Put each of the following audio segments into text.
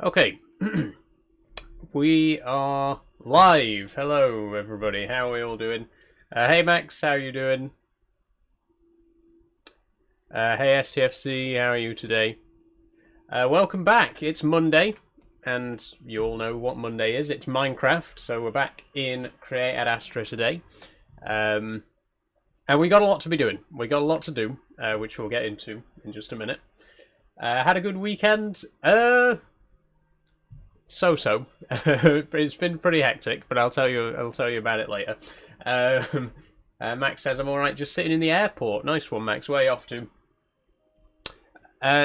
Okay, we are live. Hello, everybody. How are we all doing? Hey, Max, how are you doing? Hey, STFC, how are you today? Welcome back. It's Monday, and you all know what Monday is. It's Minecraft, so we're back in Create at Astra today. And we got a lot to be doing. We got a lot to do, which we'll get into in just a minute. Had a good weekend. So-so. It's been pretty hectic, but I'll tell you about it later. Max says I'm all right, just sitting in the airport. Nice one, Max. Where are you off to?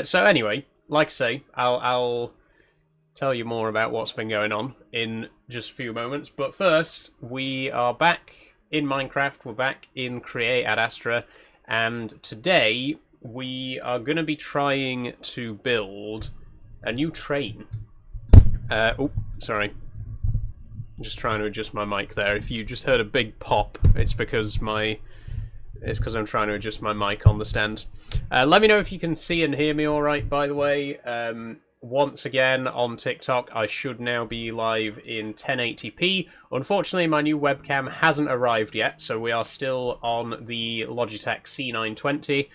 So anyway, like I say, I'll tell you more about what's been going on in just a few moments. But first, we are back in Minecraft. We're back in Create at Astra, and today we are going to be trying to build a new train. Oh, sorry. I'm just trying to adjust my mic there. If you just heard a big pop, it's because I'm trying to adjust my mic on the stand. Let me know if you can see and hear me all right, by the way. Once again, on TikTok, I should now be live in 1080p. Unfortunately, my new webcam hasn't arrived yet, so we are still on the Logitech C920.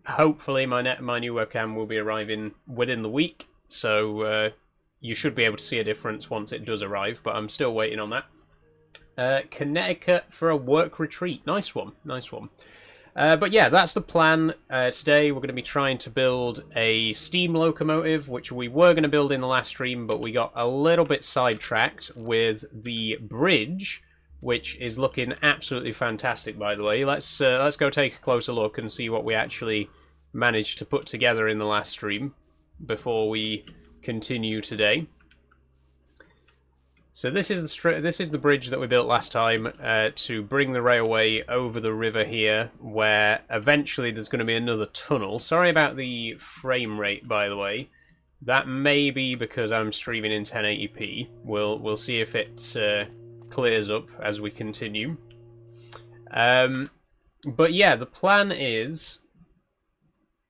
Hopefully, my new webcam will be arriving within the week, so you should be able to see a difference once it does arrive, but I'm still waiting on that. Connecticut for a work retreat. Nice one, nice one. But yeah, that's the plan. Today we're going to be trying to build a steam locomotive, which we were going to build in the last stream, but we got a little bit sidetracked with the bridge, which is looking absolutely fantastic, by the way. Let's go take a closer look and see what we actually managed to put together in the last stream before we continue today. So this is the bridge that we built last time to bring the railway over the river here, where eventually there's going to be another tunnel. Sorry about the frame rate, by the way. That may be because I'm streaming in 1080p. We'll see if it clears up as we continue. But yeah, the plan is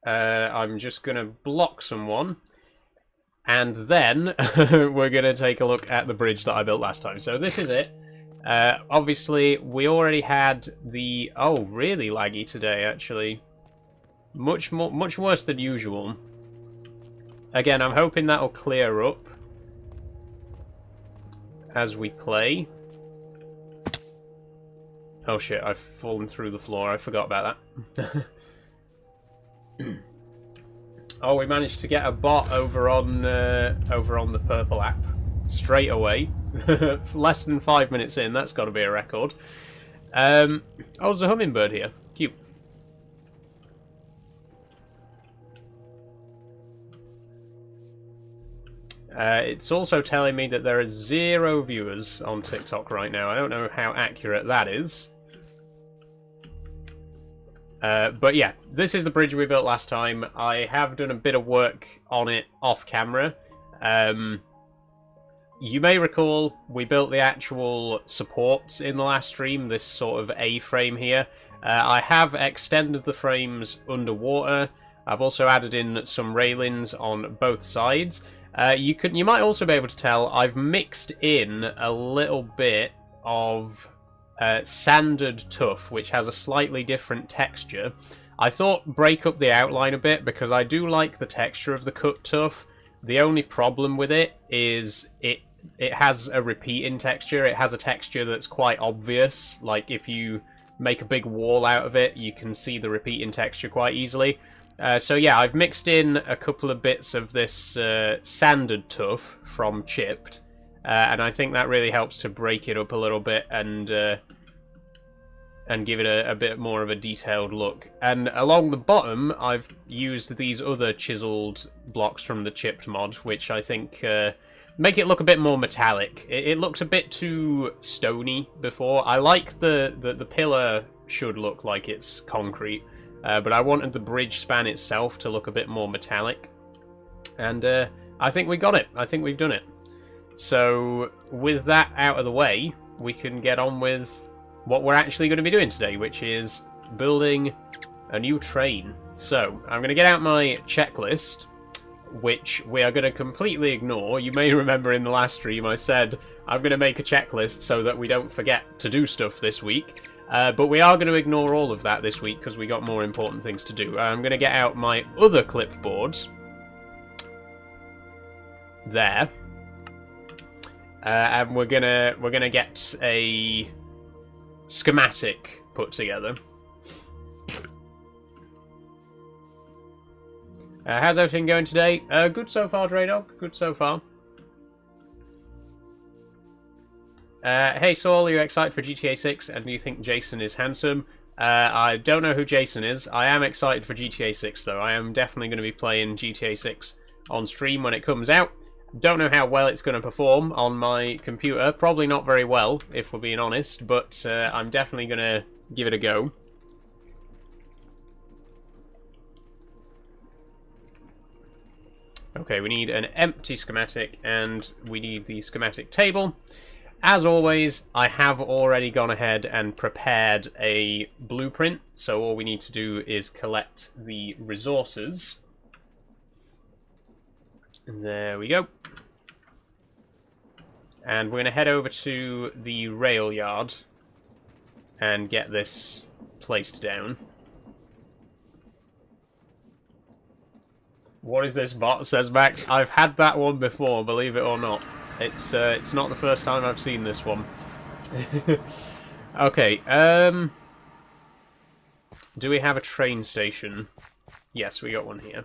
I'm just going to block someone. And then we're going to take a look at the bridge that I built last time. So this is it. Obviously, we already had the... Oh, really laggy today, actually. Much worse than usual. Again, I'm hoping that'll clear up as we play. Oh shit, I've fallen through the floor. I forgot about that. Oh, we managed to get a bot over on the purple app straight away. Less than 5 minutes in, that's got to be a record. Oh, there's a hummingbird here. Cute. It's also telling me that there are 0 viewers on TikTok right now. I don't know how accurate that is. But yeah, this is the bridge we built last time. I have done a bit of work on it off camera. You may recall we built the actual supports in the last stream, this sort of A-frame here. I have extended the frames underwater. I've also added in some railings on both sides. You might also be able to tell I've mixed in a little bit of sanded tuff, which has a slightly different texture. I thought break up the outline a bit because I do like the texture of the cut tuff. The only problem with it is it has a repeating texture. It has a texture that's quite obvious. Like if you make a big wall out of it, you can see the repeating texture quite easily. So yeah, I've mixed in a couple of bits of this sanded tuff from chipped. And I think that really helps to break it up a little bit and give it a bit more of a detailed look. And along the bottom, I've used these other chiseled blocks from the chipped mod, which I think make it look a bit more metallic. It looks a bit too stony before. I like the pillar should look like it's concrete, but I wanted the bridge span itself to look a bit more metallic. And I think we got it. I think we've done it. So, with that out of the way, we can get on with what we're actually going to be doing today, which is building a new train. So, I'm going to get out my checklist, which we are going to completely ignore. You may remember in the last stream I said I'm going to make a checklist so that we don't forget to do stuff this week. But we are going to ignore all of that this week because we got more important things to do. I'm going to get out my other clipboards. There. And we're gonna get a schematic put together. How's everything going today? Good so far, Draydog. Good so far. Hey Saul, are you excited for GTA 6 and do you think Jason is handsome? I don't know who Jason is. I am excited for GTA 6 though. I am definitely going to be playing GTA 6 on stream when it comes out. Don't know how well it's going to perform on my computer. Probably not very well, if we're being honest, but I'm definitely going to give it a go. Okay, we need an empty schematic, and we need the schematic table. As always, I have already gone ahead and prepared a blueprint, so all we need to do is collect the resources. There we go. And we're going to head over to the rail yard and get this placed down. What is this bot, says Max? I've had that one before, believe it or not. It's not the first time I've seen this one. Okay, do we have a train station? Yes, we got one here.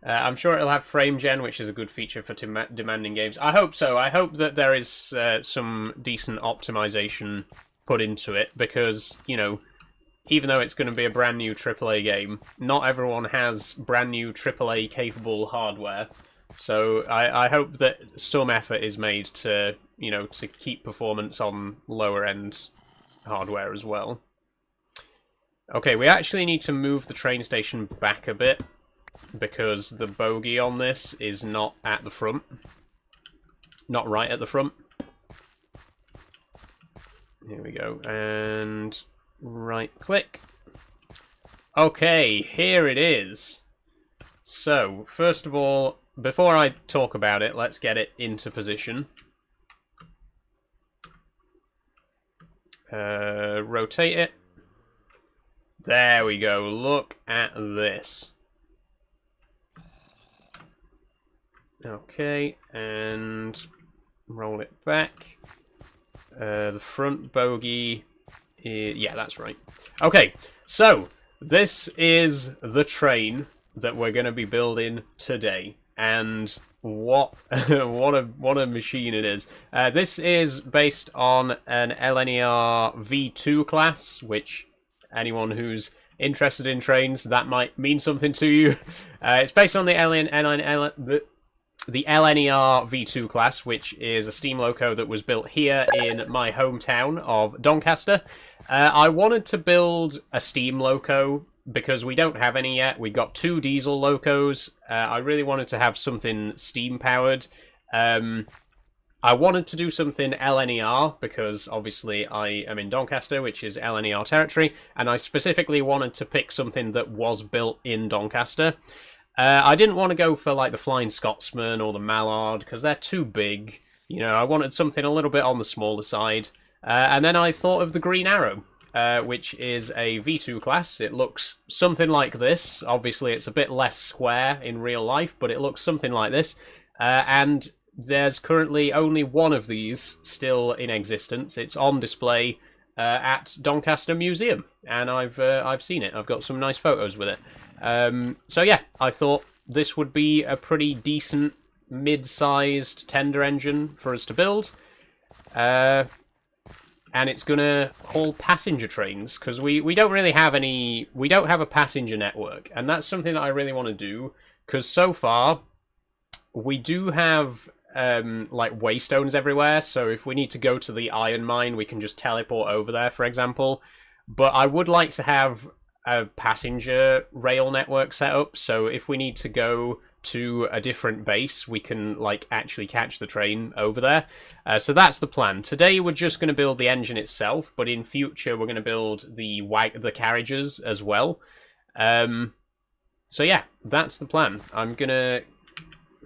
I'm sure it'll have frame gen, which is a good feature for demanding games. I hope so. I hope that there is some decent optimization put into it, because, you know, even though it's going to be a brand new AAA game, not everyone has brand new AAA capable hardware. So I hope that some effort is made to, you know, to keep performance on lower end hardware as well. Okay, we actually need to move the train station back a bit, because the bogie on this is not at the front. Not right at the front. Here we go, and right click. Okay, here it is. So, first of all, before I talk about it, let's get it into position. Rotate it. There we go, look at this. Okay, and roll it back. The front bogie is, yeah, that's right. Okay, so this is the train that we're going to be building today, and what what a machine it is. This is based on an LNER V2 class, which anyone who's interested in trains, that might mean something to you. It's based on the the LNER V2 class, which is a steam loco that was built here in my hometown of Doncaster. I wanted to build a steam loco because we don't have any yet. We got 2 diesel locos. I really wanted to have something steam powered. I wanted to do something LNER because obviously I am in Doncaster, which is LNER territory, and I specifically wanted to pick something that was built in Doncaster. I didn't want to go for like the Flying Scotsman or the Mallard because they're too big. You know, I wanted something a little bit on the smaller side. And then I thought of the Green Arrow, which is a V2 class. It looks something like this. Obviously, it's a bit less square in real life, but it looks something like this. And there's currently only one of these still in existence. It's on display at Doncaster Museum, and I've seen it. I've got some nice photos with it. So yeah, I thought this would be a pretty decent mid-sized tender engine for us to build. And it's gonna haul passenger trains, because we don't really have any, we don't have a passenger network, and that's something that I really want to do, because so far we do have like waystones everywhere, so if we need to go to the iron mine, we can just teleport over there, for example. But I would like to have a passenger rail network set up, so if we need to go to a different base, we can like actually catch the train over there. So that's the plan. Today we're just going to build the engine itself, but in future we're going to build the carriages as well. So yeah, that's the plan. I'm gonna...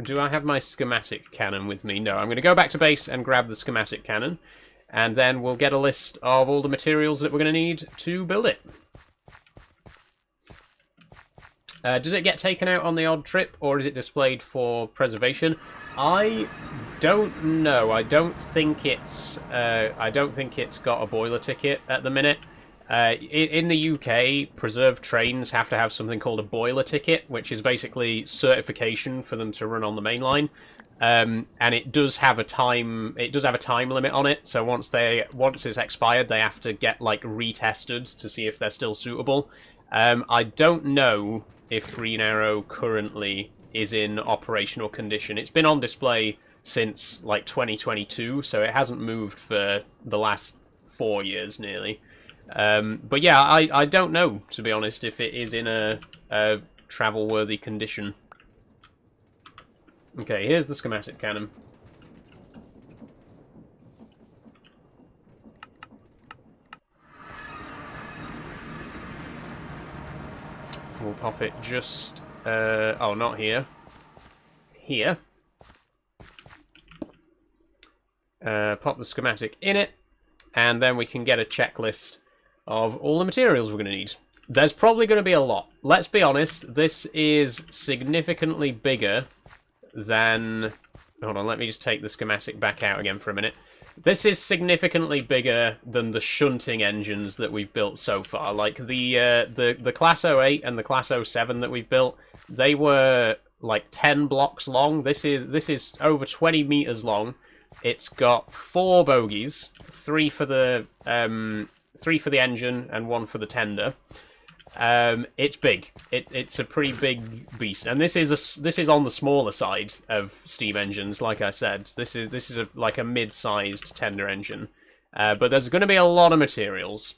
Do I have my schematic cannon with me? No, I'm gonna go back to base and grab the schematic cannon, and then we'll get a list of all the materials that we're gonna need to build it. Does it get taken out on the odd trip, or is it displayed for preservation? I don't know. I don't think it's got a boiler ticket at the minute. In the UK, preserved trains have to have something called a boiler ticket, which is basically certification for them to run on the main line. And it does have a time. It does have a time limit on it. So once it's expired, they have to get like retested to see if they're still suitable. I don't know if Green Arrow currently is in operational condition. It's been on display since like 2022, so it hasn't moved for the last 4 years nearly. But yeah, I don't know, to be honest, if it is in a travel-worthy condition. Okay, here's the schematic cannon. We'll pop it just... oh, not here. Here. Pop the schematic in it, and then we can get a checklist of all the materials we're going to need. There's probably going to be a lot. Let's be honest, this is significantly bigger than... Hold on, let me just take the schematic back out again for a minute. This is significantly bigger than the shunting engines that we've built so far. Like, the Class 08 and the Class 07 that we've built, they were, like, 10 blocks long. This is over 20 meters long. It's got 4 bogies, 3 for the engine and 1 for the tender. It's big. It's a pretty big beast, and this is on the smaller side of steam engines. Like I said, this is like a mid-sized tender engine, but there's going to be a lot of materials.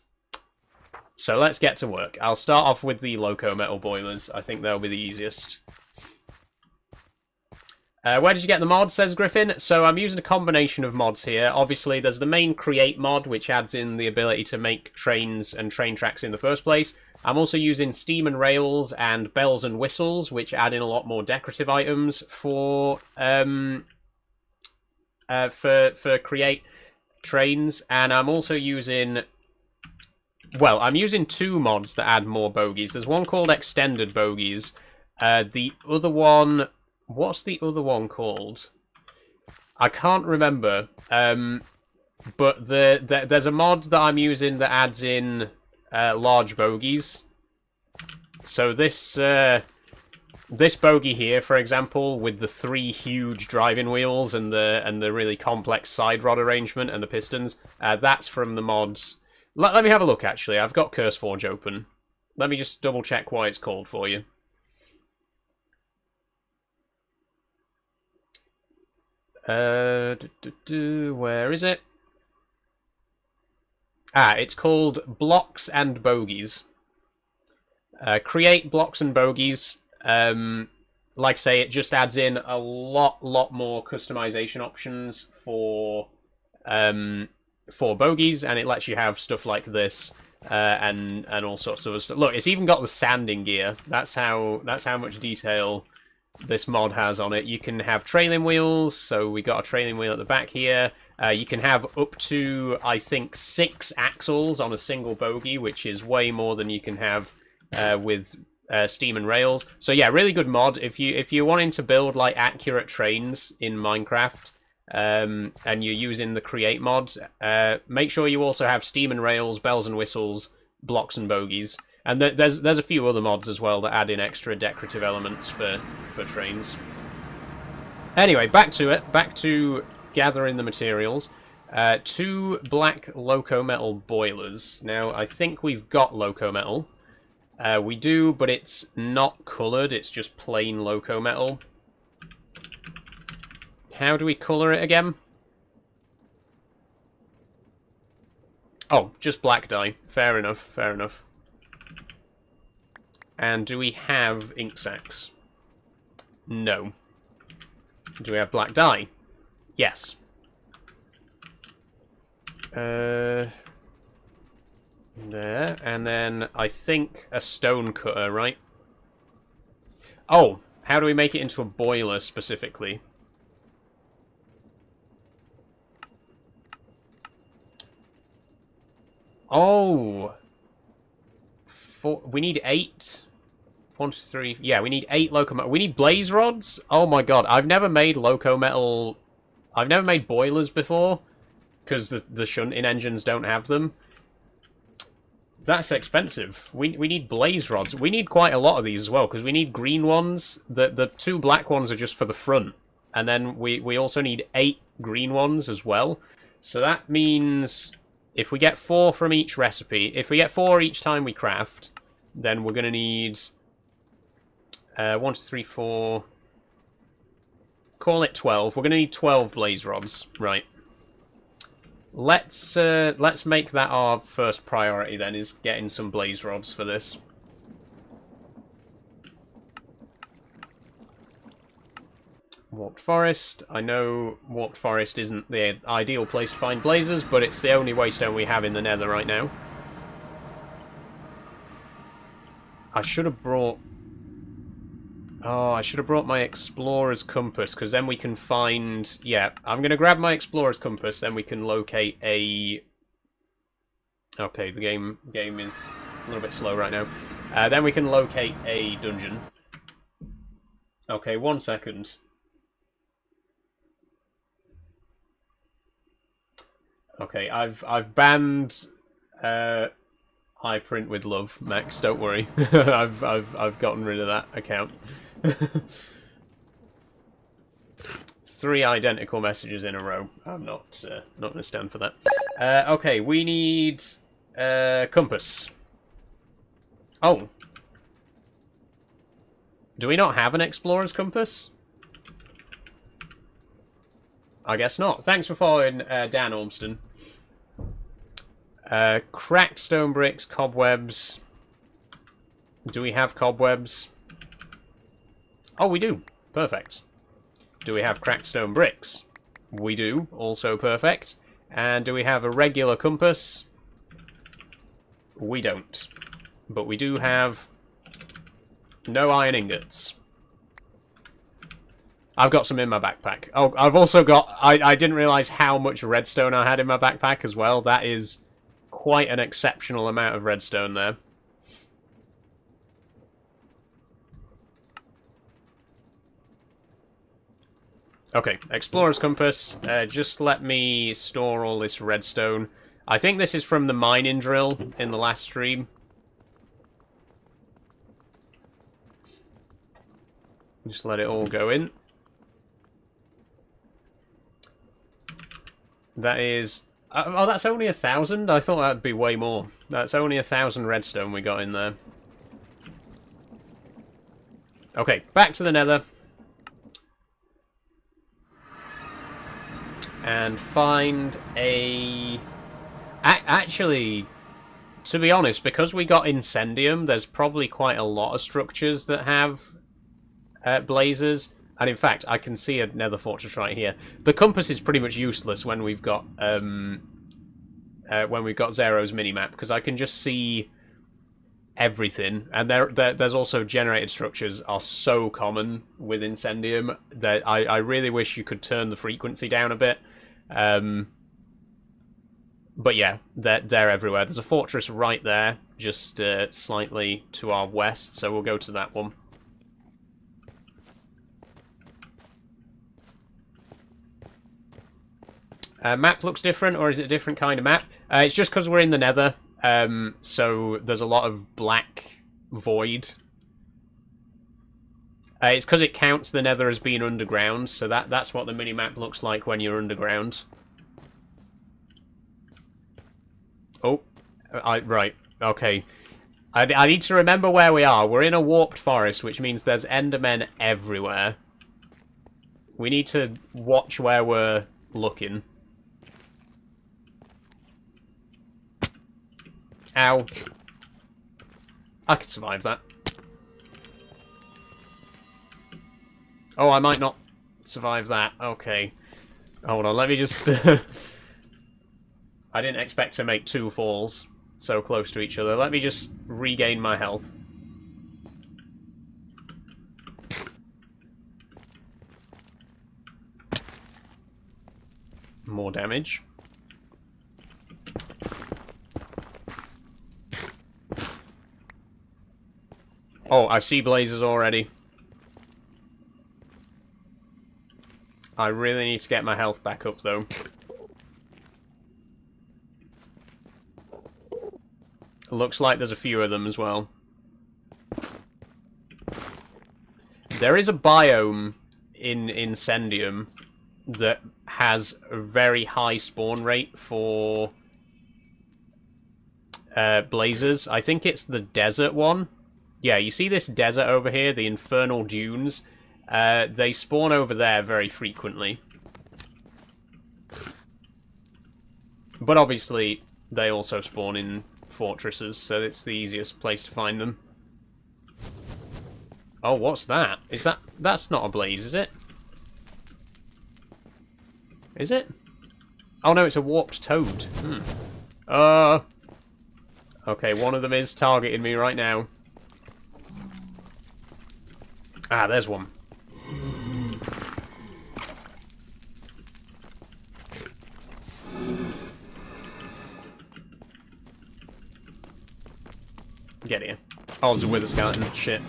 So let's get to work. I'll start off with the loco metal boilers. I think they'll be the easiest. Where did you get the mod, says Griffin? So I'm using a combination of mods here. Obviously, there's the main create mod, which adds in the ability to make trains and train tracks in the first place. I'm also using steam and rails and bells and whistles, which add in a lot more decorative items for create trains. And I'm also using... Well, I'm using 2 mods that add more bogies. There's one called Extended Bogies. The other one... What's the other one called? I can't remember. But there's a mod that I'm using that adds in large bogies. So this bogie here, for example, with the 3 huge driving wheels and the really complex side rod arrangement and the pistons, that's from the mods. Let me have a look. Actually, I've got CurseForge open. Let me just double check why it's called for you. Where is it? Ah, it's called Blocks and Bogies. Create blocks and bogies. Like I say, it just adds in a lot more customization options for bogies, and it lets you have stuff like this and all sorts of stuff. Look, it's even got the sanding gear. That's how much detail this mod has on it. You can have trailing wheels, so we got a trailing wheel at the back here. You can have up to, I think, 6 axles on a single bogie, which is way more than you can have with steam and rails. So yeah, really good mod. If you're wanting to build like accurate trains in Minecraft, and you're using the create mod, make sure you also have steam and rails, bells and whistles, blocks and bogies. And there's a few other mods as well that add in extra decorative elements for trains. Anyway, back to it. Back to gathering the materials. 2 black loco metal boilers. Now, I think we've got loco metal. We do, but it's not coloured. It's just plain loco metal. How do we colour it again? Oh, just black dye. Fair enough, fair enough. And do we have ink sacs? No. Do we have black dye? Yes. There, and then I think a stone cutter, right? Oh, how do we make it into a boiler specifically? Oh! We need 8. 1, 2, 3. Yeah, we need 8 locomotive. We need blaze rods? Oh my god, I've never made locometal. I've never made boilers before, because the shunting engines don't have them. That's expensive. We need blaze rods. We need quite a lot of these as well, because we need green ones. The 2 black ones are just for the front. And then we also need 8 green ones as well. So that means if we get 4 from each recipe, if we get 4 each time we craft, then we're going to need 1, 2, 3, 4... Call it 12. We're going to need 12 blaze rods. Right. Let's make that our first priority then, is getting some blaze rods for this. Warped Forest. I know Warped Forest isn't the ideal place to find blazers, but it's the only waystone we have in the Nether right now. I should have brought... Oh, I should have brought my Explorer's Compass, because then we can find... Yeah, I'm going to grab my Explorer's Compass, then we can locate a... Okay, the game is a little bit slow right now. Then we can locate a dungeon. Okay, 1 second. Okay, I've banned I print with love, Max. Don't worry. I've gotten rid of that account. 3 identical messages in a row. I'm not gonna stand for that. Okay, we need compass. Oh, do we not have an explorer's compass? I guess not. Thanks for following Dan Ormston. Cracked stone bricks, cobwebs. Do we have cobwebs? Oh, we do. Perfect. Do we have cracked stone bricks? We do. Also perfect. And do we have a regular compass? We don't. But we do have no iron ingots. I've got some in my backpack. Oh, I've also got... I didn't realise how much redstone I had in my backpack as well. That is quite an exceptional amount of redstone there. Okay, Explorer's Compass. Just let me store all this redstone. I think this is from the mining drill in the last stream. Just let it all go in. That is... oh, that's only 1,000? I thought that'd be way more. That's only 1,000 redstone we got in there. Okay, back to the Nether. And find a... Actually, to be honest, because we got Incendium, there's probably quite a lot of structures that have blazers. And in fact, I can see a nether fortress right here. The compass is pretty much useless when we've got Zero's minimap, because I can just see everything. And there's also generated structures are so common with Incendium that I really wish you could turn the frequency down a bit. But yeah, they're everywhere. There's a fortress right there, just slightly to our west, so we'll go to that one. Map looks different, or is it a different kind of map? It's just because we're in the Nether, so there's a lot of black void. It's because it counts the Nether as being underground, so that's what the minimap looks like when you're underground. Oh, right, okay. I need to remember where we are. We're in a warped forest, which means there's Endermen everywhere. We need to watch where we're looking. Ow. I could survive that. Oh, I might not survive that. Okay. Hold on, let me just... I didn't expect to make 2 falls. so close to each other. Let me just regain my health. More damage. Oh, I see blazes already. I really need to get my health back up, though. Looks like there's a few of them as well. There is a biome in Incendium that has a very high spawn rate for blazes. I think it's the desert one. Yeah, you see this desert over here, the Infernal Dunes? They spawn over there very frequently. But obviously, they also spawn in fortresses, so it's the easiest place to find them. Oh, what's that? Is that... That's not a blaze, is it? Is it? Oh no, it's a warped toad. Okay, one of them is targeting me right now. Ah, there's one. Get here. Oh, there's a wither skeleton. Shit.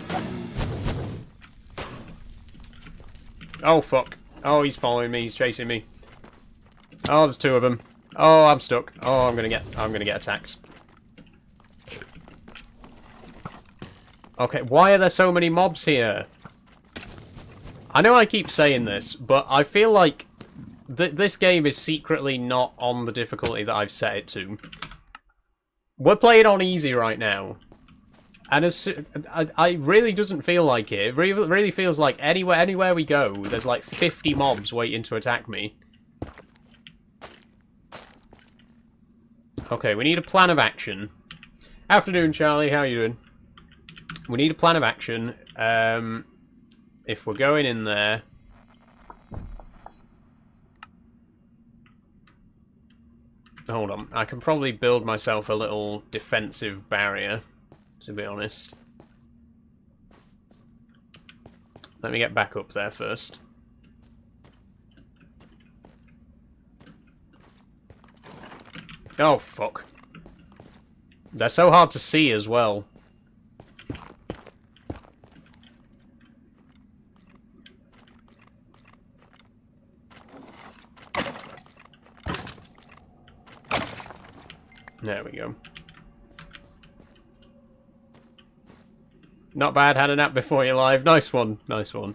Oh, fuck. Oh, he's following me. He's chasing me. Oh, there's two of them. Oh, I'm stuck. Oh, I'm gonna get attacked. Okay, why are there so many mobs here? I know I keep saying this, but I feel like this game is secretly not on the difficulty that I've set it to. We're playing on easy right now. And I really doesn't feel like it. It really feels like anywhere we go, there's like 50 mobs waiting to attack me. Okay, we need a plan of action. Afternoon, Charlie. How are you doing? We need a plan of action. If we're going in there... Hold on. I can probably build myself a little defensive barrier, to be honest. Let me get back up there first. Oh, fuck. They're so hard to see as well. There we go. Not bad, had a nap before you live. Nice one, nice one.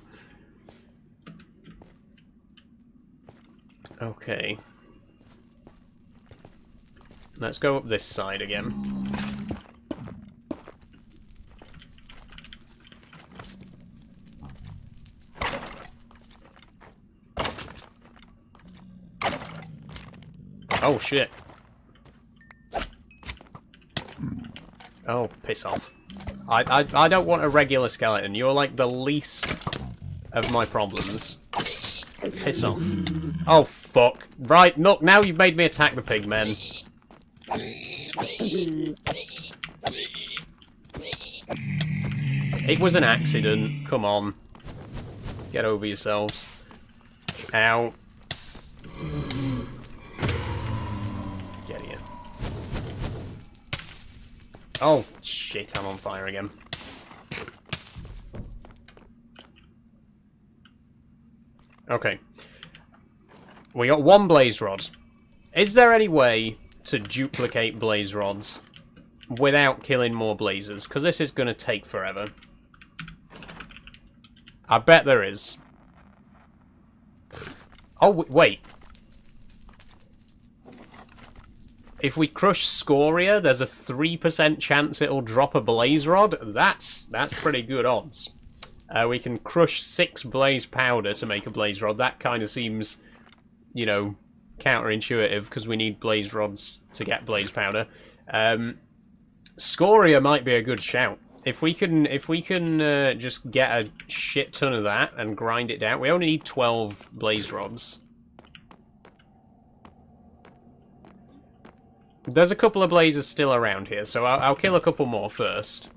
Okay. Let's go up this side again. Oh, shit. Oh, piss off. I don't want a regular skeleton. You're like the least of my problems. Piss off. Oh, fuck. Right, look, now you've made me attack the pigmen. It was an accident. Come on. Get over yourselves. Ow. Get here. Oh, shit, I'm on fire again. Okay. We got one blaze rod. Is there any way to duplicate blaze rods without killing more blazes? Because this is going to take forever. I bet there is. Oh, wait. If we crush scoria, there's a 3% chance it'll drop a blaze rod. That's pretty good odds. We can crush 6 blaze powder to make a blaze rod. That kind of seems, you know, counterintuitive because we need blaze rods to get blaze powder. Scoria might be a good shout. If we can just get a shit ton of that and grind it down. We only need 12 blaze rods. There's a couple of blazes still around here, so I'll kill a couple more first.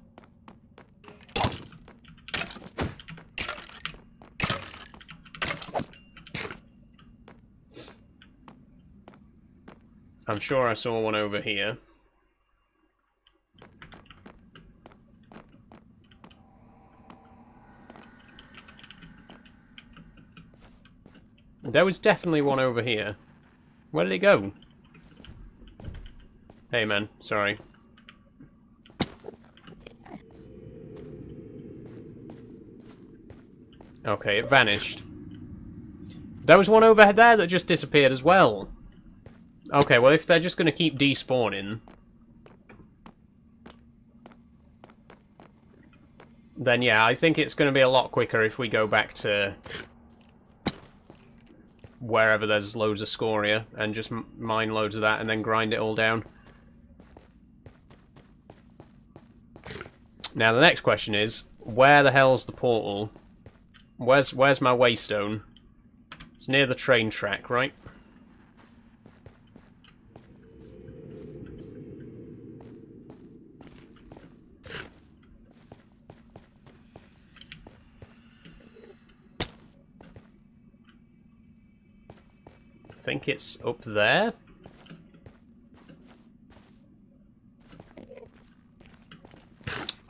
I'm sure I saw one over here. There was definitely one over here. Where did it go? Hey man, sorry. Okay, it vanished. There was one over there that just disappeared as well. Okay, well if they're just going to keep despawning, then yeah, I think it's going to be a lot quicker if we go back to wherever there's loads of scoria and just mine loads of that and then grind it all down. Now the next question is, where the hell's the portal? Where's my waystone? It's near the train track, right? I think it's up there.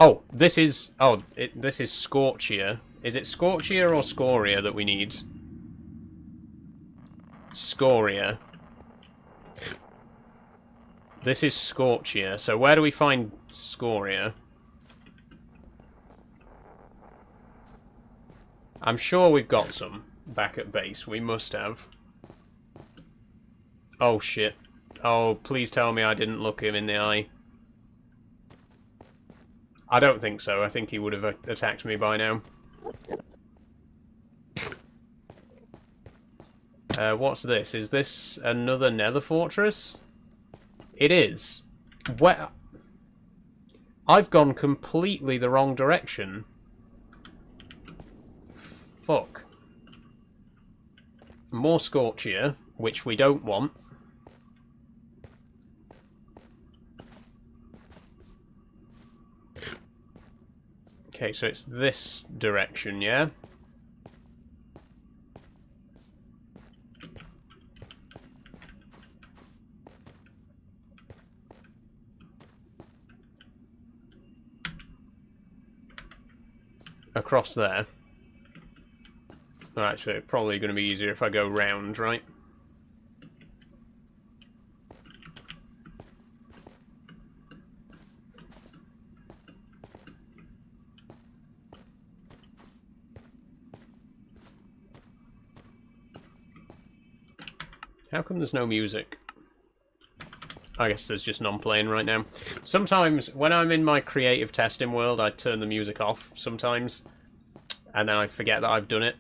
Oh, this is... Oh, this is Scorchia. Is it Scorchia or Scoria that we need? Scoria. This is Scorchia. So where do we find Scoria? I'm sure we've got some back at base. We must have. Oh, shit. Oh, please tell me I didn't look him in the eye. I don't think so. I think he would have attacked me by now. What's this? Is this another nether fortress? It is. Where? I've gone completely the wrong direction. Fuck. More Scorchia, which we don't want. Okay, so it's this direction, yeah? Across there. Oh, actually, it's probably going to be easier if I go round, right? How come there's no music? I guess there's just none playing right now. Sometimes, when I'm in my creative testing world, I turn the music off sometimes. And then I forget that I've done it.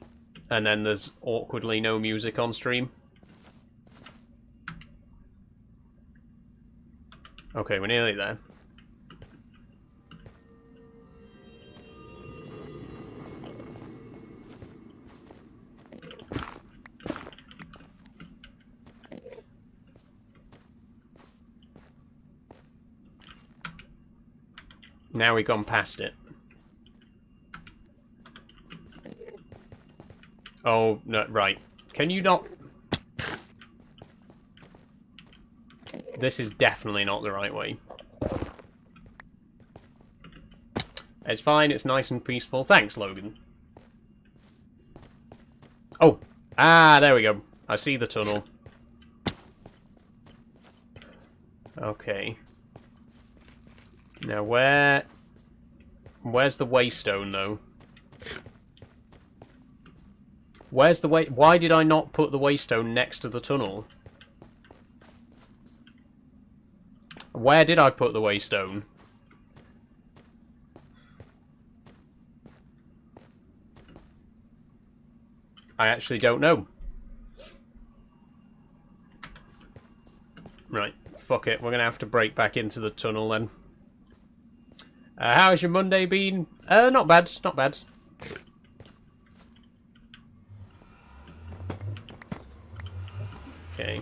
And then there's awkwardly no music on stream. Okay, we're nearly there. Now we've gone past it. Oh, no, right. Can you not... This is definitely not the right way. It's fine, it's nice and peaceful. Thanks, Logan. Oh! Ah, there we go. I see the tunnel. Okay. Now where's the waystone, though? Where's the why did I not put the waystone next to the tunnel? Where did I put the waystone? I actually don't know. Right, fuck it. We're gonna have to break back into the tunnel then. How's your Monday been? Not bad, not bad. Okay.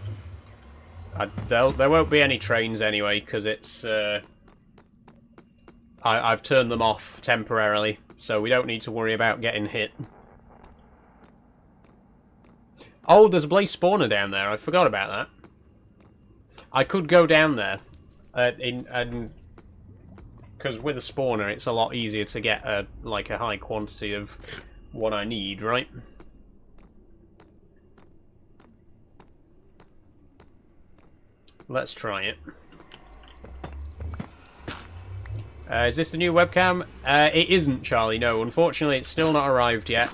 There won't be any trains anyway, because it's... I've turned them off temporarily, so we don't need to worry about getting hit. Oh, there's a blaze spawner down there. I forgot about that. I could go down there, because with a spawner, it's a lot easier to get a high quantity of what I need, right? Let's try it. Is this the new webcam? It isn't, Charlie, no. Unfortunately, it's still not arrived yet.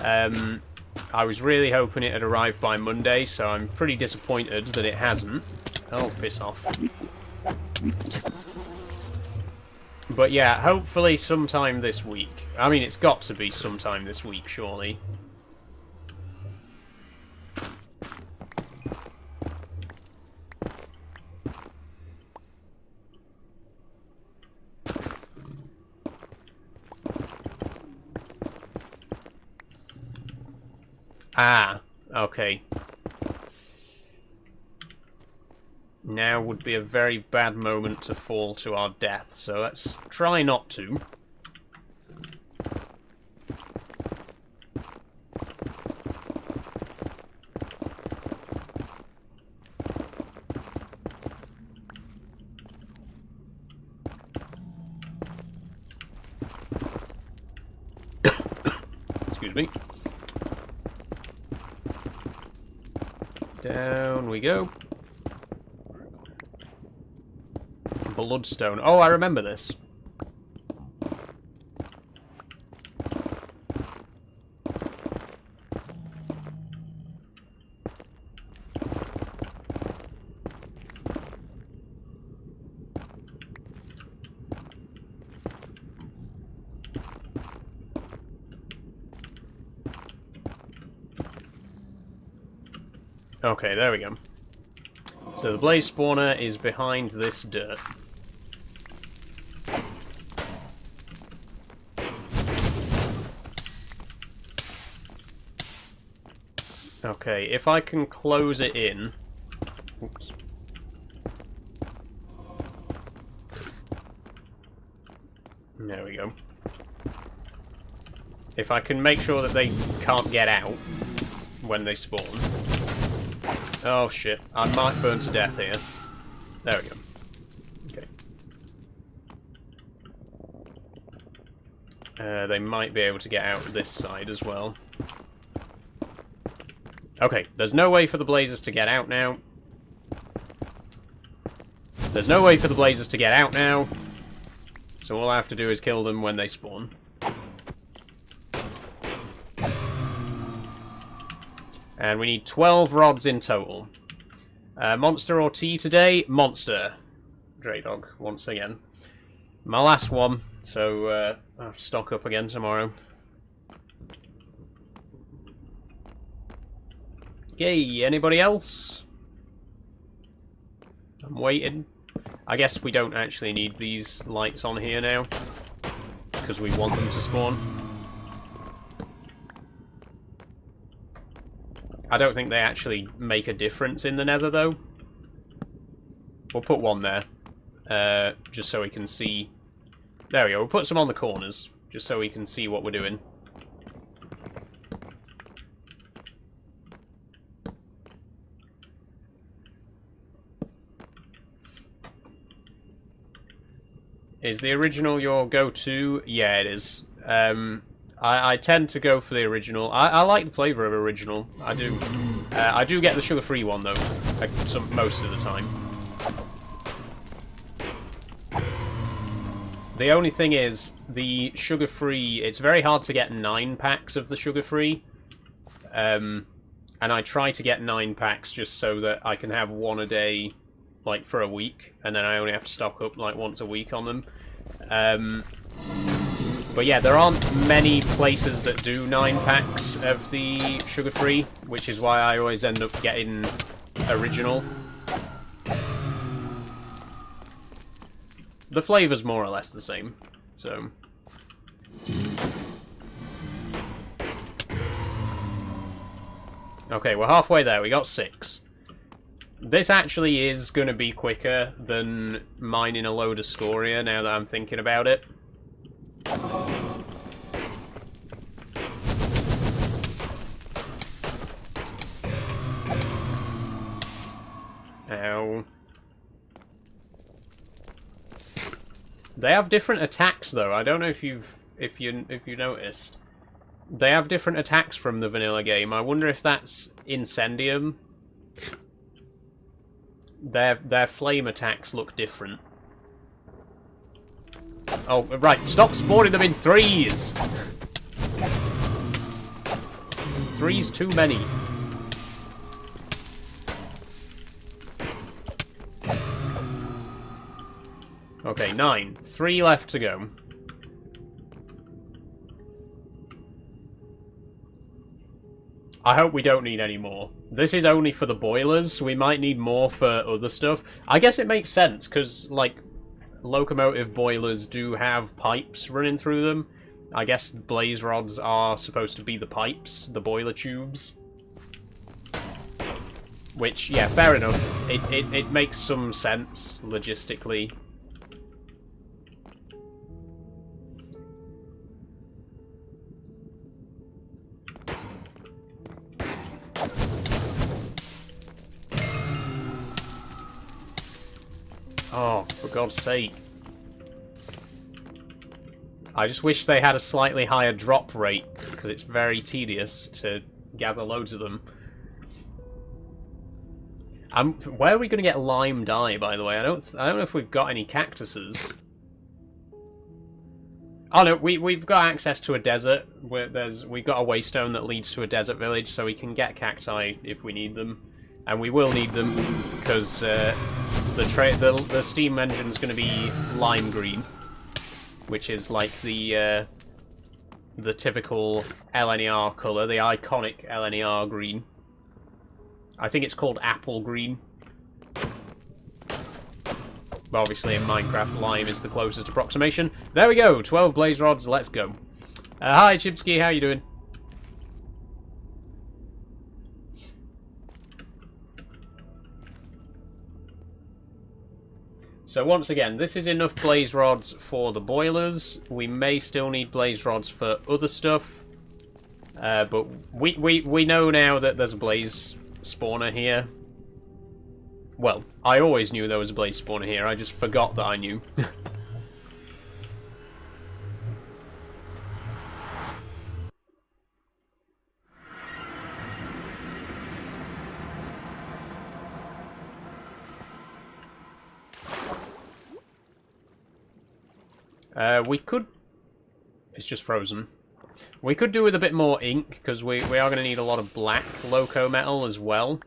I was really hoping it had arrived by Monday, so I'm pretty disappointed that it hasn't. Oh, piss off. But yeah, hopefully sometime this week. I mean, it's got to be sometime this week, surely. Ah, okay. Now would be a very bad moment to fall to our death, so let's try not to. Excuse me. Down we go. Bloodstone. Oh, I remember this. Okay, there we go. So the blaze spawner is behind this dirt. Okay, if I can close it in... Oops. There we go. If I can make sure that they can't get out when they spawn. Oh shit, I might burn to death here. There we go. Okay. They might be able to get out this side as well. Okay, there's no way for the blazers to get out now. There's no way for the blazers to get out now. So all I have to do is kill them when they spawn. And we need 12 rods in total. Monster or tea today? Monster. Draydog, once again. My last one, so I'll have to stock up again tomorrow. Okay, anybody else? I'm waiting. I guess we don't actually need these lights on here now, because we want them to spawn. I don't think they actually make a difference in the nether, though. We'll put one there, just so we can see... There we go, we'll put some on the corners, just so we can see what we're doing. Is the original your go-to? Yeah, it is. I tend to go for the original. I like the flavour of original. I do. I do get the sugar-free one though, most of the time. The only thing is, the sugar-free. It's very hard to get 9 packs of the sugar-free, and I try to get 9 packs just so that I can have one a day, like for a week, and then I only have to stock up like once a week on them. But yeah, there aren't many places that do 9 packs of the sugar-free, which is why I always end up getting original. The flavour's more or less the same, so... Okay, we're halfway there, we got 6. This actually is going to be quicker than mining a load of scoria, now that I'm thinking about it. Ow. They have different attacks, though. I don't know if you noticed. They have different attacks from the vanilla game. I wonder if that's Incendium. Their flame attacks look different. Oh, right. Stop spawning them in threes! Three's too many. Okay, 9. 3 left to go. I hope we don't need any more. This is only for the boilers. We might need more for other stuff. I guess it makes sense, because, like, locomotive boilers do have pipes running through them. I guess blaze rods are supposed to be the pipes, the boiler tubes. Which, yeah, fair enough. It makes some sense, logistically. Oh, for God's sake. I just wish they had a slightly higher drop rate, because it's very tedious to gather loads of them. Where are we going to get lime dye, by the way? I don't know if we've got any cactuses. Oh no, we've got access to a desert. We've got a waystone that leads to a desert village, so we can get cacti if we need them. And we will need them, because the steam engine's going to be lime green, which is like the typical LNER colour, the iconic LNER green. I think it's called apple green. But obviously in Minecraft, lime is the closest approximation. There we go, 12 blaze rods, let's go. Hi Chipsky, how you doing? So once again, this is enough blaze rods for the boilers. We may still need blaze rods for other stuff. But we know now that there's a blaze spawner here. Well, I always knew there was a blaze spawner here, I just forgot that I knew. We could... It's just frozen. We could do with a bit more ink, because we are going to need a lot of black loco metal as well.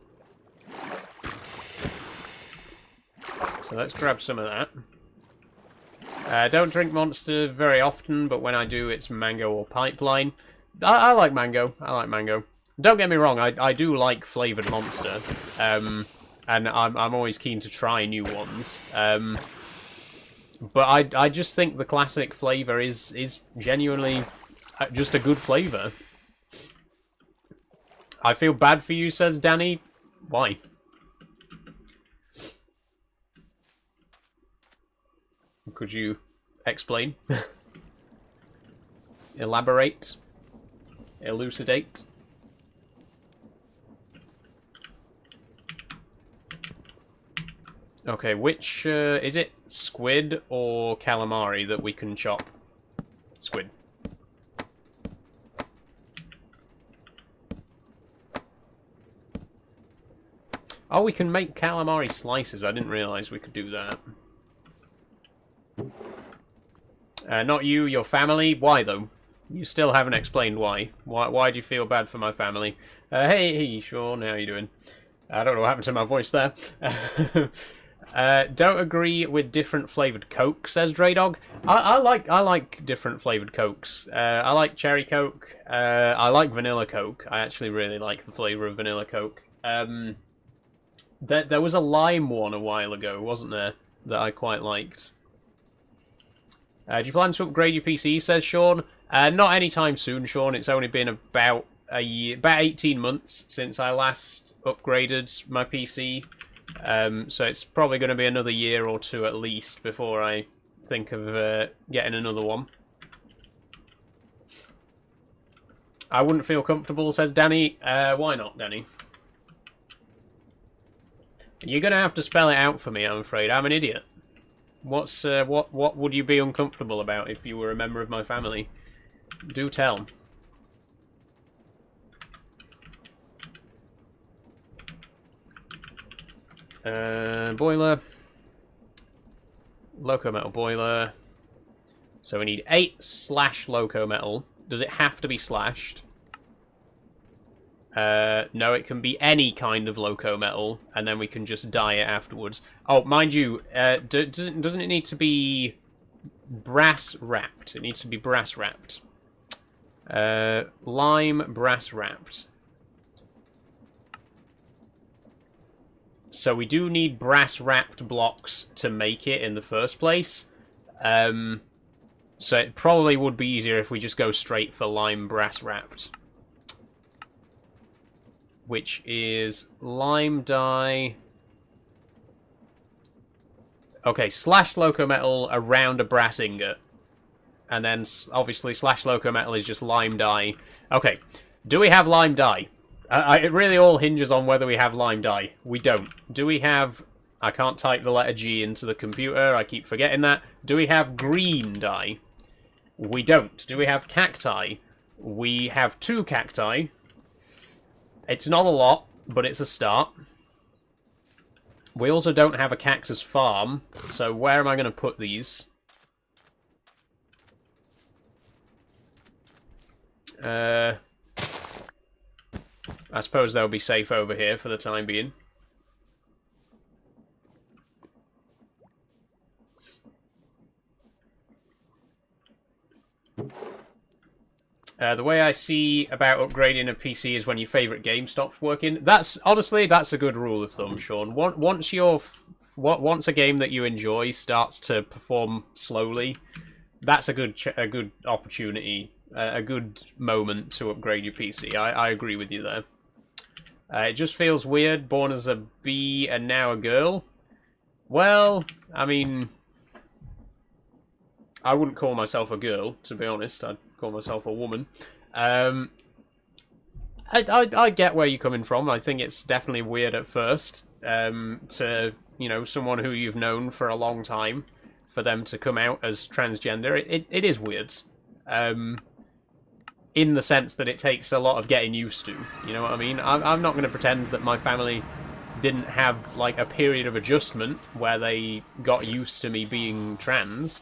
So let's grab some of that. Don't drink Monster very often, but when I do, it's mango or pipeline. I like mango. I like mango. Don't get me wrong, I do like flavoured Monster. And I'm always keen to try new ones. But I just think the classic flavour is genuinely just a good flavour. I feel bad for you, says Danny. Why? Could you explain? Elaborate? Elucidate? Okay, which, is it squid or calamari that we can chop? Squid. Oh, we can make calamari slices. I didn't realise we could do that. Not you, your family. Why, though? You still haven't explained why. Why do you feel bad for my family? Hey, Sean, how you doing? I don't know what happened to my voice there. Don't agree with different flavoured Coke, says Draydog. I like different flavoured Cokes. I like cherry Coke. I like vanilla Coke. I actually really like the flavour of vanilla Coke. There was a lime one a while ago, wasn't there, that I quite liked. Do you plan to upgrade your PC, says Sean? Not anytime soon, Sean. It's only been about a year, about 18 months since I last upgraded my PC. So it's probably going to be another year or two at least before I think of getting another one. I wouldn't feel comfortable, says Danny. Why not, Danny? You're going to have to spell it out for me, I'm afraid. I'm an idiot. What would you be uncomfortable about if you were a member of my family? Do tell. Boiler. Loco metal boiler. So we need 8/ loco metal. Does it have to be slashed? No, it can be any kind of loco metal, and then we can just dye it afterwards. Oh, mind you, doesn't it need to be brass wrapped? It needs to be brass wrapped. Lime brass wrapped. So we do need brass wrapped blocks to make it in the first place. So it probably would be easier if we just go straight for lime brass wrapped. Which is lime dye. Okay, slashed loco metal around a brass ingot. And then, obviously, slash loco metal is just lime dye. Okay, do we have lime dye? It really all hinges on whether we have lime dye. We don't. Do we have... I can't type the letter G into the computer. I keep forgetting that. Do we have green dye? We don't. Do we have cacti? We have 2 cacti. It's not a lot, but it's a start. We also don't have a cactus farm, so where am I going to put these? I suppose they'll be safe over here for the time being. The way I see about upgrading a PC is when your favourite game stops working. Honestly, that's a good rule of thumb, Sean. Once a game that you enjoy starts to perform slowly, that's a good opportunity, a good moment to upgrade your PC. I agree with you there. It just feels weird, born as a bee and now a girl. Well, I mean, I wouldn't call myself a girl, to be honest. I'd call myself a woman. I get where you're coming from. I think it's definitely weird at first to, you know, someone who you've known for a long time, for them to come out as transgender. It is weird. In the sense that it takes a lot of getting used to. You know what I mean? I'm not going to pretend that my family didn't have, like, a period of adjustment where they got used to me being trans.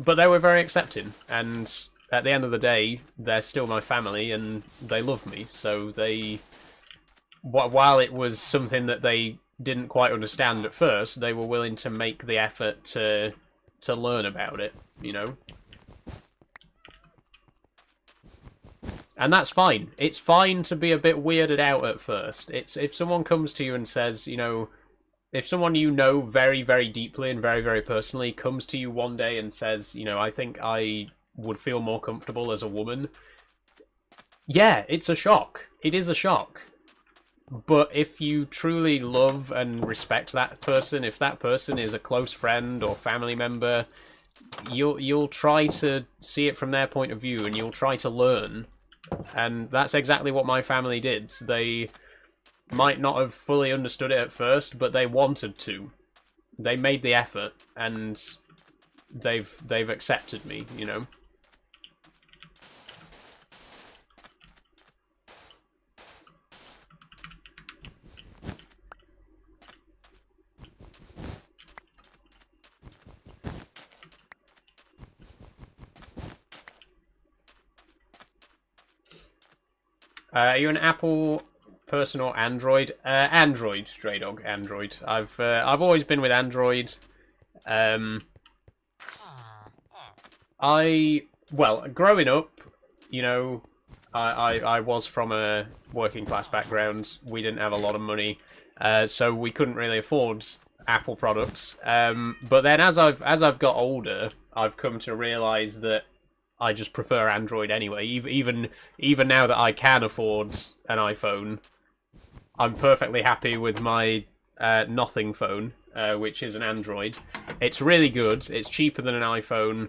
But they were very accepting, and at the end of the day, they're still my family, and they love me, so they... While it was something that they didn't quite understand at first, they were willing to make the effort to learn about it, you know? And that's fine. It's fine to be a bit weirded out at first. It's if someone comes to you and says, you know... If someone you know very, very deeply and very, very personally comes to you one day and says, you know, I think I would feel more comfortable as a woman, yeah, it's a shock. It is a shock. But if you truly love and respect that person, if that person is a close friend or family member, you'll try to see it from their point of view and you'll try to learn. And that's exactly what my family did. They might not have fully understood it at first, but they wanted to. They made the effort, and they've accepted me, you know. Are you an Apple person or Android? Android, stray dog. Android. I've always been with Android. Well, growing up, you know, I was from a working class background. We didn't have a lot of money, so we couldn't really afford Apple products. But then as I've got older, I've come to realize that I just prefer Android anyway. Even now that I can afford an iPhone, I'm perfectly happy with my Nothing phone, which is an Android. It's really good. It's cheaper than an iPhone,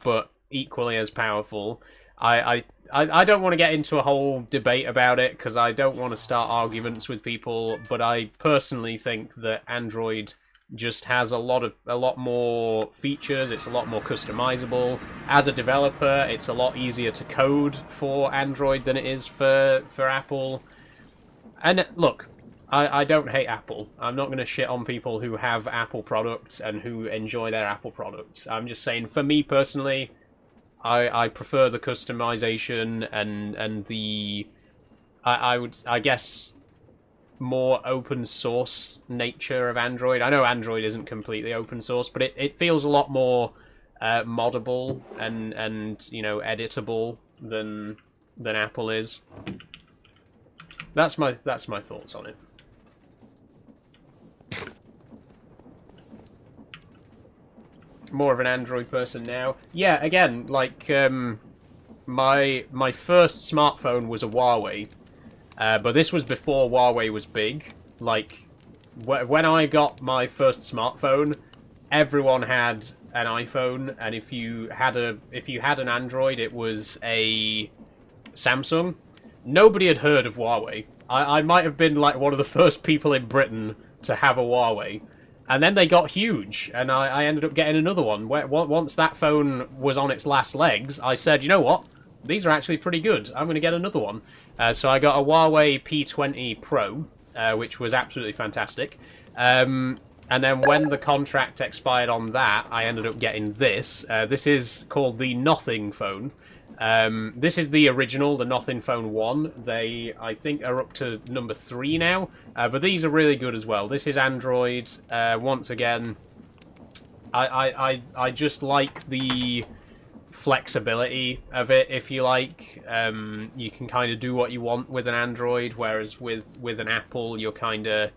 but equally as powerful. I don't want to get into a whole debate about it because I don't want to start arguments with people, but I personally think that Android just has a lot more features. It's a lot more customizable. As a developer, it's a lot easier to code for Android than it is for Apple. And look, I don't hate Apple. I'm not going to shit on people who have Apple products and who enjoy their Apple products. I'm just saying, for me personally, I prefer the customization and the I guess more open source nature of Android. I know Android isn't completely open source, but it feels a lot more moddable and you know, editable than Apple is. That's my thoughts on it. More of an Android person now. Yeah, again, like my first smartphone was a Huawei, but this was before Huawei was big. Like when I got my first smartphone, everyone had an iPhone, and if you had an Android, it was a Samsung. Nobody had heard of Huawei. I might have been like one of the first people in Britain to have a Huawei. And then they got huge, and I ended up getting another one. Once that phone was on its last legs, I said, you know what? These are actually pretty good. I'm going to get another one. So I got a Huawei P20 Pro, which was absolutely fantastic. And then when the contract expired on that, I ended up getting this. This is called the Nothing phone. This is the original, the Nothing Phone 1. They, I think, are up to number 3 now, but these are really good as well. This is Android. Once again, I just like the flexibility of it, if you like. You can kind of do what you want with an Android, whereas with an Apple, you're kind of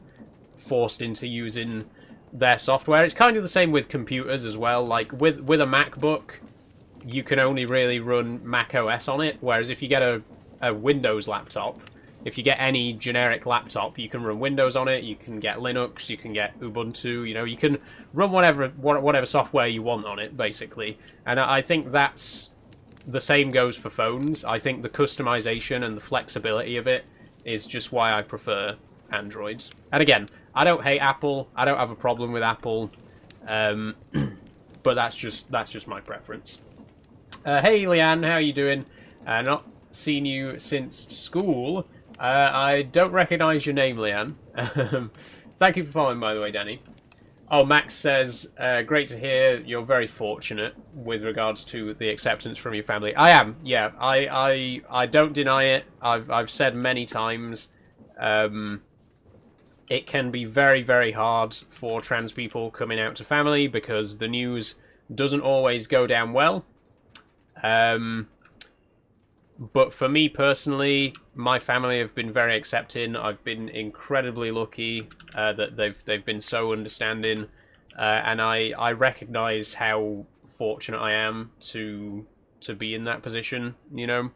forced into using their software. It's kind of the same with computers as well. Like with a MacBook, you can only really run Mac OS on it, whereas if you get a Windows laptop, if you get any generic laptop, you can run Windows on it, you can get Linux, you can get Ubuntu, you know, you can run whatever software you want on it, basically. And I think that's the same goes for phones. I think the customization and the flexibility of it is just why I prefer Androids. And again, I don't hate Apple, I don't have a problem with Apple, but that's just my preference. Hey Leanne, how you doing? Not seen you since school. I don't recognise your name, Leanne. Thank you for following, by the way, Danny. Oh, Max says, great to hear you're very fortunate with regards to the acceptance from your family. I am, yeah. I don't deny it. I've said many times, it can be very, very hard for trans people coming out to family because the news doesn't always go down well. But for me personally, my family have been very accepting. I've been incredibly lucky that they've been so understanding, and I recognise how fortunate I am to be in that position. You know.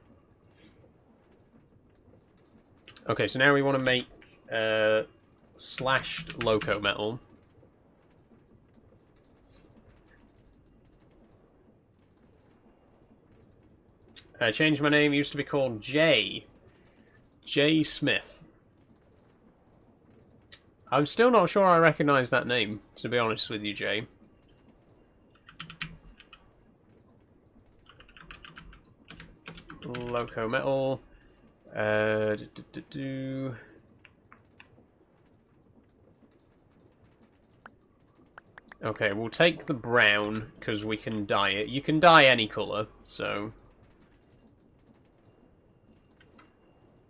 Okay, so now we want to make slashed loco metal. I changed my name, used to be called J Smith. I'm still not sure I recognise that name, to be honest with you, Jay. Loco metal. Okay, we'll take the brown, because we can dye it. You can dye any colour, so...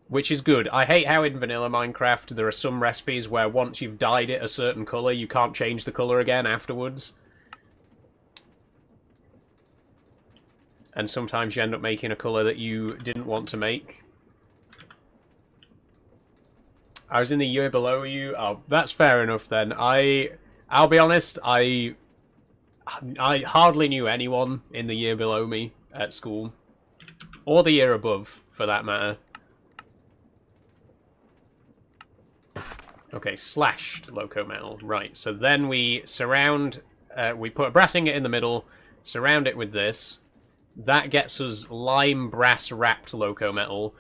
Which is good. I hate how in vanilla Minecraft there are some recipes where once you've dyed it a certain colour, you can't change the colour again afterwards. And sometimes you end up making a colour that you didn't want to make. I was in the year below you. Oh, that's fair enough then. I'll be honest, I hardly knew anyone in the year below me at school. Or the year above, for that matter. Okay, slashed loco metal. Right, so then we surround... we put a brass ingot in the middle, surround it with this. That gets us lime brass wrapped loco metal.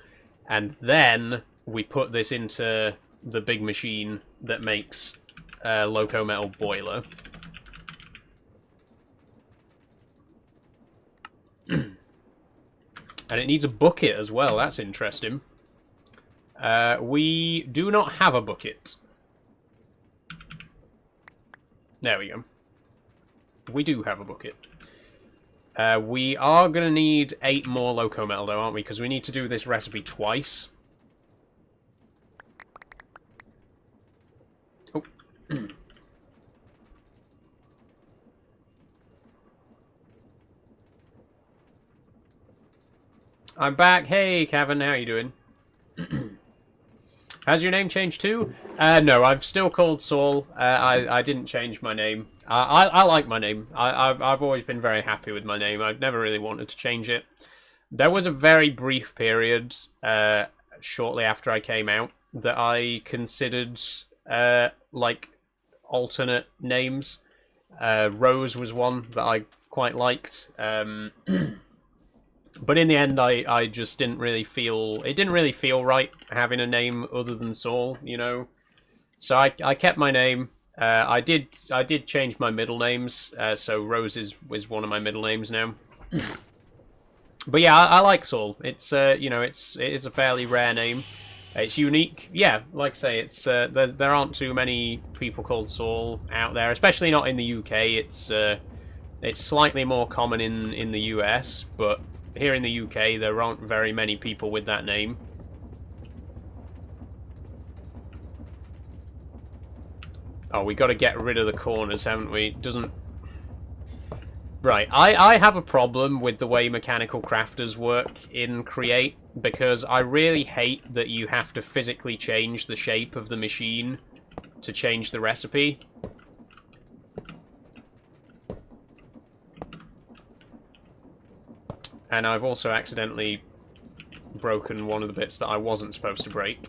And then we put this into the big machine that makes a loco metal boiler. And it needs a bucket as well. That's interesting. We do not have a bucket. There we go. We do have a bucket. We are going to need 8 more loco metal, though, aren't we? Because we need to do this recipe twice. Oh. I'm back. Hey, Kevin, how are you doing? Has your name changed too? No, I'm still called Saul. I didn't change my name. I like my name. I've always been very happy with my name. I've never really wanted to change it. There was a very brief period shortly after I came out that I considered like alternate names. Rose was one that I quite liked. But in the end, I just didn't really feel... It didn't really feel right having a name other than Saul, you know? So I kept my name. I did change my middle names, so Rose is one of my middle names now. But yeah, I like Saul. It's, you know, it is a fairly rare name. It's unique. Yeah, like I say, it's there aren't too many people called Saul out there, especially not in the UK. It's slightly more common in the US, but... Here in the UK, there aren't very many people with that name. Oh, we got to get rid of the corners, haven't we? Doesn't... Right, I have a problem with the way mechanical crafters work in Create, because I really hate that you have to physically change the shape of the machine to change the recipe. And I've also accidentally broken one of the bits that I wasn't supposed to break.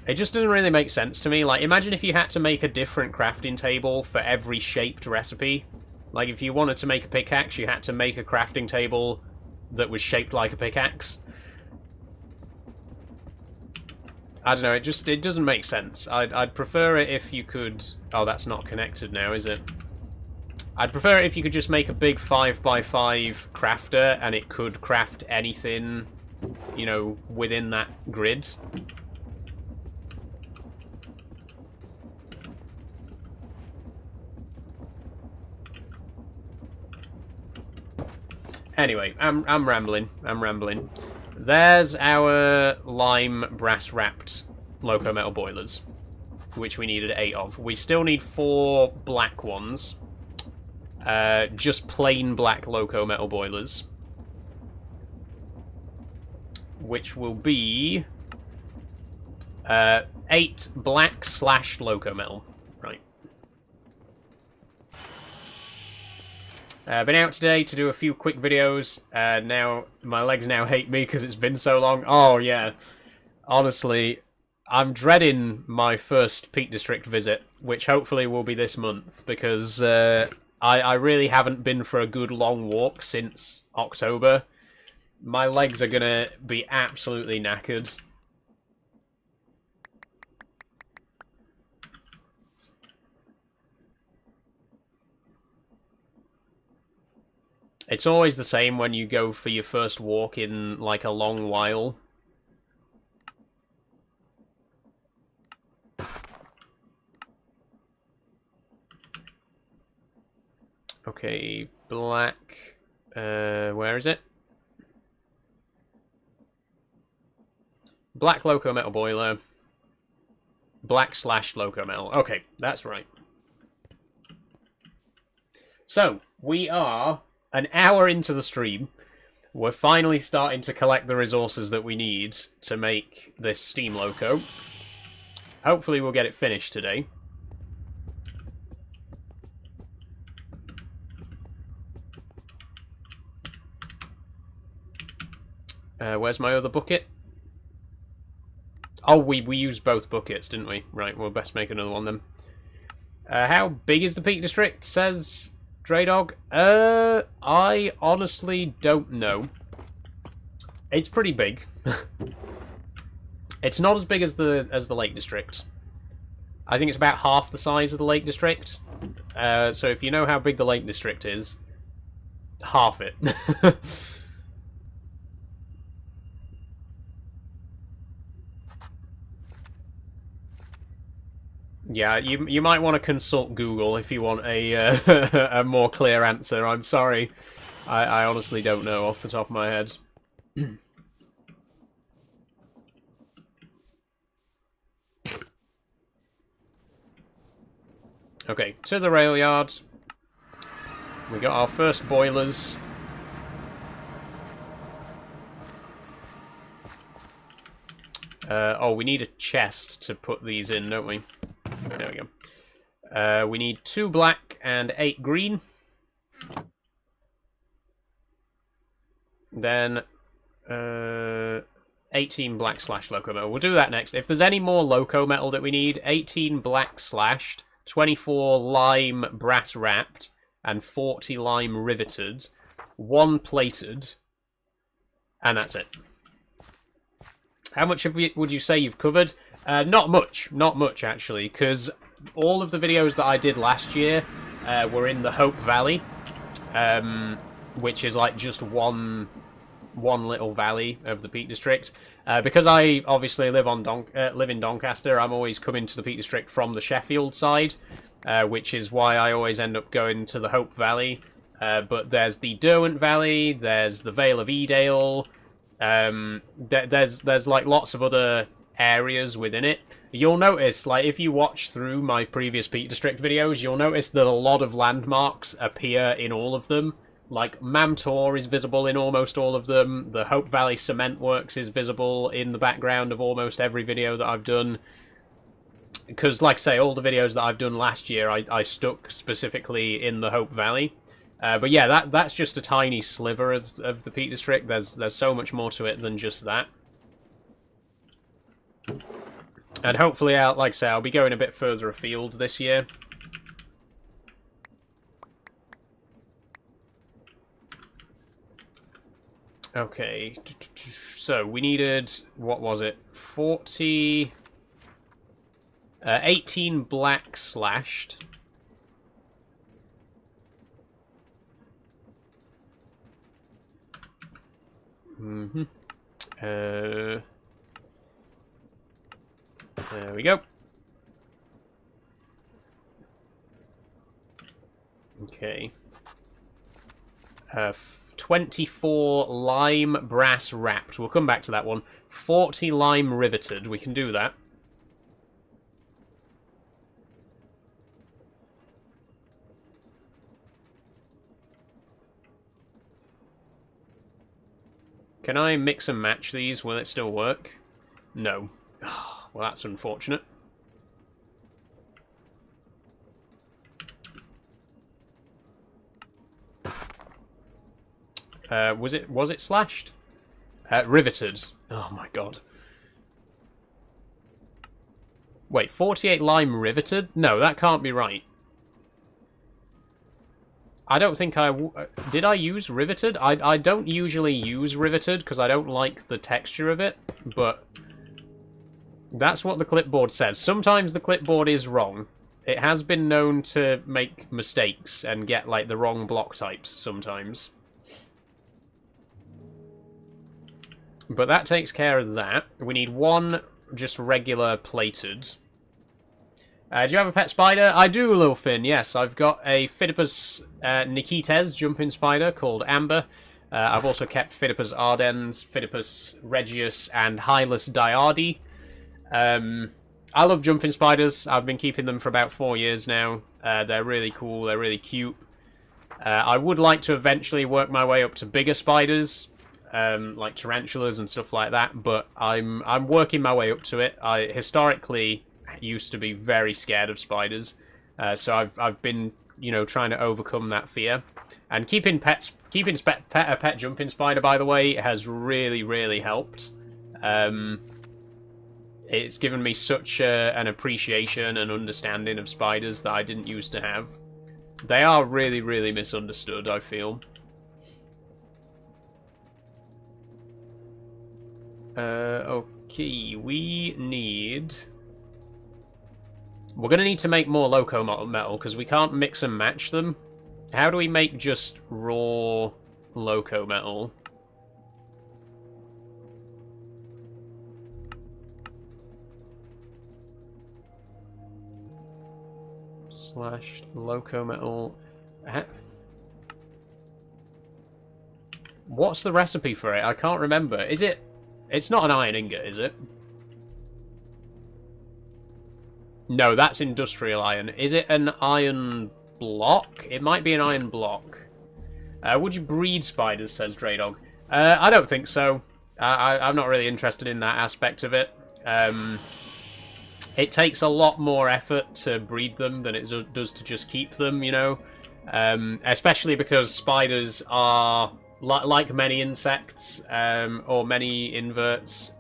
It just doesn't really make sense to me. Like, imagine if you had to make a different crafting table for every shaped recipe. Like, if you wanted to make a pickaxe, you had to make a crafting table that was shaped like a pickaxe. I don't know, it doesn't make sense. I'd prefer it if you could... Oh, that's not connected now, is it? I'd prefer it if you could just make a big 5x5 crafter and it could craft anything, you know, within that grid. Anyway, I'm rambling. There's our lime brass wrapped loco metal boilers, which we needed 8 of. We still need 4 black ones. Just plain black loco metal boilers, which will be 8 black slashed loco metal. Right. Been out today to do a few quick videos. Now my legs now hate me because it's been so long. Oh yeah, honestly, I'm dreading my first Peak District visit, which hopefully will be this month, because I really haven't been for a good long walk since October. My legs are gonna be absolutely knackered. It's always the same when you go for your first walk in, like, a long while. Okay, black... where is it? Black loco metal boiler. Black slash loco metal. Okay, that's right. So, we are an hour into the stream. We're finally starting to collect the resources that we need to make this steam loco. Hopefully we'll get it finished today. Where's my other bucket? Oh, we used both buckets, didn't we? Right, we'll best make another one then. How big is the Peak District, says Draydog? I honestly don't know. It's pretty big. It's not as big as the Lake District. I think it's about half the size of the Lake District. So if you know how big the Lake District is, half it. Yeah, you might want to consult Google if you want a a more clear answer. I'm sorry, I honestly don't know off the top of my head. Okay, to the rail yard. We got our first boilers. Oh, we need a chest to put these in, don't we? There we go. We need 2 black and 8 green. Then 18 black slash loco metal. We'll do that next. If there's any more loco metal that we need, 18 black slashed, 24 lime brass wrapped, and 40 lime riveted, 1 plated, and that's it. How much would you say you've covered? Not much actually, because all of the videos that I did last year were in the Hope Valley, which is like just one little valley of the Peak District. Because I obviously live in Doncaster, I'm always coming to the Peak District from the Sheffield side, which is why I always end up going to the Hope Valley. But there's the Derwent Valley, there's the Vale of Edale. There's like lots of other areas within it. You'll notice, like, if you watch through my previous Peak District videos, you'll notice that a lot of landmarks appear in all of them. Like, Mamtor is visible in almost all of them. The Hope Valley Cement Works is visible in the background of almost every video that I've done. Because, like I say, all the videos that I've done last year, I stuck specifically in the Hope Valley. But yeah, that's just a tiny sliver of the Peak District. There's so much more to it than just that. And hopefully, like I say, I'll be going a bit further afield this year. Okay, so we needed, what was it, 18 black slashed. There we go. Okay. 24 lime brass wrapped. We'll come back to that one. 40 lime riveted. We can do that. Can I mix and match these? Will it still work? No. Well, that's unfortunate. Was it slashed? Riveted. Oh my god. Wait, 48 lime riveted? No, that can't be right. I don't think did I use riveted? I don't usually use riveted because I don't like the texture of it, but that's what the clipboard says. Sometimes the clipboard is wrong. It has been known to make mistakes and get like the wrong block types sometimes. But that takes care of that. We need 1 just regular plated. Do you have a pet spider? I do, Lil Finn, yes. I've got a Phidippus Nikites jumping spider called Amber. I've also kept Phidippus ardens, Phidippus regius, and Hylas diardi. I love jumping spiders. I've been keeping them for about 4 years now. They're really cool, they're really cute. I would like to eventually work my way up to bigger spiders, like tarantulas and stuff like that, but I'm working my way up to it. I historically used to be very scared of spiders, so I've been, you know, trying to overcome that fear. And keeping a pet jumping spider, by the way, has really helped. It's given me such an appreciation and understanding of spiders that I didn't used to have. They are really, really misunderstood, I feel. Okay, we need... We're going to need to make more loco metal, because we can't mix and match them. How do we make just raw loco metal? Slash loco metal. What's the recipe for it? I can't remember. Is it... It's not an iron ingot, is it? No, that's industrial iron. Is it an iron block? It might be an iron block. Would you breed spiders, says Draydog. I don't think so. I'm not really interested in that aspect of it. It takes a lot more effort to breed them than it does to just keep them, you know? Especially because spiders are, like many insects, or many inverts,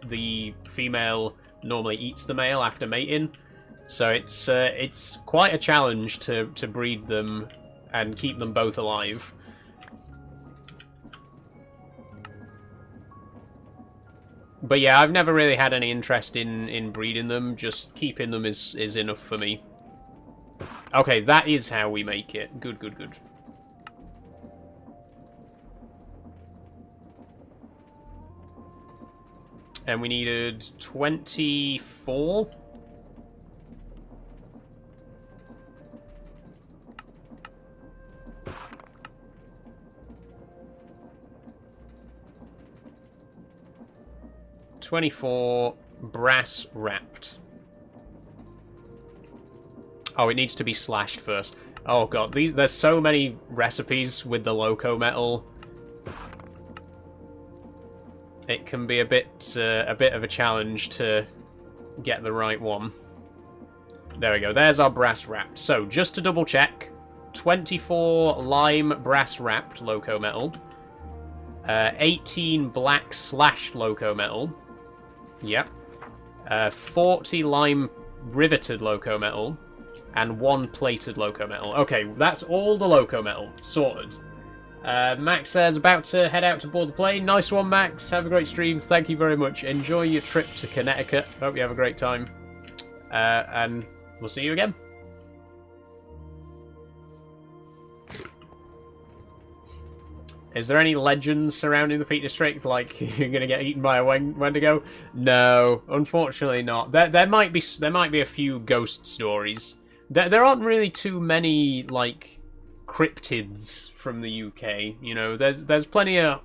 the female normally eats the male after mating. So it's quite a challenge to breed them and keep them both alive. But yeah, I've never really had any interest in breeding them. Just keeping them is enough for me. Okay, that is how we make it. Good, good, good. And we needed 24. Brass wrapped. Oh, it needs to be slashed first. Oh god, there's so many recipes with the loco metal. It can be a bit of a challenge to get the right one. There we go. There's our brass wrapped. So just to double check, 24 lime brass wrapped loco metal, 18 black slashed loco metal. Yep. 40 lime riveted loco metal, and 1 plated loco metal. Okay, that's all the loco metal. Sorted. Max says, about to head out to board the plane. Nice one, Max. Have a great stream. Thank you very much. Enjoy your trip to Connecticut. Hope you have a great time. And we'll see you again. Is there any legends surrounding the Peak District, like you're gonna get eaten by a Wendigo? No, unfortunately not. There might be a few ghost stories. There aren't really too many like cryptids from the UK. You know, there's plenty of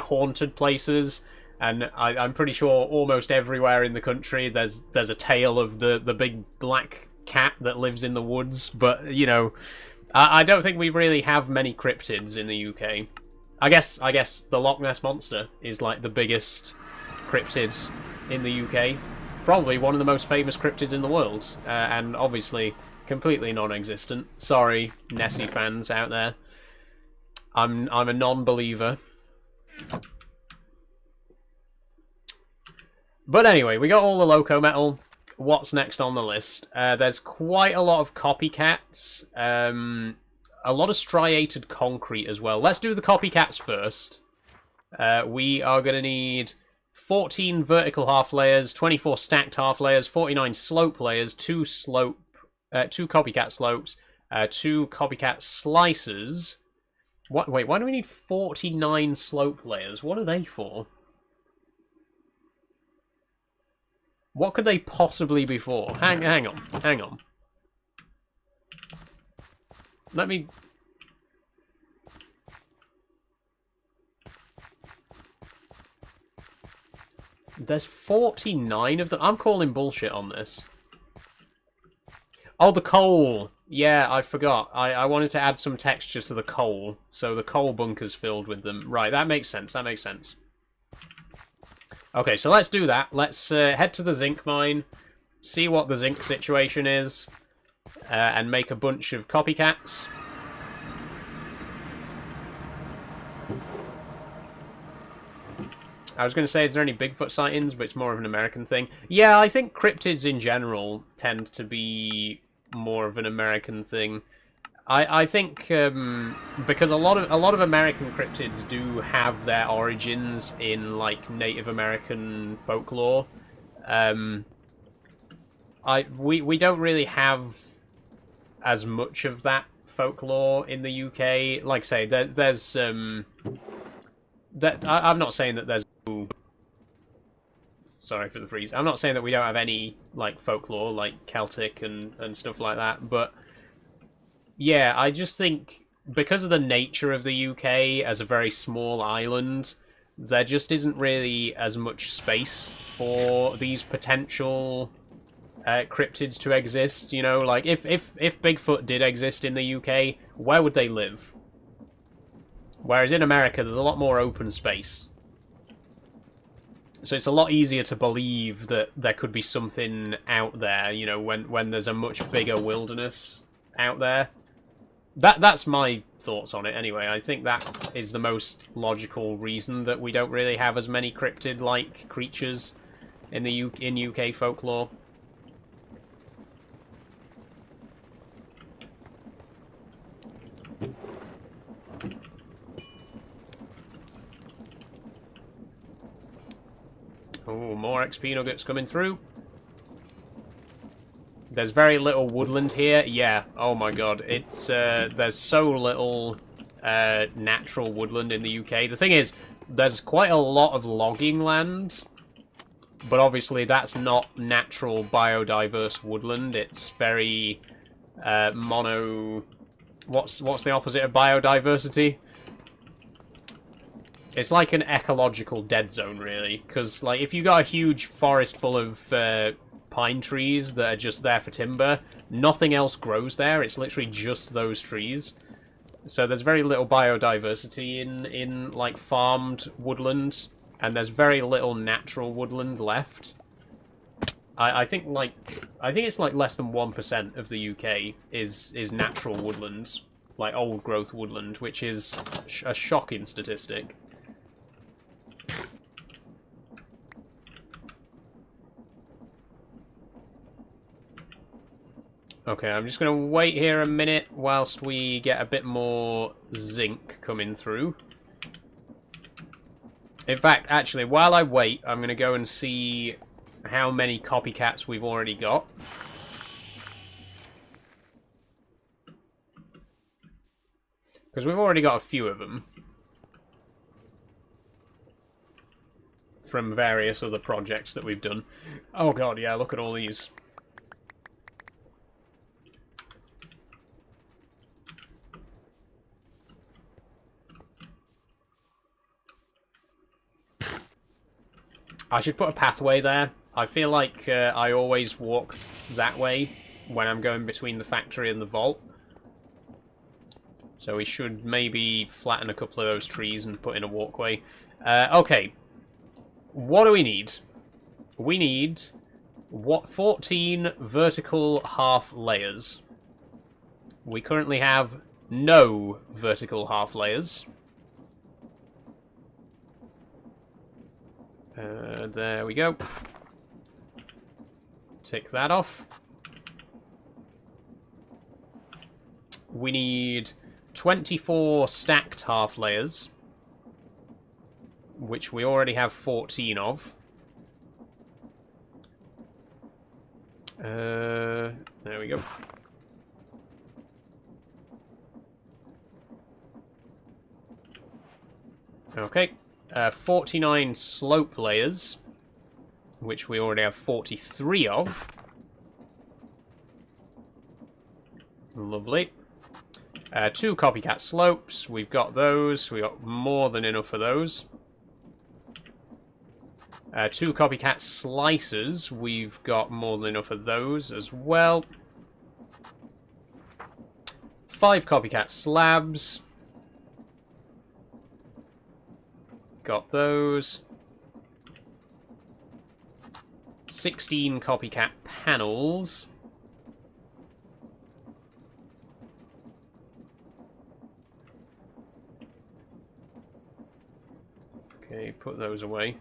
haunted places, and I'm pretty sure almost everywhere in the country there's a tale of the big black cat that lives in the woods. But you know, I don't think we really have many cryptids in the UK. I guess the Loch Ness Monster is like the biggest cryptid in the UK. Probably one of the most famous cryptids in the world, and obviously completely non-existent. Sorry, Nessie fans out there. I'm a non-believer. But anyway, we got all the loco metal. What's next on the list? There's quite a lot of copycats. A lot of striated concrete as well. Let's do the copycats first. We are going to need 14 vertical half layers, 24 stacked half layers, 49 slope layers, 2 copycat slopes, 2 copycat slices. What? Wait, why do we need 49 slope layers? What are they for? What could they possibly be for? Hang on. Let me... There's 49 of them. I'm calling bullshit on this. Oh, the coal. Yeah, I forgot. I wanted to add some texture to the coal, so the coal bunker's filled with them. Right, that makes sense. That makes sense. Okay, so let's do that. Let's head to the zinc mine, see what the zinc situation is, and make a bunch of copycats. I was going to say, is there any Bigfoot sightings, but it's more of an American thing. Yeah, I think cryptids in general tend to be more of an American thing. I think because a lot of American cryptids do have their origins in like Native American folklore. We don't really have as much of that folklore in the UK. Like I say, there's I'm not saying that there's sorry for the freeze. I'm not saying that we don't have any like folklore like Celtic and stuff like that, but yeah, I just think because of the nature of the UK as a very small island, there just isn't really as much space for these potential cryptids to exist. You know, like if Bigfoot did exist in the UK, where would they live? Whereas in America, there's a lot more open space. So it's a lot easier to believe that there could be something out there, you know, when there's a much bigger wilderness out there. That's my thoughts on it anyway. I think that is the most logical reason that we don't really have as many cryptid-like creatures in the UK folklore. Oh, more XP nuggets coming through. There's very little woodland here. Yeah, oh my god. It's there's so little natural woodland in the UK. The thing is, there's quite a lot of logging land, but obviously that's not natural biodiverse woodland. It's very mono... What's the opposite of biodiversity? It's like an ecological dead zone, really, because like if you got a huge forest full of pine trees that are just there for timber, nothing else grows there. It's literally just those trees. So there's very little biodiversity in like farmed woodland, and there's very little natural woodland left. I think it's like less than 1% of the UK is natural woodlands, like old growth woodland, which is a shocking statistic. Okay, I'm just going to wait here a minute whilst we get a bit more zinc coming through. In fact, actually, while I wait, I'm going to go and see how many copycats we've already got. Because we've already got a few of them. From various other projects that we've done. Oh god, yeah, look at all these. I should put a pathway there. I feel like I always walk that way when I'm going between the factory and the vault. So we should maybe flatten a couple of those trees and put in a walkway. Okay. What do we need? We need 14 vertical half layers. We currently have no vertical half layers. There we go. Tick that off. We need 24 stacked half layers, which we already have 14 of. There we go. Okay. 49 slope layers, which we already have 43 of. Lovely. 2 copycat slopes, we've got those. We got more than enough of those. 2 copycat slicers, we've got more than enough of those as well. 5 copycat slabs. Got those. 16 copycat panels. Okay, put those away.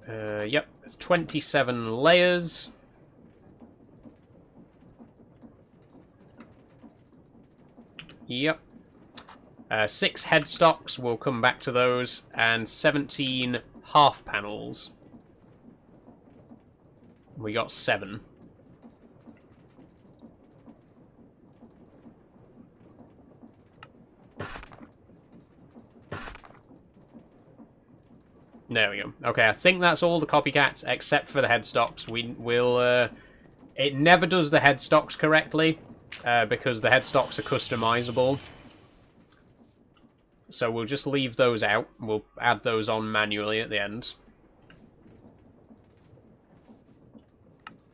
Yep, 27 layers. Yep. 6 headstocks, we'll come back to those, and 17 half panels. We got 7. There we go. Okay, I think that's all the copycats except for the headstocks. It never does the headstocks correctly because the headstocks are customizable. So we'll just leave those out. We'll add those on manually at the end.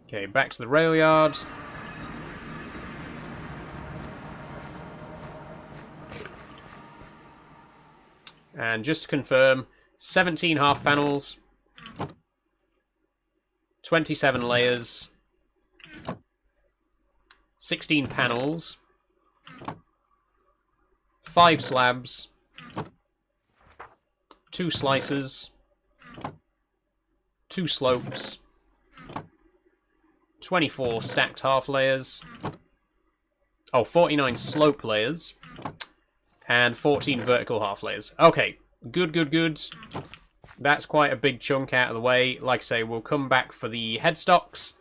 Okay, back to the rail yard. And just to confirm, 17 half panels, 27 layers, 16 panels, 5 slabs, 2 slices, 2 slopes, 24 stacked half layers, 49 slope layers, and 14 vertical half layers. Okay, good, good, good. That's quite a big chunk out of the way. Like I say, we'll come back for the headstocks.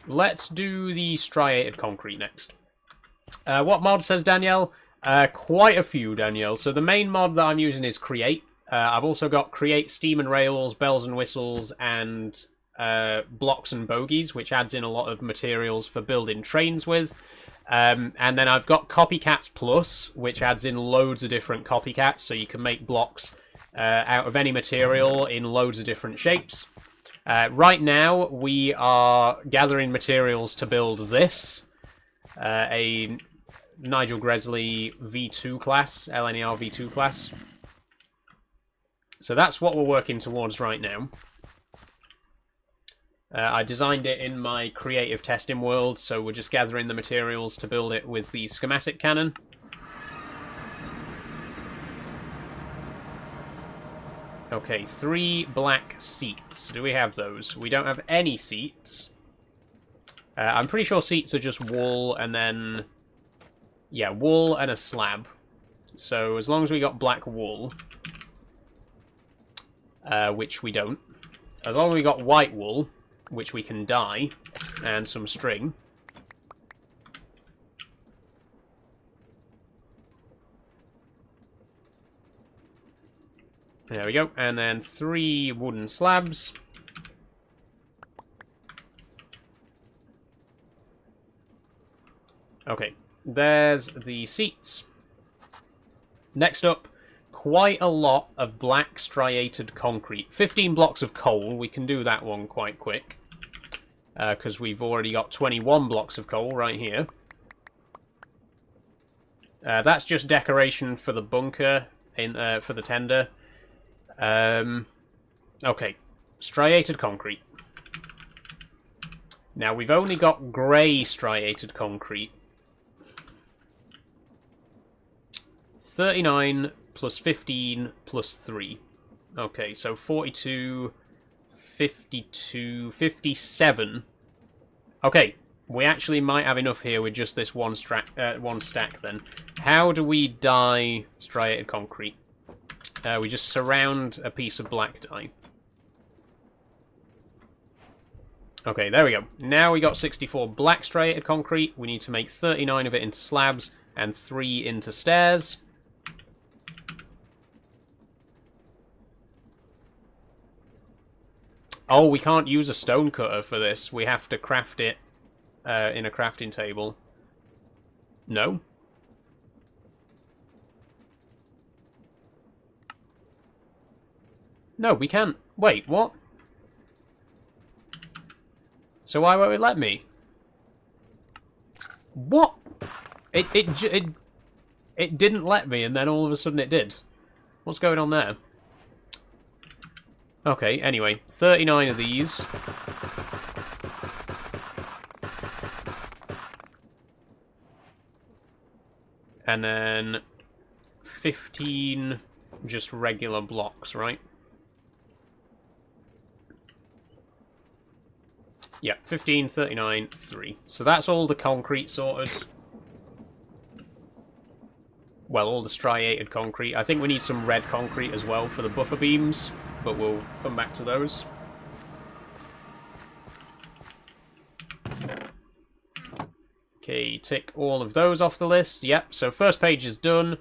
Let's do the striated concrete next. What mod, says Danielle? Quite a few, Danielle. So the main mod that I'm using is Create. I've also got Create Steam and Rails, Bells and Whistles, and Blocks and Bogies, which adds in a lot of materials for building trains with. And then I've got Copycats Plus, which adds in loads of different copycats, so you can make blocks out of any material in loads of different shapes. Right now, we are gathering materials to build this, a Nigel Gresley V2 class, LNER V2 class. So that's what we're working towards right now. I designed it in my creative testing world, so we're just gathering the materials to build it with the schematic cannon. Okay, 3 black seats. Do we have those? We don't have any seats. I'm pretty sure seats are just wool and then... yeah, wool and a slab. So as long as we got black wool, which we don't. As long as we got white wool, which we can dye, and some string. There we go. And then 3 wooden slabs. Okay, there's the seats. Next up, quite a lot of black striated concrete. 15 blocks of coal. We can do that one quite quick, because we've already got 21 blocks of coal right here. That's just decoration for the bunker, for the tender. Okay, striated concrete. Now, we've only got grey striated concrete. 39 plus 15 plus 3. Okay, so 42, 52, 57. Okay, we actually might have enough here with just this one stack then. How do we dye striated concrete? We just surround a piece of black dye. Okay, there we go. Now we got 64 black striated concrete. We need to make 39 of it into slabs and 3 into stairs. Oh, we can't use a stone cutter for this. We have to craft it in a crafting table. No? No, we can't. Wait, what? So why won't it let me? What? It didn't let me, and then all of a sudden it did. What's going on there? Okay, anyway, 39 of these. And then 15 just regular blocks, right? Yeah, 15, 39, 3. So that's all the concrete sorted. Well, all the striated concrete. I think we need some red concrete as well for the buffer beams, but we'll come back to those. Okay, tick all of those off the list. Yep, so first page is done.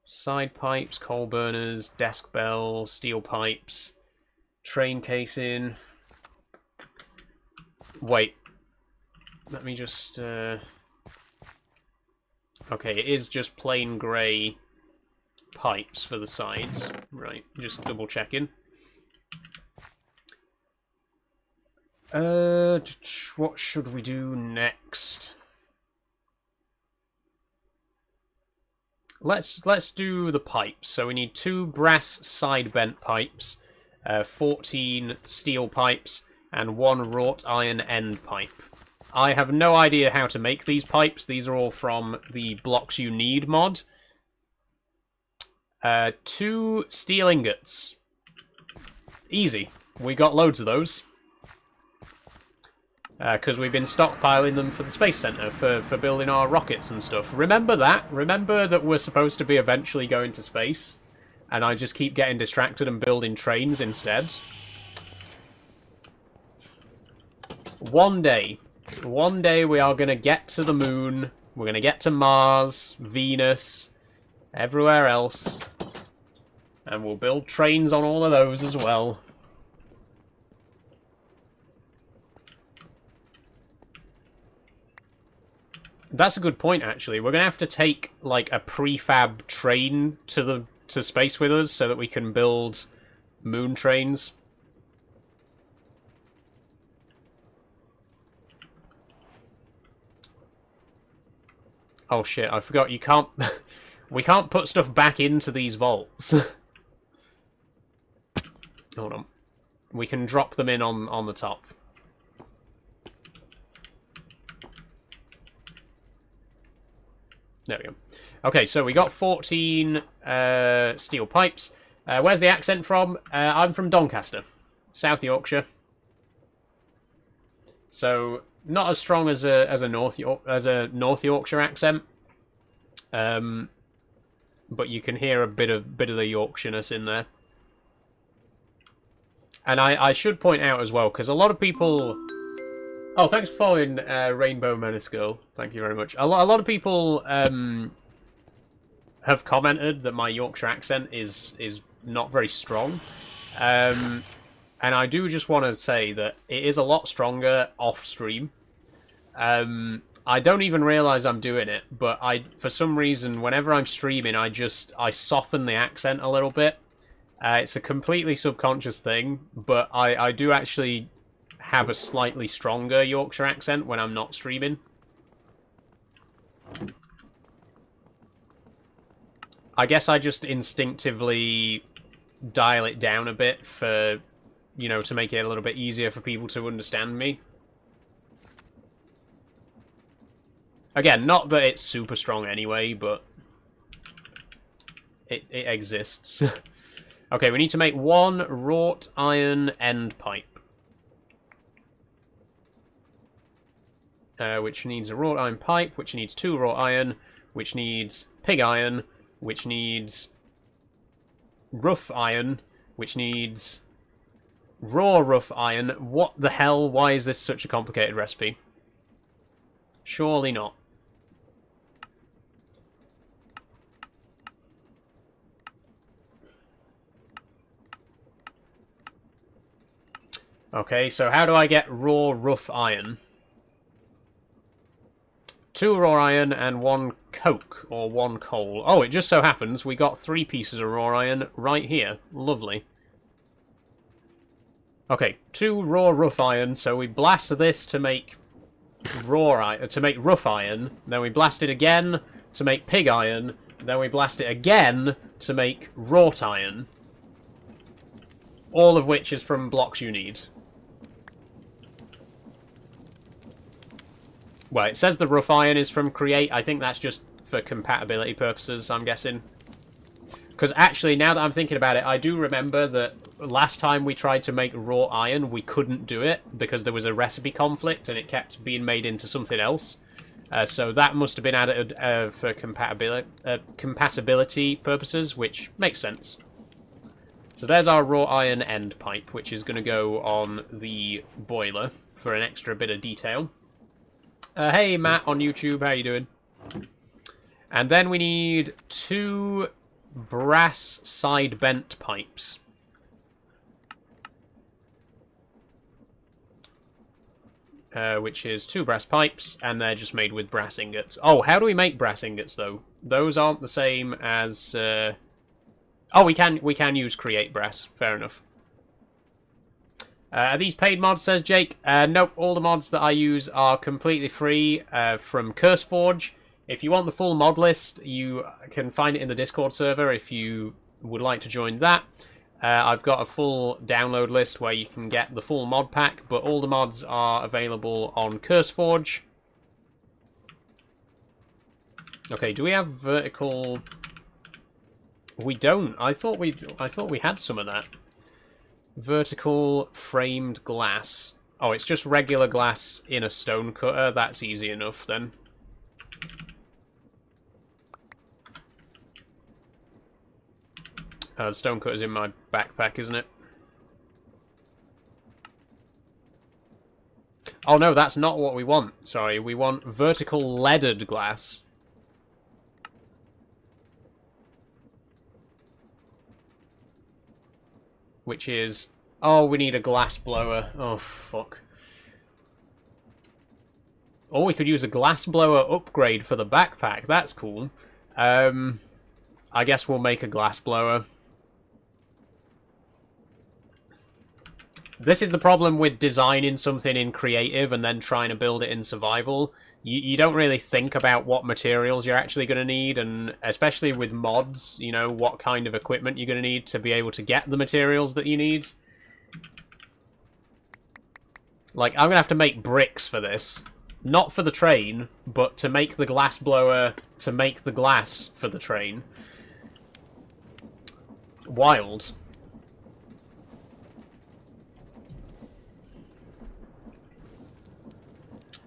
Side pipes, coal burners, desk bell, steel pipes, train casing. Wait. Let me just... Okay, it is just plain grey pipes for the sides. Right, just double checking. What should we do next? Let's do the pipes. So we need 2 brass side bent pipes, 14 steel pipes, and 1 wrought iron end pipe. I have no idea how to make these pipes. These are all from the Blocks You Need mod. 2 steel ingots. Easy. We got loads of those. Because we've been stockpiling them for the Space Center, for building our rockets and stuff. Remember that? Remember that we're supposed to be eventually going to space? And I just keep getting distracted and building trains instead? One day we are going to get to the moon, we're going to get to Mars, Venus, everywhere else. And we'll build trains on all of those as well. That's a good point, actually. We're going to have to take, like, a prefab train to space with us so that we can build moon trains. Oh shit, I forgot, you can't... we can't put stuff back into these vaults. Hold on. We can drop them in on the top. There we go. Okay, so we got 14 steel pipes. Where's the accent from? I'm from Doncaster, South Yorkshire. So not as strong as a North Yorkshire accent, but you can hear a bit of the Yorkshireness in there. And I should point out as well, because a lot of people... Oh, thanks for following Rainbow Menace Girl. Thank you very much. A lot of people have commented that my Yorkshire accent is not very strong. And I do just want to say that it is a lot stronger off-stream. I don't even realise I'm doing it, but for some reason, whenever I'm streaming, I soften the accent a little bit. It's a completely subconscious thing, but I do actually have a slightly stronger Yorkshire accent when I'm not streaming. I guess I just instinctively dial it down a bit for, you know, to make it a little bit easier for people to understand me. Again, not that it's super strong anyway, but it exists. Okay, we need to make 1 wrought iron end pipe. Which needs a wrought iron pipe, which needs 2 wrought iron, which needs pig iron, which needs rough iron, which needs raw rough iron. What the hell? Why is this such a complicated recipe? Surely not. Okay, so how do I get raw rough iron? 2 raw iron and 1 coke, or 1 coal. Oh, it just so happens we got 3 pieces of raw iron right here. Lovely. Okay, 2 raw rough iron, so we blast this to make rough iron, then we blast it again to make pig iron, then we blast it again to make wrought iron. All of which is from Blocks You Need. Well, it says the rough iron is from Create. I think that's just for compatibility purposes, I'm guessing. Because actually, now that I'm thinking about it, I do remember that last time we tried to make raw iron, we couldn't do it because there was a recipe conflict and it kept being made into something else. So that must have been added for compatibility purposes, which makes sense. So there's our raw iron end pipe, which is going to go on the boiler for an extra bit of detail. Hey, Matt on YouTube, how you doing? And then we need 2 brass side bent pipes. Which is 2 brass pipes, and they're just made with brass ingots. Oh, how do we make brass ingots, though? Those aren't the same as... Oh, we can use create brass. Fair enough. Are these paid mods, says Jake? Nope, all the mods that I use are completely free from CurseForge. If you want the full mod list, you can find it in the Discord server if you would like to join that. I've got a full download list where you can get the full mod pack, but all the mods are available on CurseForge. Okay, do we have vertical... We don't. I thought we had some of that. Vertical framed glass. Oh, it's just regular glass in a stone cutter. That's easy enough then. The stone cutter's in my backpack, isn't it? Oh no, that's not what we want. Sorry, we want vertical leaded glass. Which is... Oh, we need a glass blower. Oh, fuck. Or we could use a glass blower upgrade for the backpack. That's cool. I guess we'll make a glass blower. This is the problem with designing something in creative and then trying to build it in survival. You don't really think about what materials you're actually going to need, and especially with mods, you know, what kind of equipment you're going to need to be able to get the materials that you need. Like, I'm going to have to make bricks for this. Not for the train, but to make the glass blower, to make the glass for the train. Wild.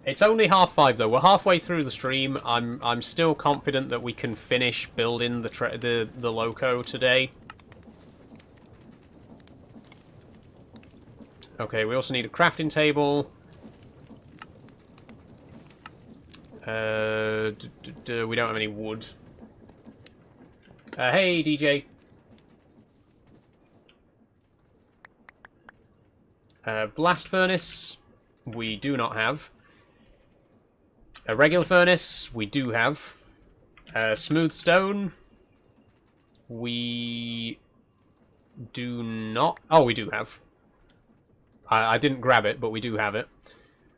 It's only 5:30 though. We're halfway through the stream. I'm still confident that we can finish building the loco today. Okay, we also need a crafting table. We don't have any wood. Hey, DJ. Blast furnace, we do not have. A regular furnace, we do have. Smooth stone, we do not. Oh, we do have. I didn't grab it, but we do have it.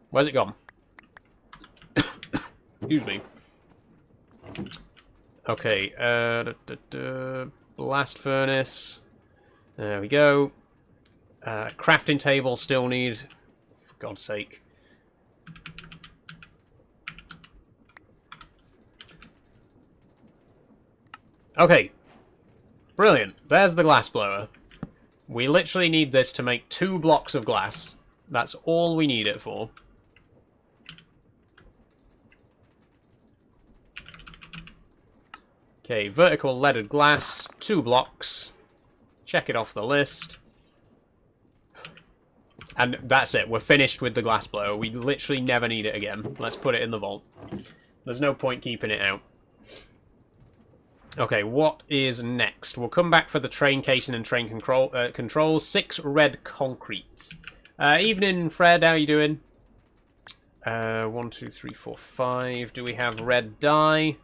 Where's it gone? Excuse me. Okay, blast furnace. There we go. Crafting table still need, for God's sake. Okay. Brilliant. There's the glass blower. We literally need this to make 2 blocks of glass. That's all we need it for. Okay, vertical leaded glass, 2 blocks. Check it off the list. And that's it. We're finished with the glass blower. We literally never need it again. Let's put it in the vault. There's no point keeping it out. Okay, what is next? We'll come back for the train casing and train controls. 6 red concretes. Evening, Fred. How you doing? 1, 2, 3, 4, 5. Do we have red dye?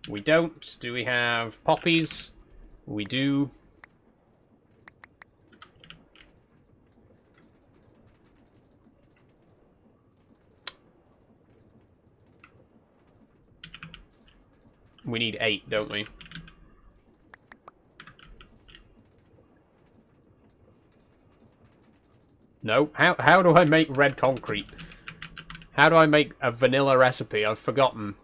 We don't. Do we have poppies? We do. We need 8, don't we? No? How do I make red concrete? How do I make a vanilla recipe? I've forgotten.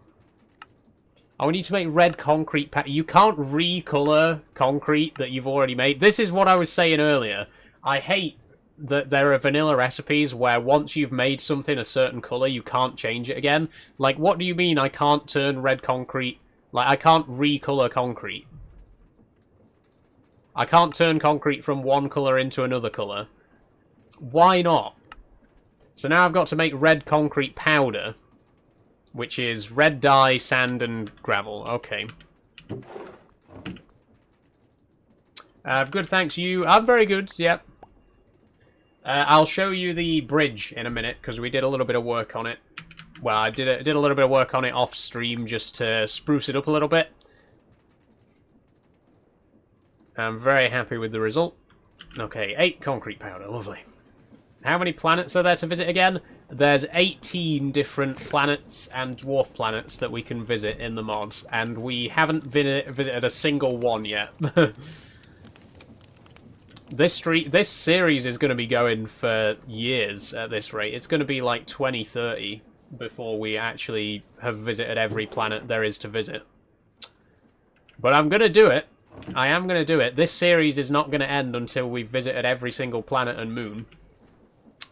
Oh, we need to make red concrete. You can't recolor concrete that you've already made. This is what I was saying earlier. I hate that there are vanilla recipes where once you've made something a certain color, you can't change it again. Like, what do you mean I can't turn red concrete? Like, I can't recolor concrete. I can't turn concrete from one color into another color. Why not? So now I've got to make red concrete powder, which is red dye, sand, and gravel. Okay. Good, thanks. You. I'm very good, yep. I'll show you the bridge in a minute, because we did a little bit of work on it. Well, I did a little bit of work on it off stream just to spruce it up a little bit. I'm very happy with the result. Okay, 8 concrete powder, lovely. How many planets are there to visit again? There's 18 different planets and dwarf planets that we can visit in the mods, and we haven't visited a single one yet. This series is going to be going for years at this rate. It's going to be like 2030 before we actually have visited every planet there is to visit. But I'm going to do it. I am going to do it. This series is not going to end until we've visited every single planet and moon.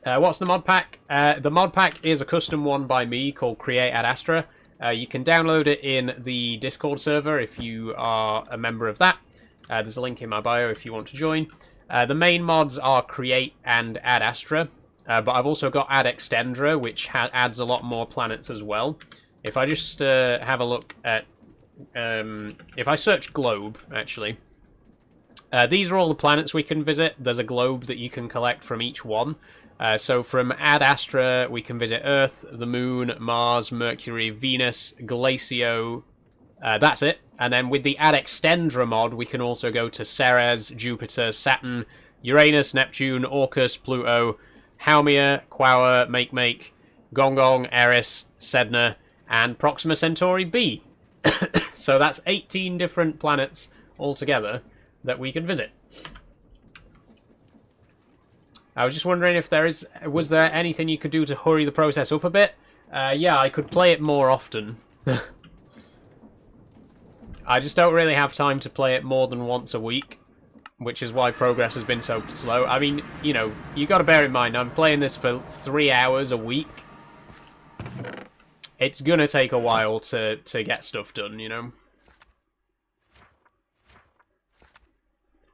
What's the mod pack? The mod pack is a custom one by me called Create at Astra. You can download it in the Discord server if you are a member of that. There's a link in my bio if you want to join. The main mods are Create and Ad Astra, but I've also got Ad Extendra, which adds a lot more planets as well. If I just have a look at... if I search globe, actually, these are all the planets we can visit. There's a globe that you can collect from each one. So from Ad Astra, we can visit Earth, the Moon, Mars, Mercury, Venus, Glacio. That's it. And then with the Ad Extendra mod, we can also go to Ceres, Jupiter, Saturn, Uranus, Neptune, Orcus, Pluto, Haumea, Quaoar, Makemake, Gongong, Eris, Sedna, and Proxima Centauri B. So that's 18 different planets altogether that we can visit. I was just wondering if was there anything you could do to hurry the process up a bit? Yeah, I could play it more often. I just don't really have time to play it more than once a week, which is why progress has been so slow. I mean, you know, you got to bear in mind, I'm playing this for 3 hours a week. It's gonna take a while to get stuff done, you know.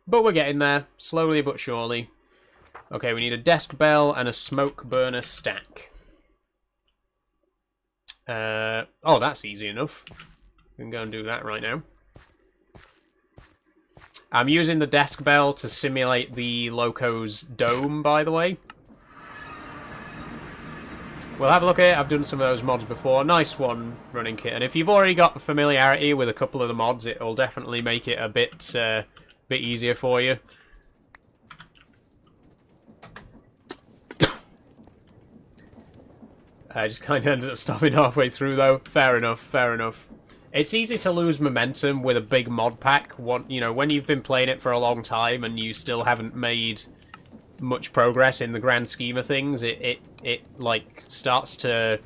But we're getting there, slowly but surely. Okay, we need a desk bell and a smoke burner stack. Oh, that's easy enough. We can go and do that right now. I'm using the desk bell to simulate the Loco's dome, by the way. We'll have a look at it. I've done some of those mods before. Nice one, Running Kit. And if you've already got familiarity with a couple of the mods, it'll definitely make it a bit easier for you. I just kind of ended up stopping halfway through, though. Fair enough, fair enough. It's easy to lose momentum with a big mod pack. You know, when you've been playing it for a long time and you still haven't made much progress in the grand scheme of things, it like starts to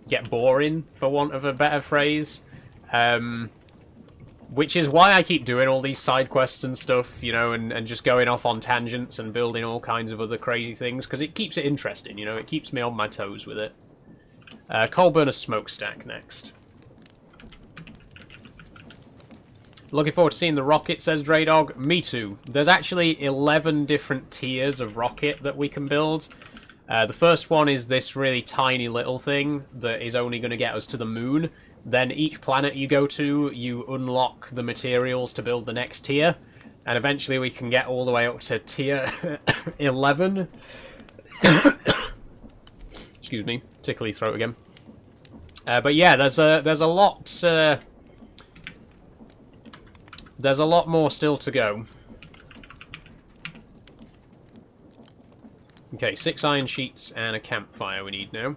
get boring, for want of a better phrase. Which is why I keep doing all these side quests and stuff, you know, and just going off on tangents and building all kinds of other crazy things, because it keeps it interesting, you know, it keeps me on my toes with it. Coal burner smokestack next. Looking forward to seeing the rocket, says Draydog. Me too. There's actually 11 different tiers of rocket that we can build. The first one is this really tiny little thing that is only going to get us to the moon. Then each planet you go to, you unlock the materials to build the next tier. And eventually we can get all the way up to tier 11. Excuse me, tickly throat again. But yeah, there's a lot... there's a lot more still to go. Okay, 6 iron sheets and a campfire we need now.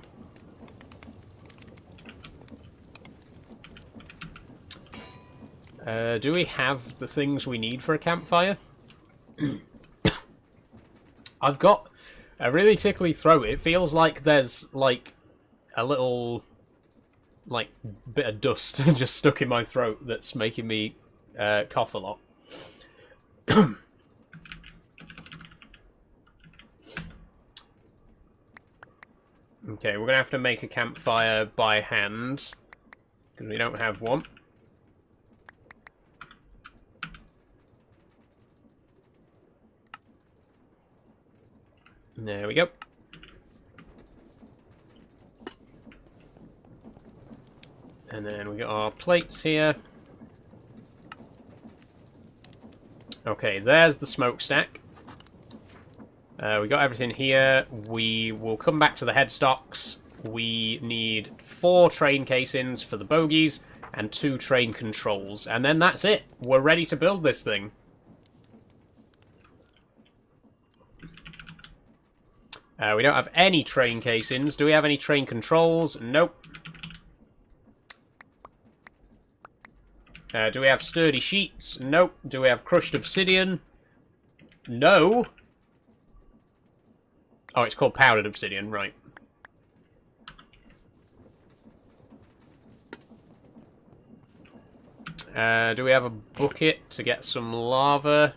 Do we have the things we need for a campfire? I've got a really tickly throat. It feels like there's, like, a little like bit of dust just stuck in my throat that's making me cough a lot. Okay, we're gonna have to make a campfire by hand because we don't have one. There we go. And then we got our plates here. Okay, there's the smokestack. We got everything here. We will come back to the headstocks. We need 4 train casings for the bogies and 2 train controls. And then that's it. We're ready to build this thing. We don't have any train casings. Do we have any train controls? Nope. Do we have sturdy sheets? Nope. Do we have crushed obsidian? No. Oh, it's called powdered obsidian, right. Do we have a bucket to get some lava?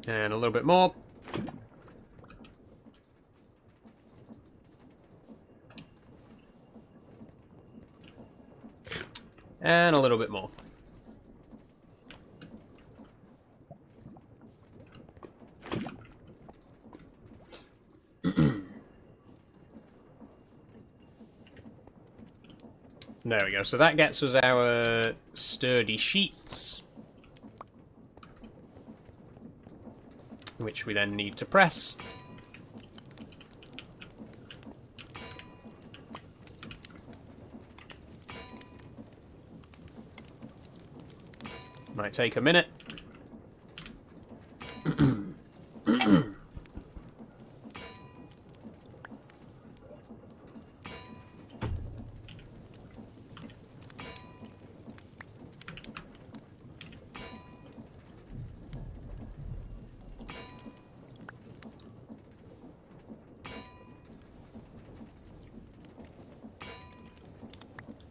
And a little bit more. And a little bit more. There we go. So that gets us our sturdy sheets, which we then need to press. Might take a minute.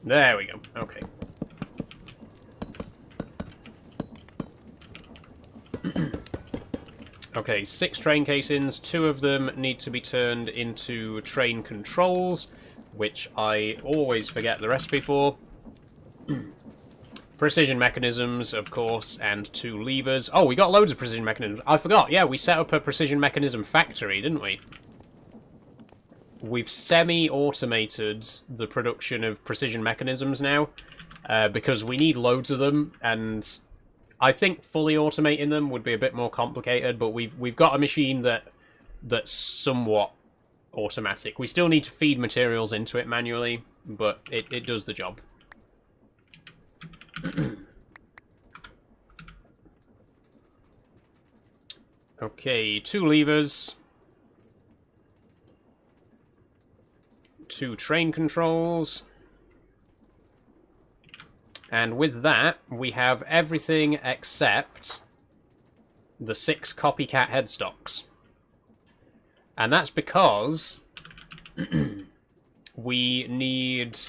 There we go. Okay. Okay, 6 train casings. 2 of them need to be turned into train controls, which I always forget the recipe for. Precision mechanisms, of course, and 2 levers. Oh, we got loads of precision mechanisms. I forgot. Yeah, we set up a precision mechanism factory, didn't we? We've semi-automated the production of precision mechanisms now, because we need loads of them, and I think fully automating them would be a bit more complicated, but we've got a machine that's somewhat automatic. We still need to feed materials into it manually, but it does the job. Okay, 2 levers. 2 train controls. And with that, we have everything except the 6 copycat headstocks. And that's because we need...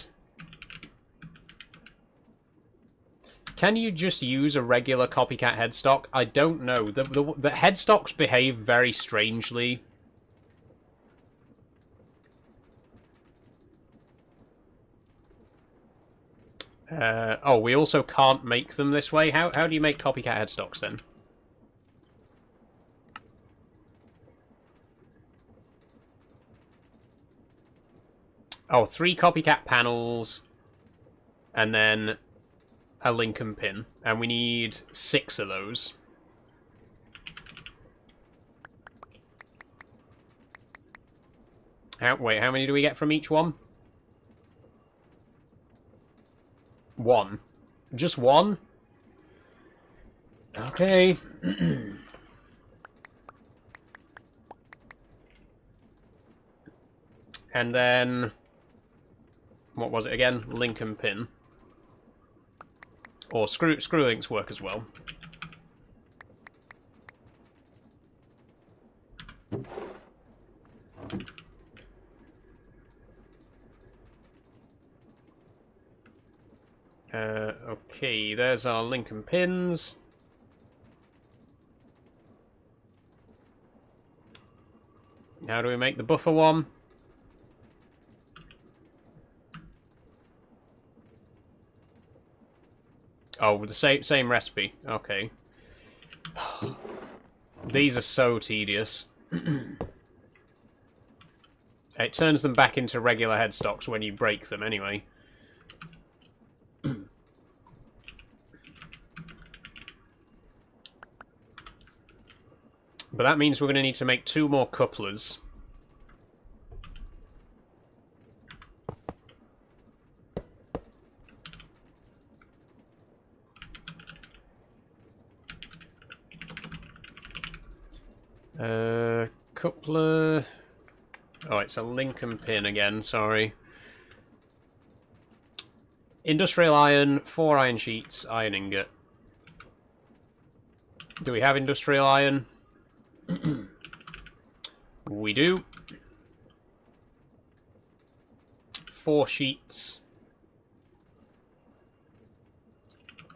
Can you just use a regular copycat headstock? I don't know. The headstocks behave very strangely. Oh, we also can't make them this way. How do you make copycat headstocks then? Oh, 3 copycat panels, and then a Lincoln pin, and we need 6 of those. Wait, how many do we get from each one? 1. Just 1? Okay. And then, what was it again? Link and pin. Or screw links work as well. Okay, there's our link and pins. How do we make the buffer one? Oh, with the same recipe. Okay. These are so tedious. It turns them back into regular headstocks when you break them, anyway. But that means we're going to need to make 2 more couplers. Coupler... Oh, it's a link and pin again, sorry. Industrial iron, 4 iron sheets, iron ingot. Do we have industrial iron? We do. 4 sheets.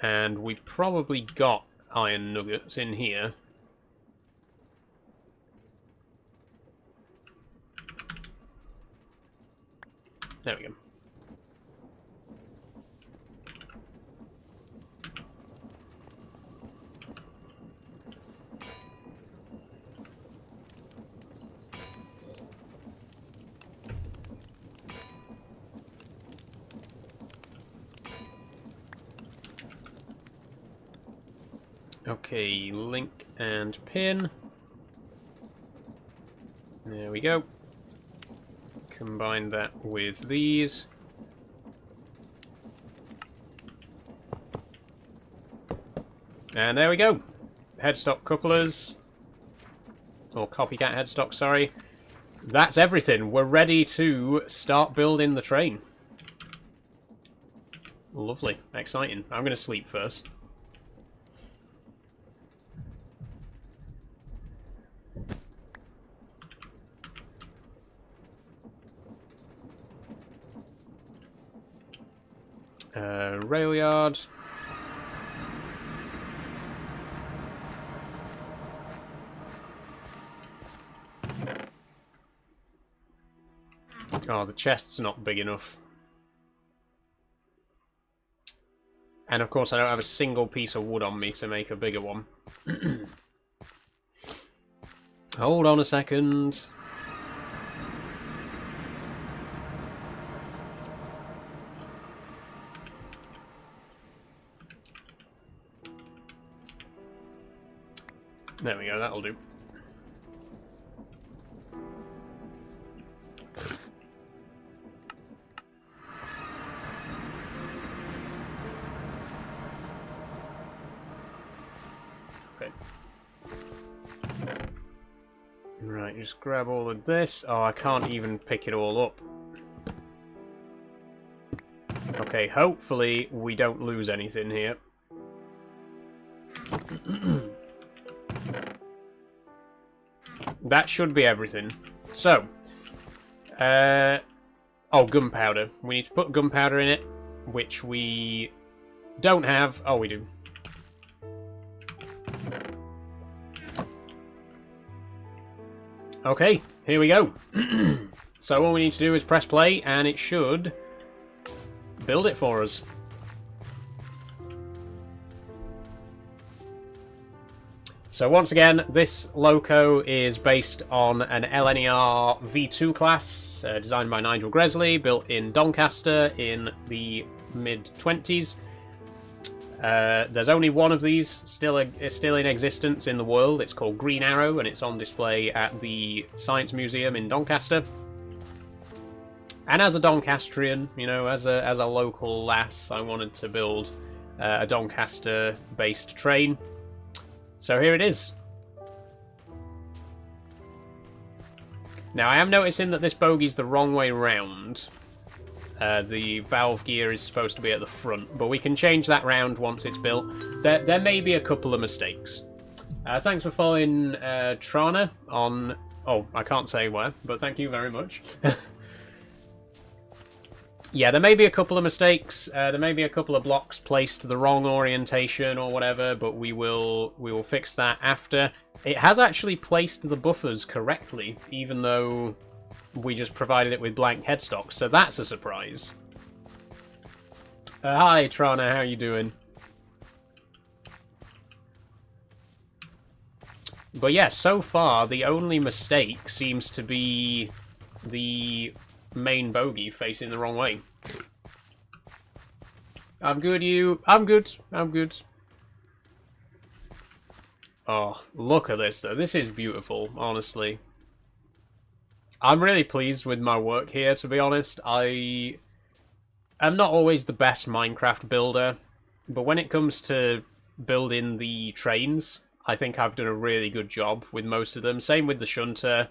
And we probably got iron nuggets in here. There we go. Okay, link and pin. There we go. Combine that with these. And there we go. Headstock couplers. Or copycat headstock, sorry. That's everything. We're ready to start building the train. Lovely. Exciting. I'm going to sleep first. Rail yard. Oh, the chest's not big enough. And of course I don't have a single piece of wood on me to make a bigger one. Hold on a second. There we go, that'll do. Okay. Right, just grab all of this. Oh, I can't even pick it all up. Okay, hopefully we don't lose anything here. That should be everything. So, oh, gunpowder. We need to put gunpowder in it, which we don't have. Oh, we do. Okay, here we go. So all we need to do is press play, and it should build it for us. So once again, this loco is based on an LNER V2 class, designed by Nigel Gresley, built in Doncaster in the mid-20s. There's only one of these still in existence in the world. It's called Green Arrow, and it's on display at the Science Museum in Doncaster. And as a Doncastrian, you know, as a local lass, I wanted to build a Doncaster-based train. So here it is. Now, I am noticing that this bogey's the wrong way round. The valve gear is supposed to be at the front, but we can change that round once it's built. There may be a couple of mistakes. Thanks for following Trana on... Oh, I can't say where, but thank you very much. Yeah, there may be a couple of mistakes. There may be a couple of blocks placed the wrong orientation or whatever, but we will fix that after. It has actually placed the buffers correctly, even though we just provided it with blank headstocks, so that's a surprise. Hi, Trana, how you doing? But yeah, so far, the only mistake seems to be the main bogey facing the wrong way. I'm good, you. I'm good. I'm good. Oh, look at this, though. This is beautiful, honestly. I'm really pleased with my work here, to be honest. I am not always the best Minecraft builder, but when it comes to building the trains, I think I've done a really good job with most of them. Same with the shunter.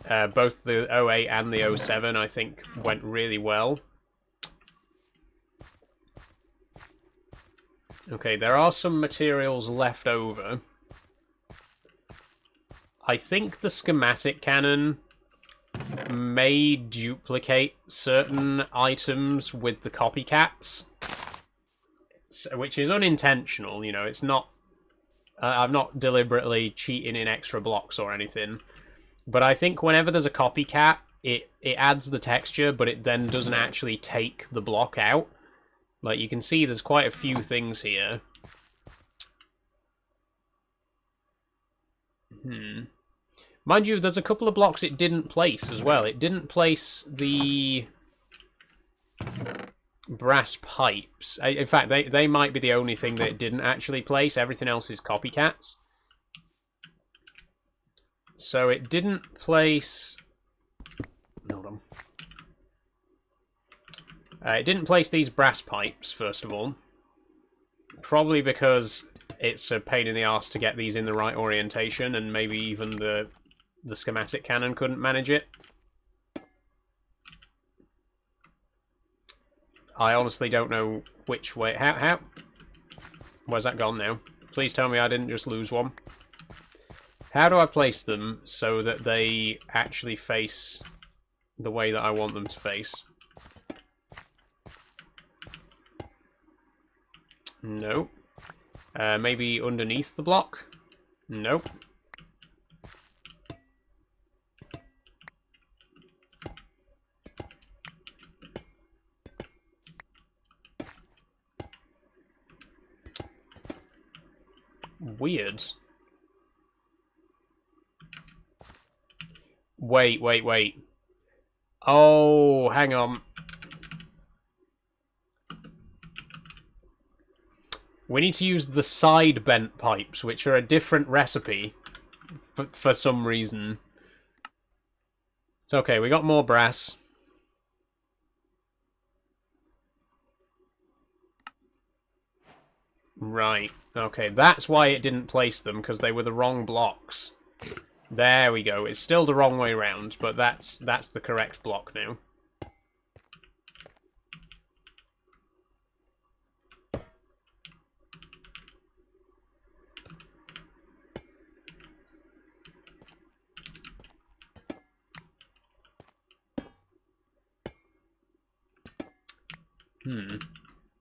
Both the 08 and the 07, I think, went really well. Okay, there are some materials left over. I think the schematic cannon may duplicate certain items with the copycats, which is unintentional, you know, it's not... I'm not deliberately cheating in extra blocks or anything, but I think whenever there's a copycat, it adds the texture, but it then doesn't actually take the block out. Like, you can see there's quite a few things here. Mind you, there's a couple of blocks it didn't place as well. It didn't place the brass pipes. In fact, they might be the only thing that it didn't actually place. Everything else is copycats. So it didn't place... Hold on. It didn't place these brass pipes, first of all. Probably because it's a pain in the arse to get these in the right orientation, and maybe even the schematic cannon couldn't manage it. I honestly don't know which way... How? Where's that gone now? Please tell me I didn't just lose one. How do I place them so that they actually face the way that I want them to face? No. Maybe underneath the block? Nope. Weird. Wait. Oh, hang on. We need to use the side bent pipes, which are a different recipe for some reason. It's okay, we got more brass. Right, okay, that's why it didn't place them, because they were the wrong blocks. There we go, it's still the wrong way round, but that's the correct block now.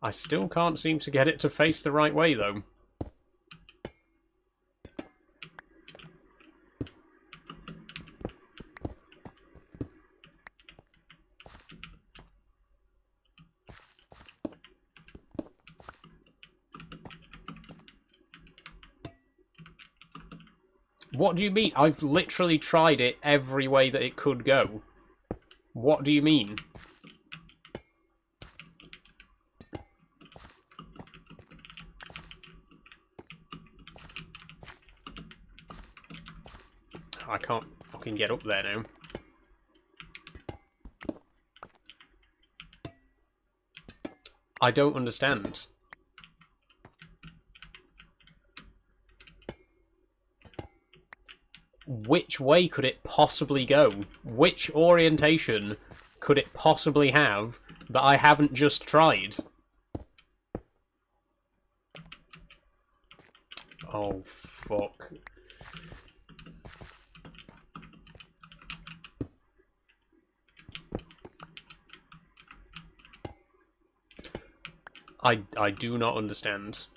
I still can't seem to get it to face the right way, though. What do you mean? I've literally tried it every way that it could go. What do you mean? I can't fucking get up there now. I don't understand. which way could it possibly go? Which orientation could it possibly have that I haven't just tried? Oh, fuck. I do not understand.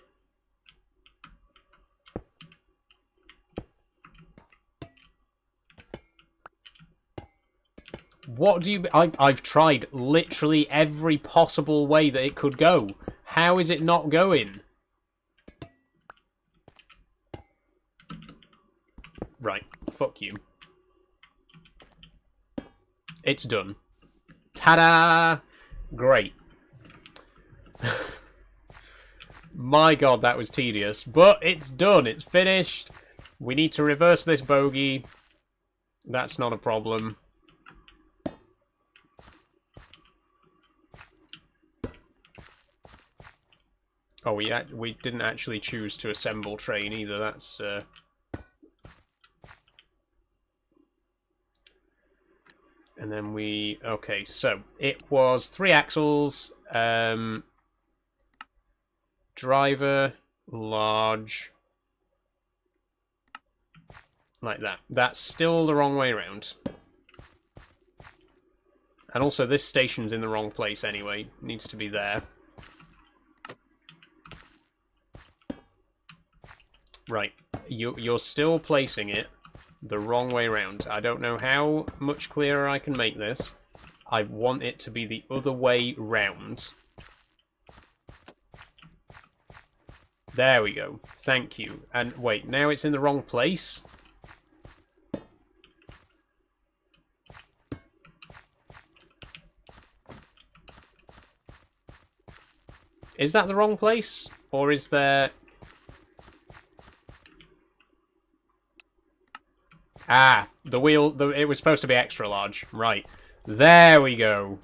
What do you... I've tried literally every possible way that it could go. How is it not going? Right, fuck you. It's done. Ta-da! Great. My god, that was tedious. But it's done, it's finished. We need to reverse this bogey. That's not a problem. Oh, we didn't actually choose to assemble train either. That's and then we... Okay, so it was 3 axles, driver, large, like that. That's still the wrong way around. And also this station's in the wrong place anyway. It needs to be there. Right, you're still placing it the wrong way around. I don't know how much clearer I can make this. I want it to be the other way round. There we go. Thank you. And wait, now it's in the wrong place? Is that the wrong place? Or is there... Ah, the wheel, it was supposed to be extra large. Right. There we go.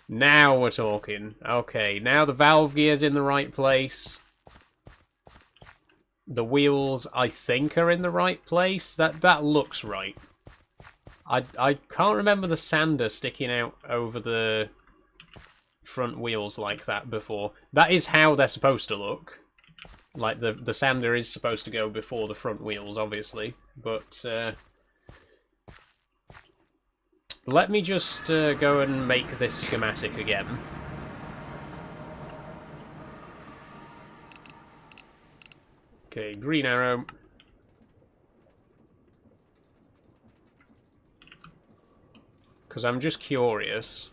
Now we're talking. Okay, now the valve gear's in the right place. The wheels, I think, are in the right place. That looks right. I can't remember the sander sticking out over the front wheels like that before. That is how they're supposed to look. Like, the sander is supposed to go before the front wheels, obviously. But, let me just go and make this schematic again. Okay, green arrow. Because I'm just curious.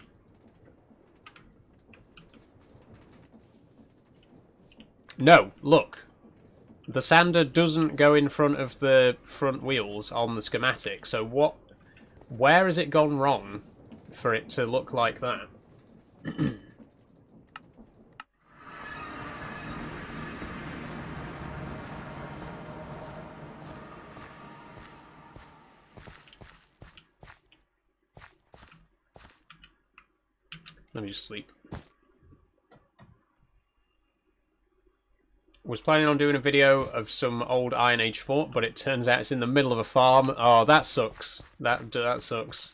No, look. The sander doesn't go in front of the front wheels on the schematic, so what... Where has it gone wrong for it to look like that? Let me just sleep. Was planning on doing a video of some old Iron Age fort, but it turns out it's in the middle of a farm. Oh, that sucks. That sucks.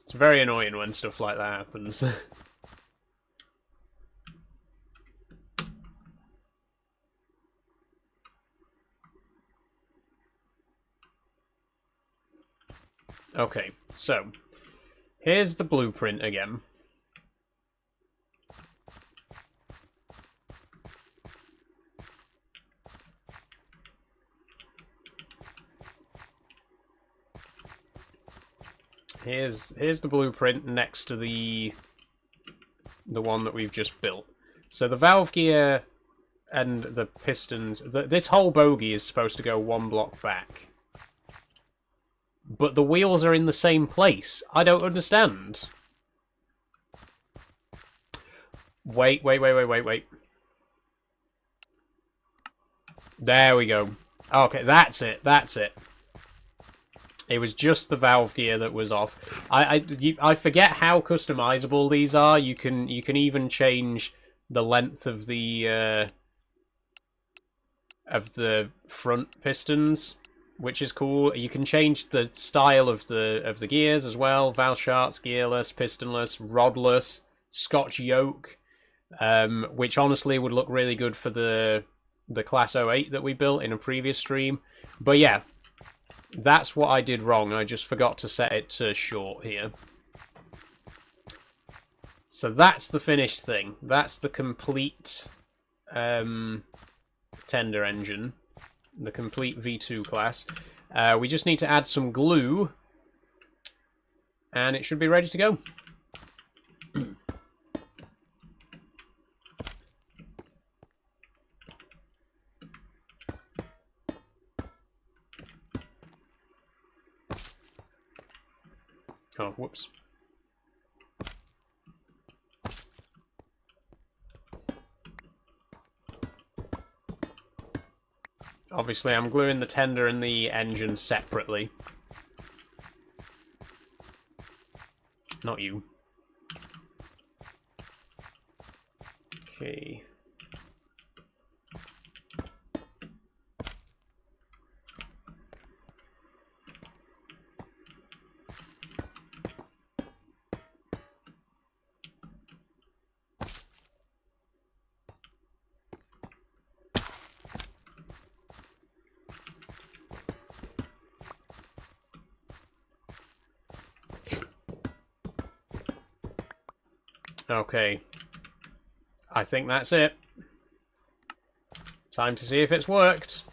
It's very annoying when stuff like that happens. Okay, so here's the blueprint again. Here's the blueprint next to the one that we've just built. So the valve gear and the pistons, this whole bogie is supposed to go 1 block back. But the wheels are in the same place. I don't understand. Wait. There we go. Okay, that's it. It was just the valve gear that was off. I forget how customizable these are. You can even change the length of the the front pistons, which is cool. You can change the style of the gears as well. Valve sharks, gearless, pistonless, rodless, Scotch yoke, which honestly would look really good for the Class 08 that we built in a previous stream. But yeah, that's what I did wrong. I just forgot to set it to short here. So that's the finished thing. That's the complete tender engine, the complete V2 class. We just need to add some glue, and it should be ready to go. Oh, whoops. Obviously, I'm gluing the tender and the engine separately. Not you. Okay. Okay. I think that's it. Time to see if it's worked.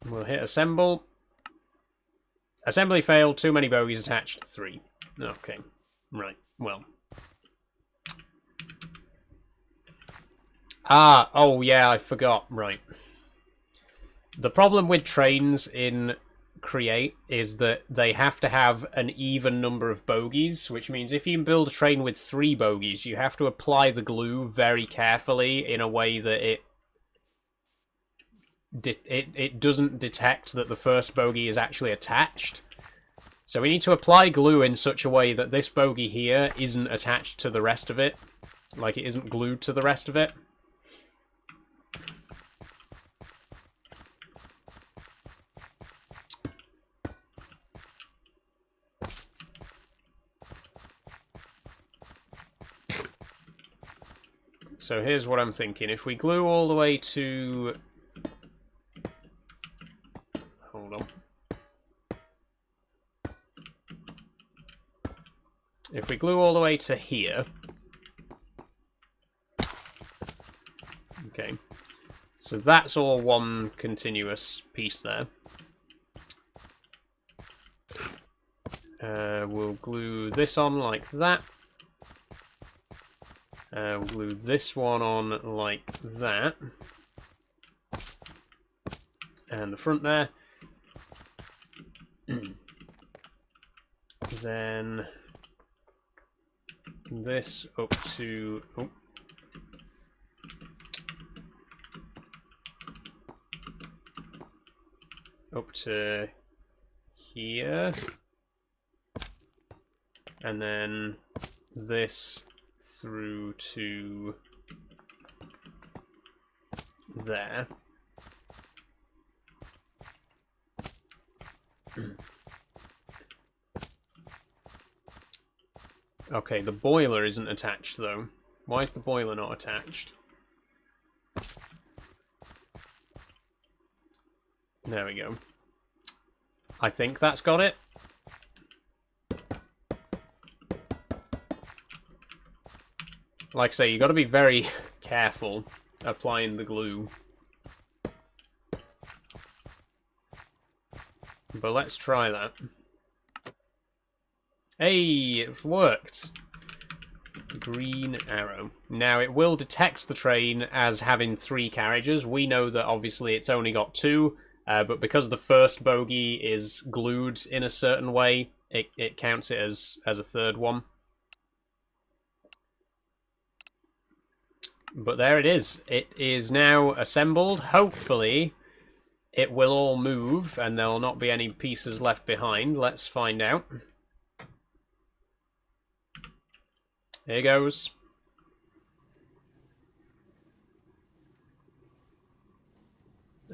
We'll hit assemble. Assembly failed. Too many bogies attached. 3. Okay. Right. Well. Ah. Oh, yeah. I forgot. Right. The problem with trains in Create is that they have to have an even number of bogies, which means if you build a train with 3 bogies, you have to apply the glue very carefully in a way that it doesn't detect that the first bogie is actually attached. So we need to apply glue in such a way that this bogie here isn't attached to the rest of it, like it isn't glued to the rest of it. So here's what I'm thinking. If we glue all the way to... Hold on. If we glue all the way to here... Okay. So that's all one continuous piece there. We'll glue this on like that. We'll glue this one on like that. And the front there. Then this up to... Oh. Up to here. And then this through to there. Okay, the boiler isn't attached though. Why is the boiler not attached? There we go. I think that's got it. Like I say, you've got to be very careful applying the glue. But let's try that. Hey, it worked. Green arrow. Now, it will detect the train as having 3 carriages. We know that obviously it's only got 2, but because the first bogie is glued in a certain way, it counts it as a 3rd one. But there it is. It is now assembled. Hopefully, it will all move and there will not be any pieces left behind. Let's find out. Here goes.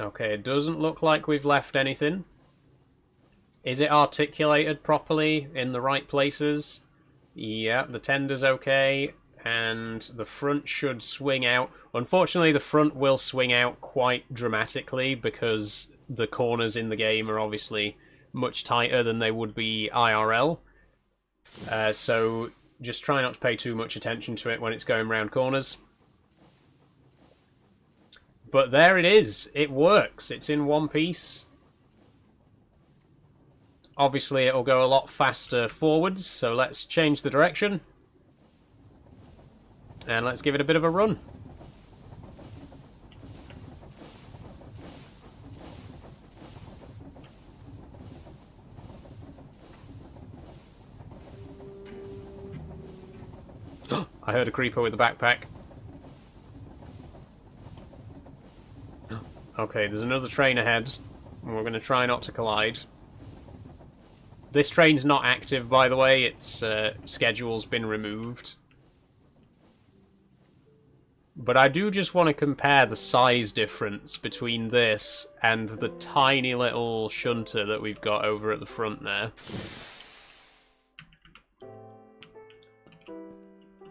Okay, it doesn't look like we've left anything. Is it articulated properly in the right places? Yeah, the tender's okay, and the front should swing out. Unfortunately, the front will swing out quite dramatically because the corners in the game are obviously much tighter than they would be IRL. So just try not to pay too much attention to it when it's going round corners. But there it is. It works. It's in one piece. Obviously, it'll go a lot faster forwards, so let's change the direction. And let's give it a bit of a run. I heard a creeper with a backpack. Okay, there's another train ahead. And we're going to try not to collide. This train's not active, by the way. Its schedule's been removed. But I do just want to compare the size difference between this and the tiny little shunter that we've got over at the front there.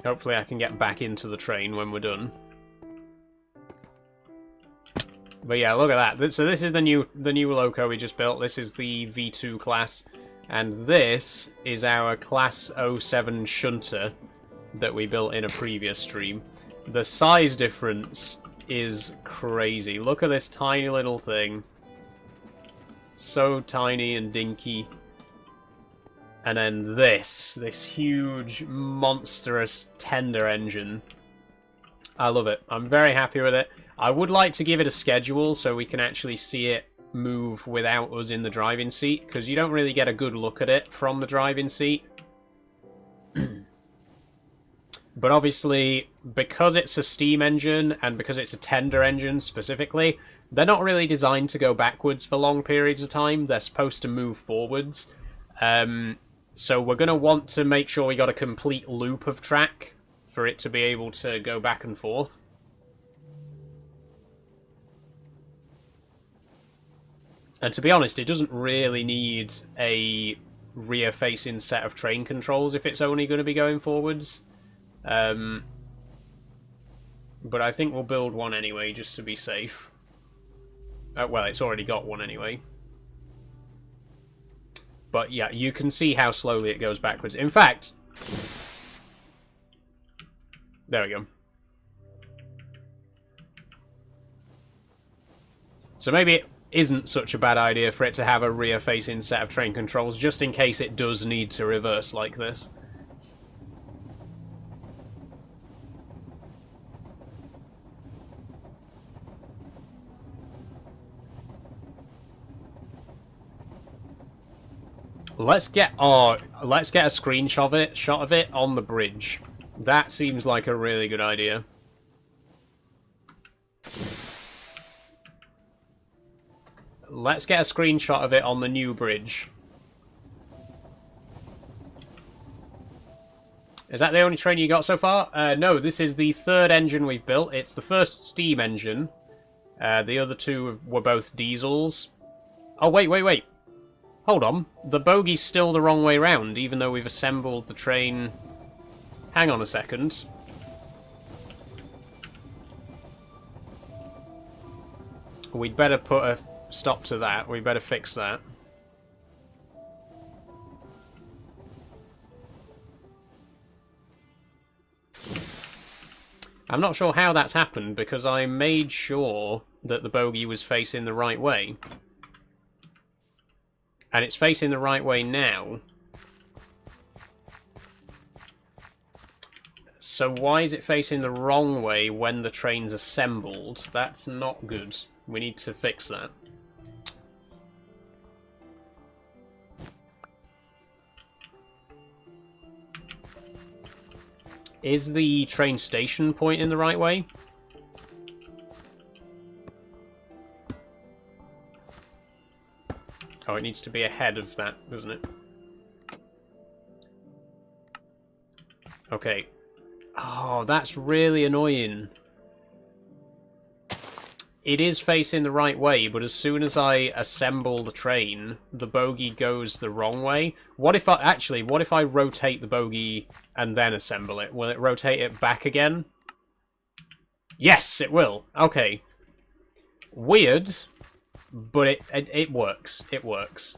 Hopefully I can get back into the train when we're done. But yeah, look at that. So this is the new loco we just built. This is the V2 class. And this is our Class 07 shunter that we built in a previous stream. The size difference is crazy. Look at this tiny little thing. So tiny and dinky. And then this huge, monstrous tender engine. I love it. I'm very happy with it. I would like to give it a schedule so we can actually see it move without us in the driving seat, because you don't really get a good look at it from the driving seat. But obviously, because it's a steam engine, and because it's a tender engine specifically, they're not really designed to go backwards for long periods of time. They're supposed to move forwards. So we're going to want to make sure we got a complete loop of track for it to be able to go back and forth. And to be honest, it doesn't really need a rear-facing set of train controls if it's only going to be going forwards. But I think we'll build one anyway, just to be safe. Well, it's already got one anyway. But yeah, you can see how slowly it goes backwards. In fact... There we go. So maybe it isn't such a bad idea for it to have a rear-facing set of train controls, just in case it does need to reverse like this. Let's get a screenshot of it on the bridge. That seems like a really good idea. Let's get a screenshot of it on the new bridge. Is that the only train you got so far? No, this is the third engine we've built. It's the first steam engine. The other two were both diesels. Oh, wait. Hold on. The bogey's still the wrong way round, even though we've assembled the train... Hang on a second. We'd better put a stop to that. We'd better fix that. I'm not sure how that's happened, because I made sure that the bogey was facing the right way. And it's facing the right way now. So why is it facing the wrong way when the train's assembled? That's not good. We need to fix that. Is the train station point in the right way? Oh, it needs to be ahead of that, doesn't it? Okay. Oh, that's really annoying. it is facing the right way, but as soon as I assemble the train, the bogie goes the wrong way. What if I rotate the bogie and then assemble it? Will it rotate it back again? Yes, it will. Okay. Weird, but it works. It works.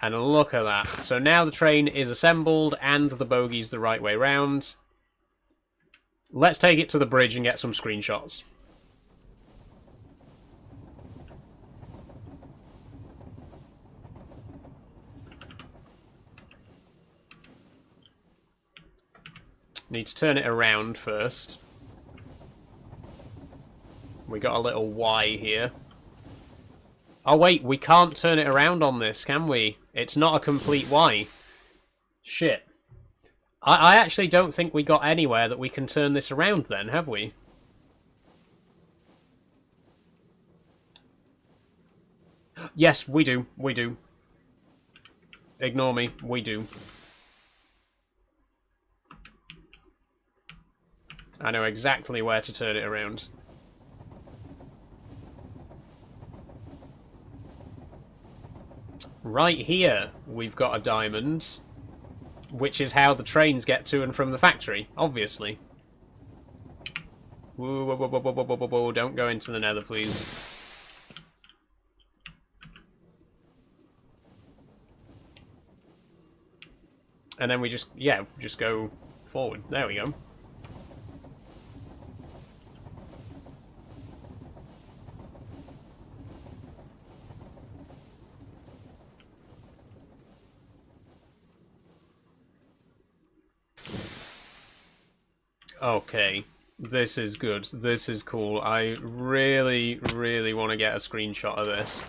And look at that. So now the train is assembled and the bogey's the right way round. Let's take it to the bridge and get some screenshots. Need to turn it around first. We got a little Y here. Oh wait, we can't turn it around on this, can we? It's not a complete Y. Shit. I actually don't think we got anywhere that we can turn this around then, have we? Yes, we do. We do. Ignore me. We do. I know exactly where to turn it around. Right here, we've got a diamond, which is how the trains get to and from the factory, obviously. Whoa, whoa, whoa, whoa, whoa, whoa, whoa, whoa. Don't go into the nether, please. And then we just go forward. There we go. Okay, this is good. This is cool. I really, really want to get a screenshot of this.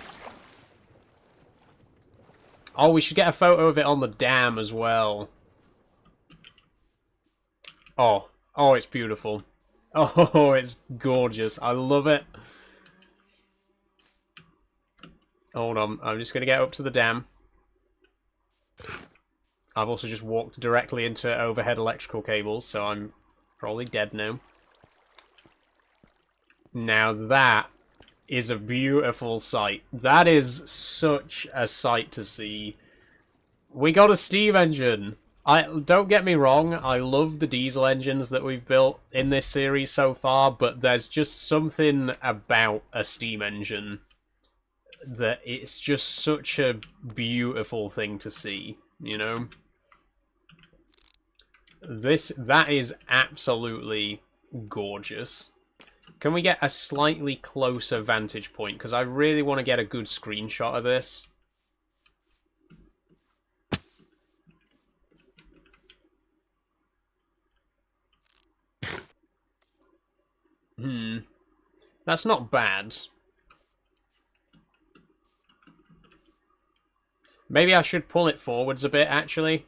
Oh, we should get a photo of it on the dam as well. Oh, it's beautiful. Oh, it's gorgeous. I love it. Hold on, I'm just going to get up to the dam. I've also just walked directly into overhead electrical cables, so I'm probably dead now. Now that is a beautiful sight. That is such a sight to see. We got a steam engine. Don't get me wrong, I love the diesel engines that we've built in this series so far, but there's just something about a steam engine that it's just such a beautiful thing to see, you know? That is absolutely gorgeous. Can we get a slightly closer vantage point? Because I really want to get a good screenshot of this. That's not bad. Maybe I should pull it forwards a bit, actually.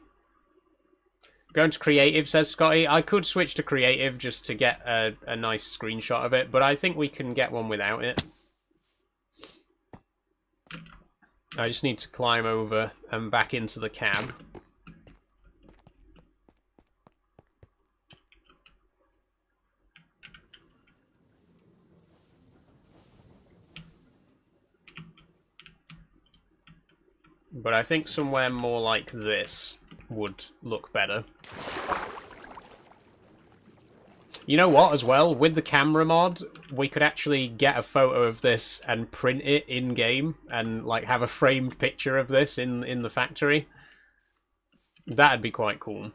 Going to creative, says Scotty. I could switch to creative just to get a nice screenshot of it, but I think we can get one without it. I just need to climb over and back into the cab. But I think somewhere more like this would look better. You know what, as well? With the camera mod, we could actually get a photo of this and print it in-game and, like, have a framed picture of this in the factory. That'd be quite cool.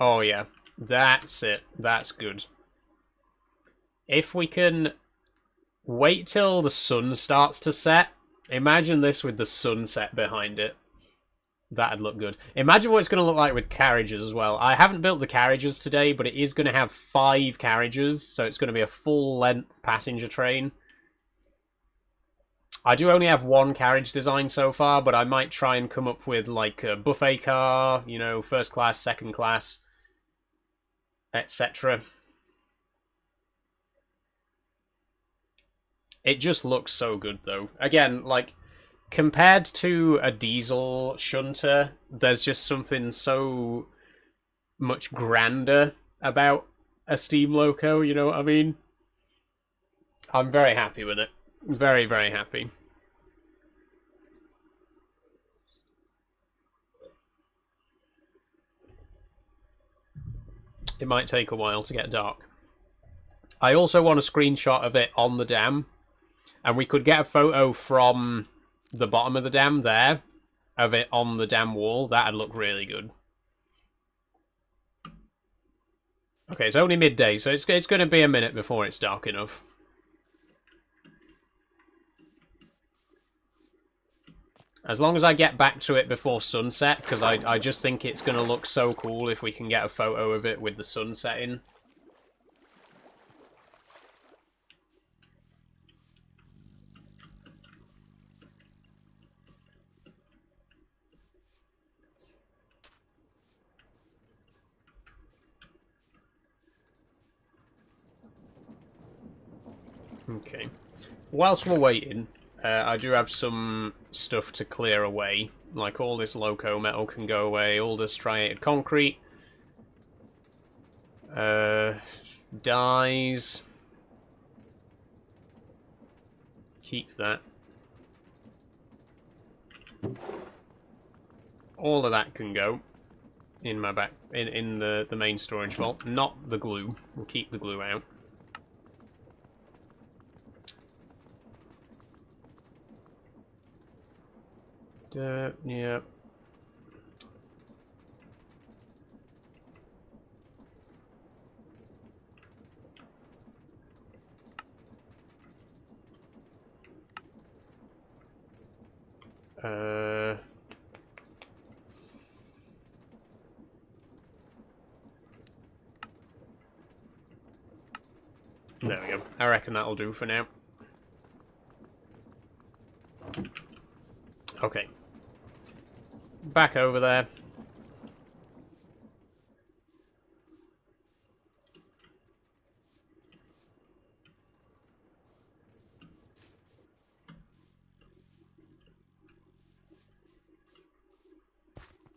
Oh, yeah. That's it. That's good. If we can wait till the sun starts to set, imagine this with the sunset behind it. That'd look good. Imagine what it's going to look like with carriages as well. I haven't built the carriages today, but it is going to have 5 carriages, so it's going to be a full-length passenger train. I do only have 1 carriage design so far, but I might try and come up with, like, a buffet car, you know, first class, second class, etc. It just looks so good, though. Again, like, compared to a diesel shunter, there's just something so much grander about a steam loco, you know what I mean? I'm very happy with it. Very, very happy. It might take a while to get dark. I also want a screenshot of it on the dam, and we could get a photo from the bottom of the dam there, of it on the dam wall. That'd look really good. Okay, it's only midday, so it's going to be a minute before it's dark enough. As long as I get back to it before sunset, because I just think it's going to look so cool if we can get a photo of it with the sun setting. Okay. Whilst we're waiting, I do have some stuff to clear away. Like all this loco metal can go away, all the striated concrete. Dyes. Keep that. All of that can go in my back in the main storage vault. Not the glue. We'll keep the glue out. Yeah. There we go. I reckon that'll do for now. Okay. Back over there.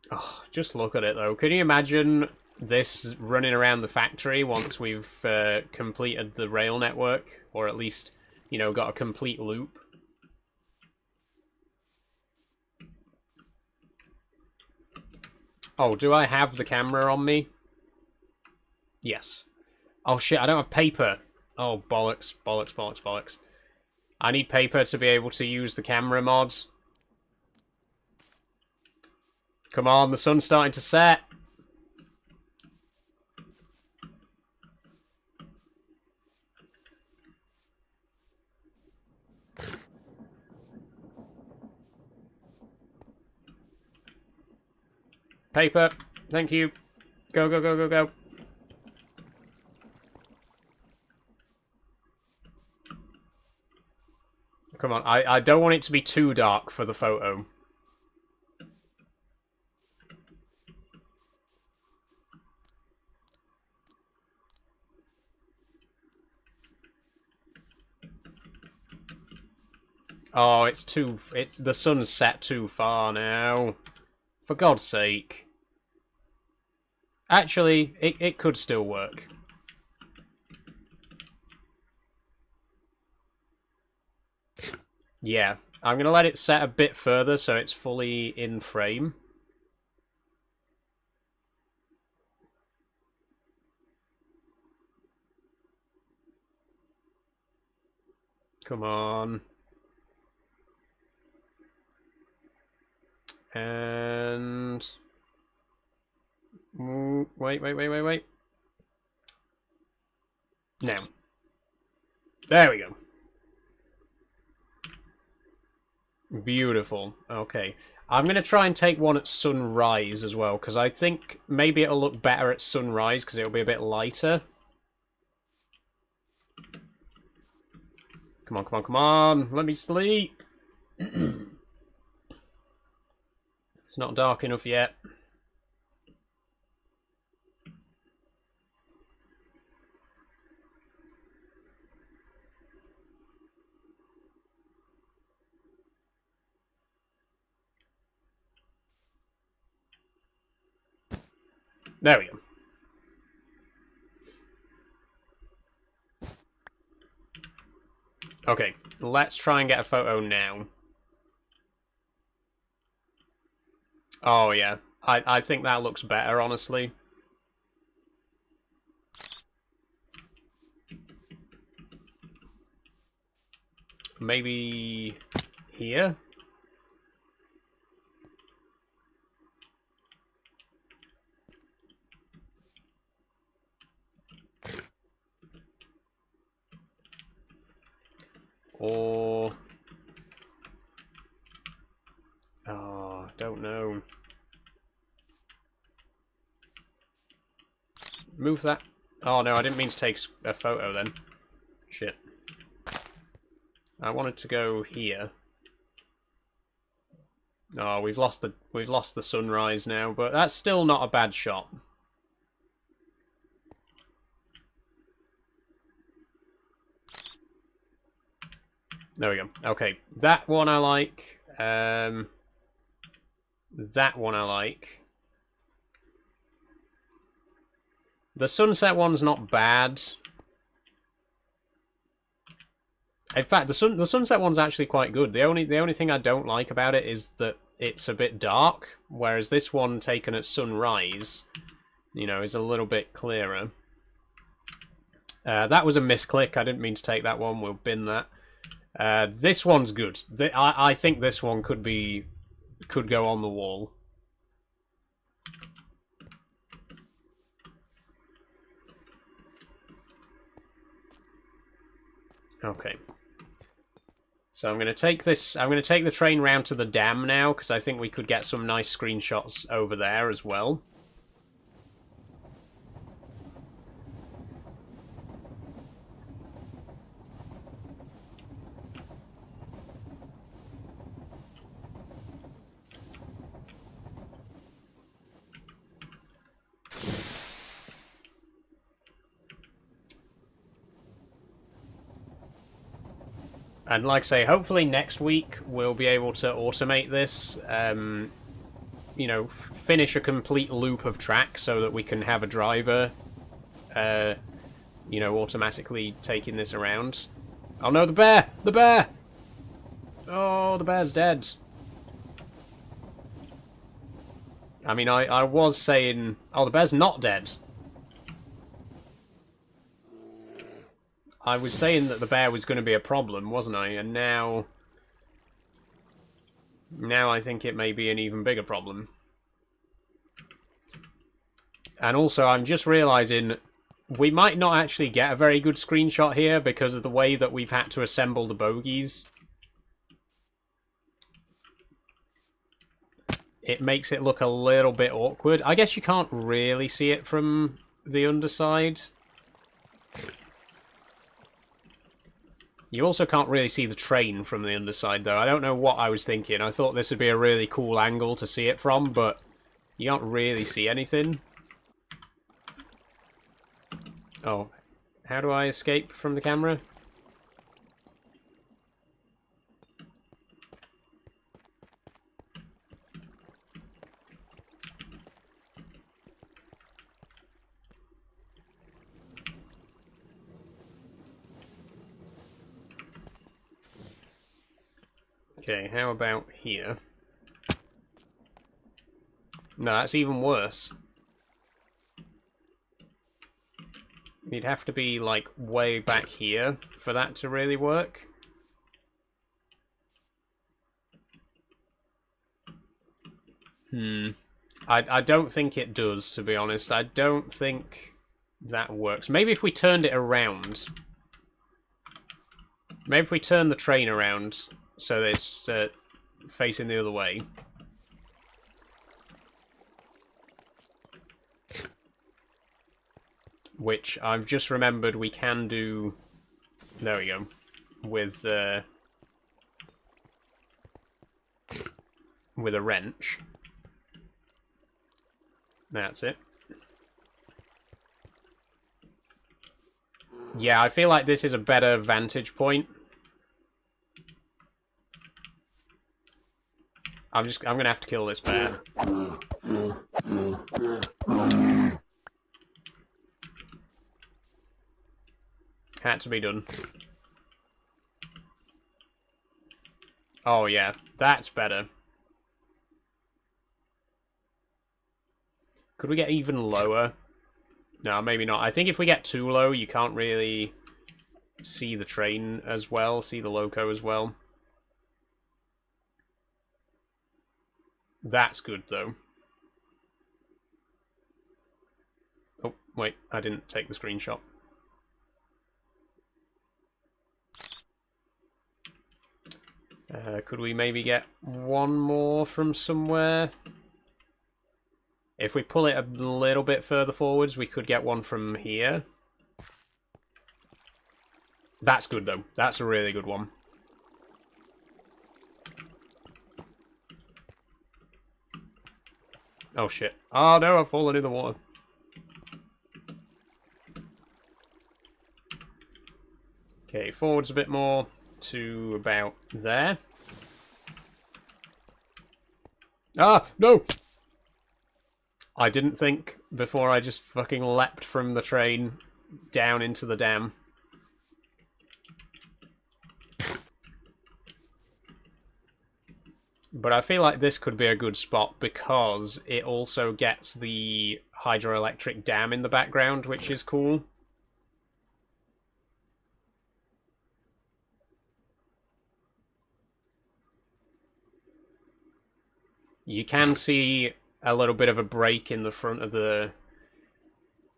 Oh, just look at it though. Can you imagine this running around the factory once we've completed the rail network? Or at least, you know, got a complete loop? Oh, do I have the camera on me? Yes. Oh shit, I don't have paper. Oh, bollocks, bollocks, bollocks, bollocks. I need paper to be able to use the camera mods. Come on, the sun's starting to set. Paper, thank you. Go, go, go, go, go. Come on, I don't want it to be too dark for the photo. Oh, the sun's set too far now. For God's sake. Actually, it could still work. Yeah, I'm going to let it set a bit further so it's fully in frame. Come on. And... wait. Now. There we go. Beautiful. Okay. I'm going to try and take one at sunrise as well, because I think maybe it'll look better at sunrise, because it'll be a bit lighter. Come on, come on, come on. Let me sleep. It's not dark enough yet. There we go. Okay, let's try and get a photo now. Oh, yeah. I think that looks better, honestly. Maybe here? Or... oh, don't know. Move that. Oh no, I didn't mean to take a photo then. Shit. I wanted to go here. Oh, we've lost the sunrise now, but that's still not a bad shot. There we go. Okay, that one I like. That one I like. The sunset one's not bad. In fact, the sunset one's actually quite good. The only thing I don't like about it is that it's a bit dark, whereas this one taken at sunrise, you know, is a little bit clearer. That was a misclick. I didn't mean to take that one. We'll bin that. This one's good. I think this one could go on the wall. Okay. So I'm going to take this. I'm going to take the train round to the dam now, because I think we could get some nice screenshots over there as well. And like I say, hopefully next week we'll be able to automate this, you know, finish a complete loop of track so that we can have a driver, you know, automatically taking this around. Oh no, the bear! The bear! Oh, the bear's dead. I mean, I was saying... oh, the bear's not dead. I was saying that the bear was going to be a problem, wasn't I? And now... now I think it may be an even bigger problem. And also, I'm just realising we might not actually get a very good screenshot here because of the way that we've had to assemble the bogies. It makes it look a little bit awkward. I guess you can't really see it from the underside. You also can't really see the train from the underside, though. I don't know what I was thinking. I thought this would be a really cool angle to see it from, but you can't really see anything. Oh, how do I escape from the camera? Okay, how about here? No, that's even worse. You'd have to be, like, way back here for that to really work. I don't think it does, to be honest. I don't think that works. Maybe if we turned it around. Maybe if we turn the train around so that it's facing the other way. Which I've just remembered we can do... there we go. With a wrench. That's it. Yeah, I feel like this is a better vantage point. I'm gonna have to kill this bear. Had to be done. Oh yeah, that's better. Could we get even lower? No, maybe not. I think if we get too low, you can't really see the train as well, see the loco as well. That's good, though. Oh, wait, I didn't take the screenshot. Could we maybe get one more from somewhere? If we pull it a little bit further forwards, we could get one from here. That's good, though. That's a really good one. Oh, shit. Oh, no, I've fallen in the water. Okay, forwards a bit more to about there. Ah, no! I didn't think before I just fucking leapt from the train down into the dam. But I feel like this could be a good spot because it also gets the hydroelectric dam in the background, which is cool. You can see a little bit of a break in the front of the...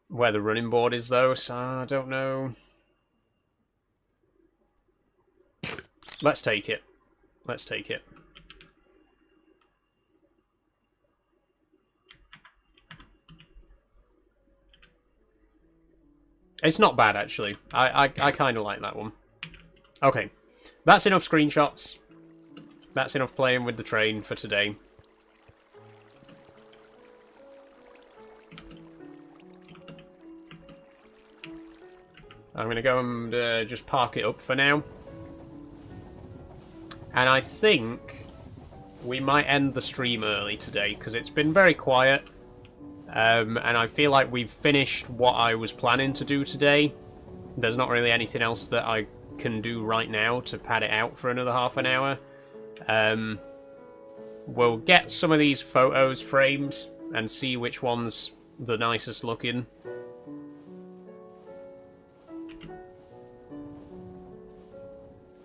where the running board is, though, so I don't know. Let's take it. Let's take it. It's not bad, actually. I kind of like that one. Okay. That's enough screenshots. That's enough playing with the train for today. I'm going to go and just park it up for now. And I think we might end the stream early today, because it's been very quiet. And I feel like we've finished what I was planning to do today. There's not really anything else that I can do right now to pad it out for another half an hour. We'll get some of these photos framed and see which one's the nicest looking.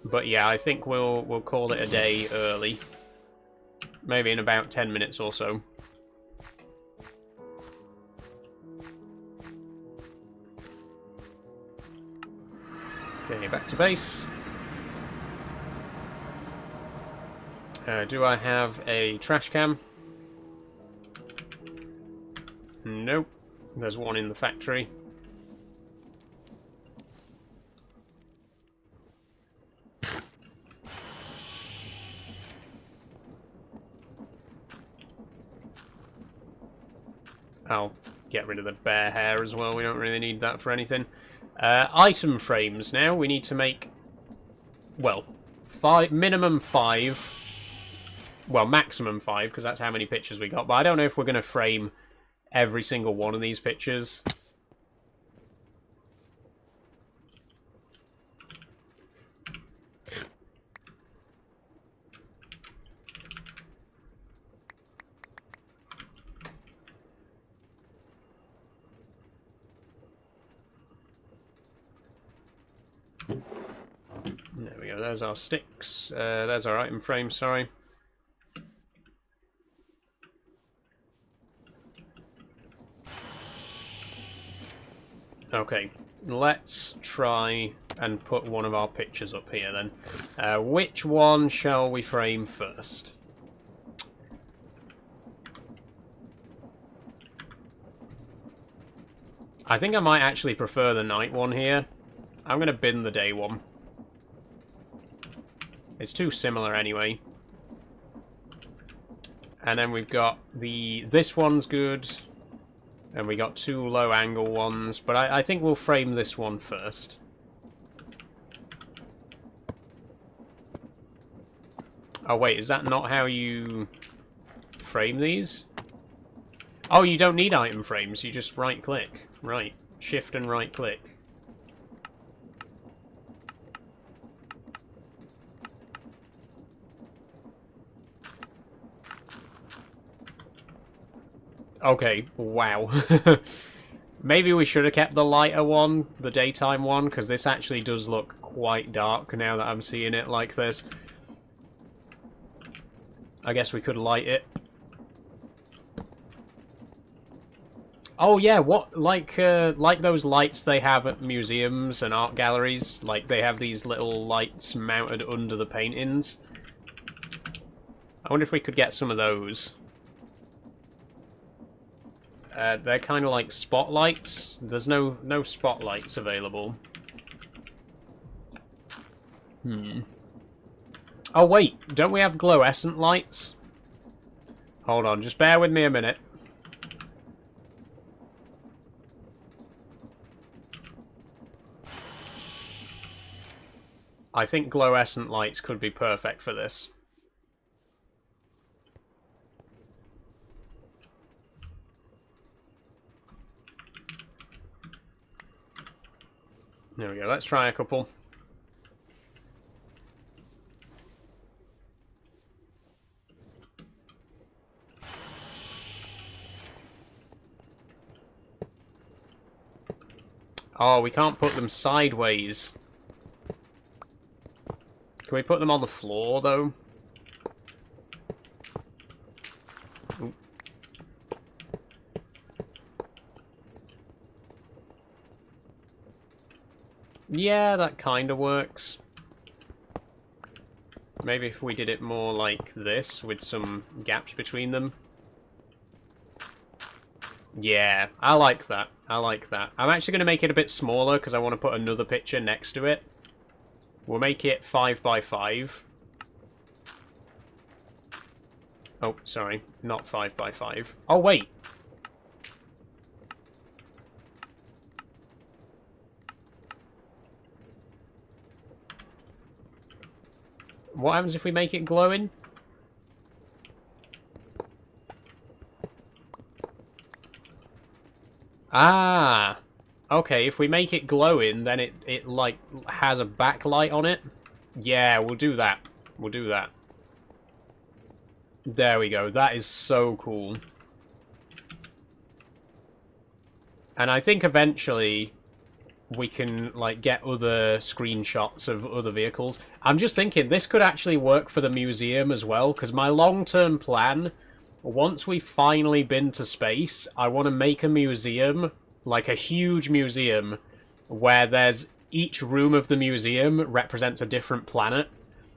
But yeah, I think we'll call it a day early. Maybe in about 10 minutes or so. Okay, back to base. Do I have a trash can? Nope. There's one in the factory. I'll get rid of the bear hair as well. We don't really need that for anything. Item frames now. We need to make, well, minimum 5. Well, maximum 5, because that's how many pictures we got. But I don't know if we're going to frame every single one of these pictures. There we go, there's our sticks. There's our item frame, sorry. Okay, let's try and put one of our pictures up here then. Which one shall we frame first? I think I might actually prefer the night one here. I'm going to bin the day one. It's too similar anyway. And then we've got this one's good. And we got 2 low angle ones. But I think we'll frame this one first. Oh wait, is that not how you frame these? Oh, you don't need item frames, you just right click. Right. Shift and right click. Okay, wow. Maybe we should have kept the lighter one, the daytime one, because this actually does look quite dark now that I'm seeing it like this. I guess we could light it. Oh yeah, what like those lights they have at museums and art galleries? Like they have these little lights mounted under the paintings. I wonder if we could get some of those. They're kind of like spotlights. There's no spotlights available. Oh wait, don't we have glow-escent lights? Hold on, just bear with me a minute. I think glow-escent lights could be perfect for this. There we go, let's try a couple. Oh, we can't put them sideways. Can we put them on the floor, though? Ooh. Yeah, that kind of works. Maybe if we did it more like this, with some gaps between them. Yeah, I like that. I like that. I'm actually going to make it a bit smaller because I want to put another picture next to it. We'll make it 5 by 5. Oh, sorry. Not 5 by 5. Oh, wait. What happens if we make it glowing? Ah! Okay, if we make it glowing, then it like, has a backlight on it. Yeah, we'll do that. We'll do that. There we go. That is so cool. And I think eventually we can, like, get other screenshots of other vehicles. I'm just thinking, this could actually work for the museum as well, because my long-term plan, once we've finally been to space, I want to make a museum, like a huge museum, where there's each room of the museum represents a different planet.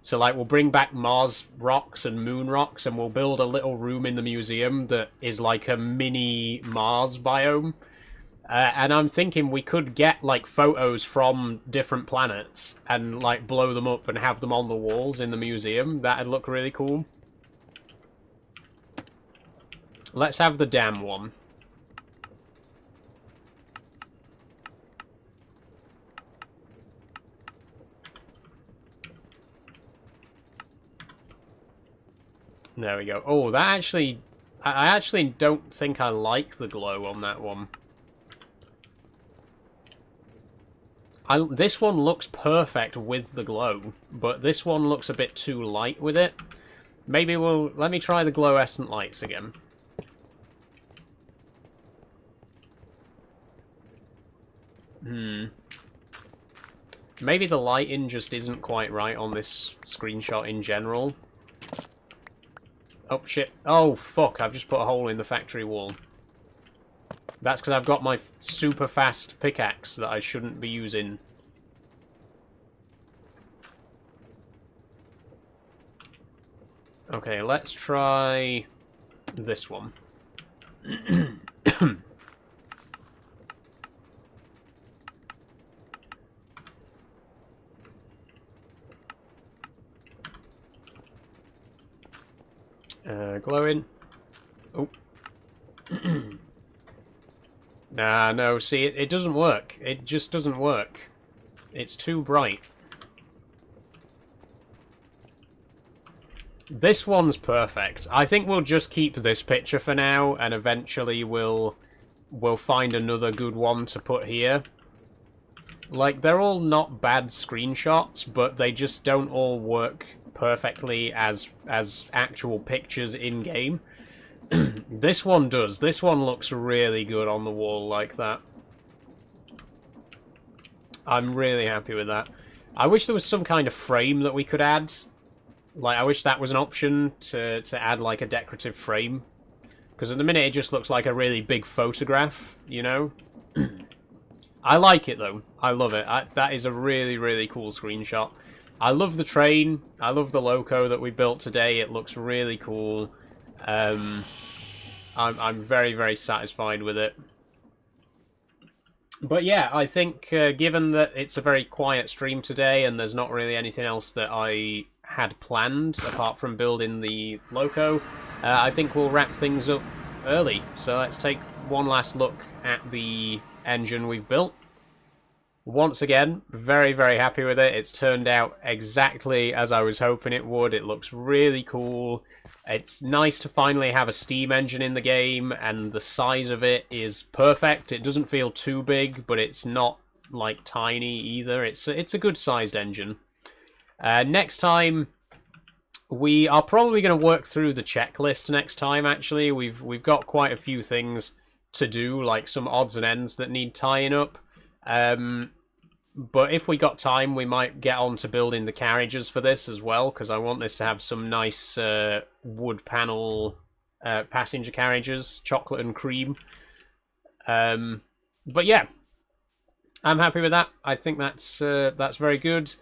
So, like, we'll bring back Mars rocks and Moon rocks, and we'll build a little room in the museum that is like a mini Mars biome. And I'm thinking we could get, like, photos from different planets and, like, blow them up and have them on the walls in the museum. That'd look really cool. Let's have the dam one. There we go. Oh, that actually... I actually don't think I like the glow on that one. This one looks perfect with the glow, but this one looks a bit too light with it. Maybe we'll... Let me try the glow-escent lights again. Maybe the lighting just isn't quite right on this screenshot in general. Oh, shit. Oh, fuck. I've just put a hole in the factory wall. That's because I've got my super fast pickaxe that I shouldn't be using. Okay, let's try this one. Glowing. Oh. Nah, no, see, it doesn't work. It just doesn't work. It's too bright. This one's perfect. I think we'll just keep this picture for now, and eventually we'll find another good one to put here. Like, they're all not bad screenshots, but they just don't all work perfectly as actual pictures in-game. This one does. This one looks really good on the wall like that. I'm really happy with that. I wish there was some kind of frame that we could add. Like, I wish that was an option to add, like, a decorative frame. Because at the minute, it just looks like a really big photograph, you know? I like it, though. I love it. That is a really, really cool screenshot. I love the train. I love the loco that we built today. It looks really cool. I'm very, very satisfied with it. But yeah, I think given that it's a very quiet stream today and there's not really anything else that I had planned apart from building the loco, I think we'll wrap things up early. So let's take one last look at the engine we've built. Once again, very, very happy with it. It's turned out exactly as I was hoping it would. It looks really cool. It's nice to finally have a steam engine in the game, and the size of it is perfect. It doesn't feel too big, but it's not, like, tiny either. It's a good-sized engine. Next time, we are probably going to work through the checklist next time, actually. We've got quite a few things to do, like some odds and ends that need tying up. But if we got time, we might get on to building the carriages for this as well, because I want this to have some nice wood panel passenger carriages, chocolate and cream. But yeah, I'm happy with that. I think that's very good,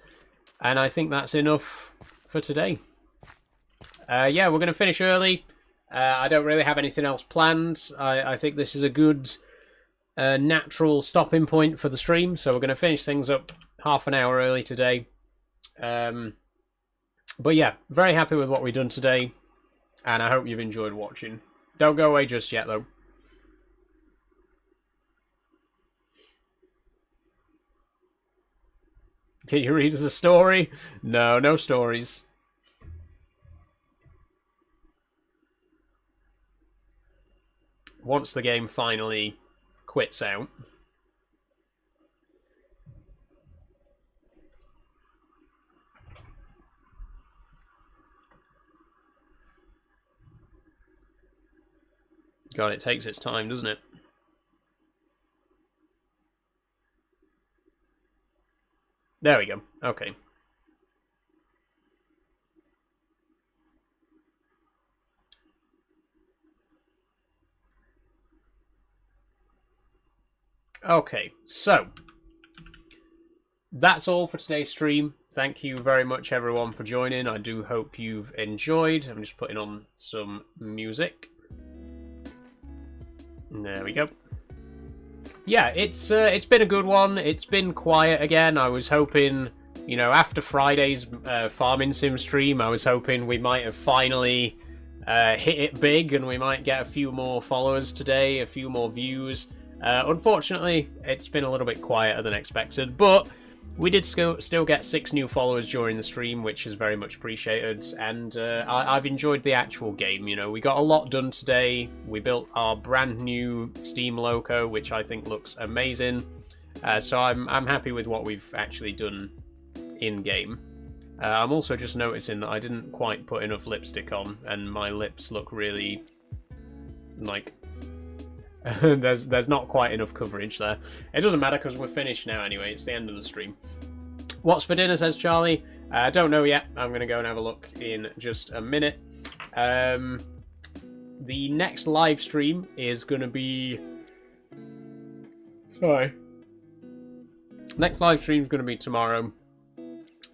and I think that's enough for today. Yeah, we're going to finish early. I don't really have anything else planned. I think this is a good natural stopping point for the stream, so we're going to finish things up half an hour early today. But yeah, very happy with what we've done today, and I hope you've enjoyed watching. Don't go away just yet, though. Can you read us a story? No, no stories. Once the game finally quits out. God, it takes its time, doesn't it? There we go. Okay. Okay, so that's all for today's stream. Thank you very much, everyone, for joining. I do hope you've enjoyed. I'm just putting on some music. There we go. Yeah, it's been a good one. It's been quiet again. I was hoping, you know, after Friday's farming sim stream, I was hoping we might have finally hit it big and we might get a few more followers today, a few more views. Unfortunately, it's been a little bit quieter than expected, but we did still get 6 new followers during the stream, which is very much appreciated, and I've enjoyed the actual game. You know, we got a lot done today. We built our brand new Steam Loco, which I think looks amazing, so I'm happy with what we've actually done in-game. I'm also just noticing that I didn't quite put enough lipstick on, and my lips look really, like... there's not quite enough coverage there. It doesn't matter because we're finished now anyway. It's the end of the stream. What's for dinner, says Charlie? I don't know yet. I'm going to go and have a look in just a minute. The next live stream is going to be... Sorry. Next live stream is going to be tomorrow.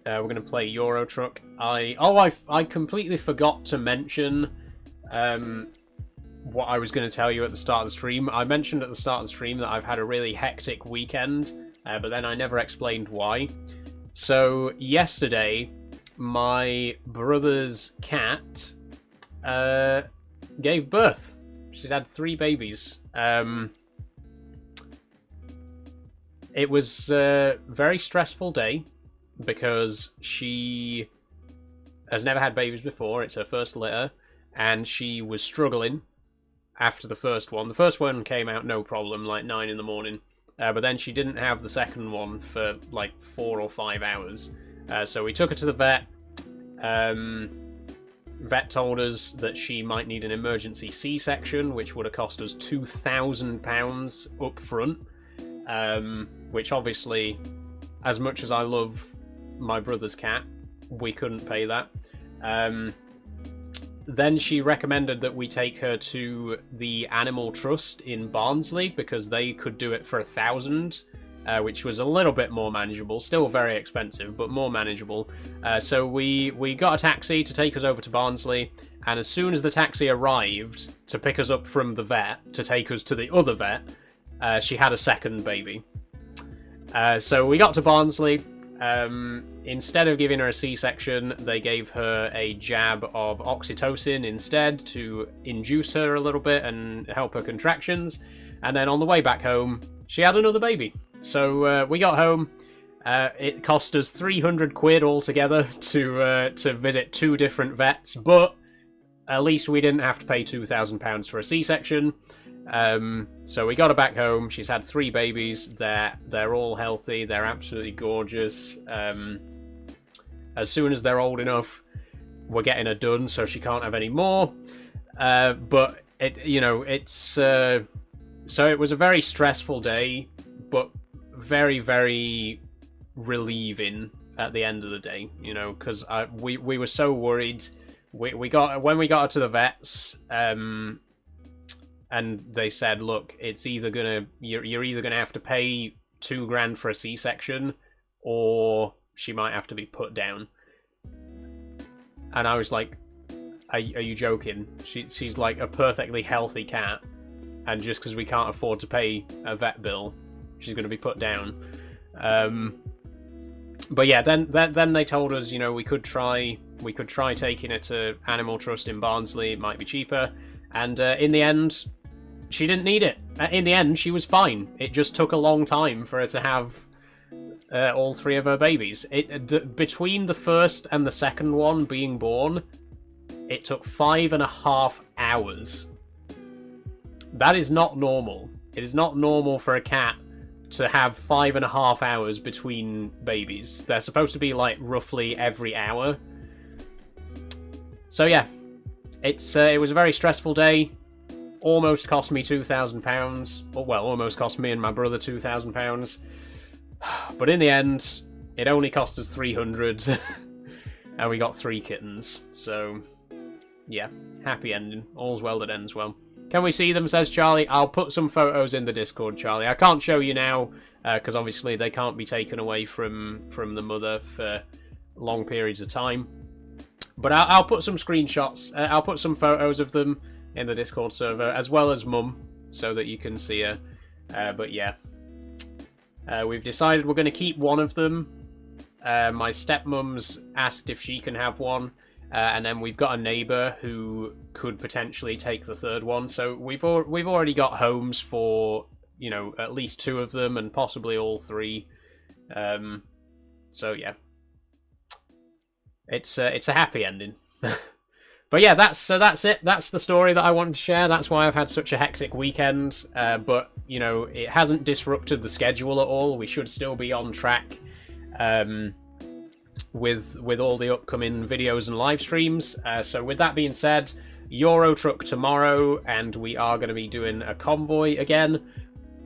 We're going to play Euro Truck. I completely forgot to mention... what I was going to tell you at the start of the stream. I mentioned at the start of the stream that I've had a really hectic weekend, but then I never explained why. So yesterday, my brother's cat gave birth. She's had 3 babies. It was a very stressful day because she has never had babies before. It's her first litter, and she was struggling after the first one. The first one came out no problem, like 9 in the morning. But then she didn't have the second one for like 4 or 5 hours. So we took her to the vet. vet told us that she might need an emergency C-section, which would have cost us £2,000 up front, which obviously, as much as I love my brother's cat, we couldn't pay that. Then she recommended that we take her to the Animal Trust in Barnsley because they could do it for £1,000, which was a little bit more manageable. Still very expensive, but more manageable. So we got a taxi to take us over to Barnsley, and as soon as the taxi arrived to pick us up from the vet to take us to the other vet, she had a second baby. So we got to Barnsley. Instead of giving her a C-section, they gave her a jab of oxytocin instead to induce her a little bit and help her contractions. And then on the way back home, she had another baby. So we got home. It cost us 300 quid altogether to visit 2 different vets, but at least we didn't have to pay £2,000 for a C-section. So we got her back home. She's had 3 babies. They're all healthy. They're absolutely gorgeous. As soon as they're old enough, we're getting her done, so she can't have any more. But it's so it was a very stressful day, but very, very relieving at the end of the day. Because we were so worried. When we got her to the vets. And they said, look, you're either gonna have to pay £2,000 for a C-section, or she might have to be put down. And I was like, are you joking? She's like a perfectly healthy cat, and just because we can't afford to pay a vet bill, she's gonna be put down. But yeah, then they told us, we could try taking her to Animal Trust in Barnsley. It might be cheaper. And in the end, she didn't need it. In the end, she was fine. It just took a long time for her to have all 3 of her babies. Between the first and the second one being born, it took 5.5 hours. That is not normal. It is not normal for a cat to have 5.5 hours between babies. They're supposed to be like roughly every hour. So yeah, it was a very stressful day. Almost cost me £2,000. Well, almost cost me and my brother £2,000. But in the end, it only cost us 300, and we got 3 kittens. So yeah, happy ending. All's well that ends well. Can we see them, says Charlie? I'll put some photos in the Discord, Charlie. I can't show you now, because obviously they can't be taken away from the mother for long periods of time. But I'll put some screenshots. I'll put some photos of them in the Discord server, as well as Mum, so that you can see her. But yeah, we've decided we're going to keep one of them. My stepmom's asked if she can have one, and then we've got a neighbour who could potentially take the 3rd one. So we've already got homes for at least 2 of them, and possibly all 3. So yeah, it's a happy ending. But yeah, that's it. That's the story that I wanted to share. That's why I've had such a hectic weekend. But it hasn't disrupted the schedule at all. We should still be on track with all the upcoming videos and live streams. So with that being said, Euro Truck tomorrow, and we are going to be doing a convoy again.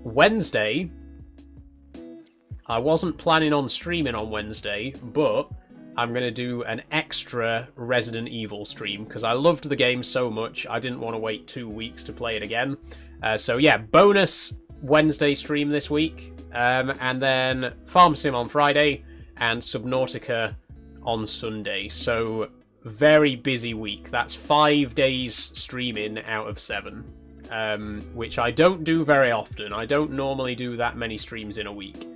Wednesday, I wasn't planning on streaming on Wednesday, but I'm going to do an extra Resident Evil stream, because I loved the game so much, I didn't want to wait 2 weeks to play it again. So yeah, bonus Wednesday stream this week, and then Farm Sim on Friday, and Subnautica on Sunday. So very busy week. That's 5 days streaming out of 7, which I don't do very often. I don't normally do that many streams in a week.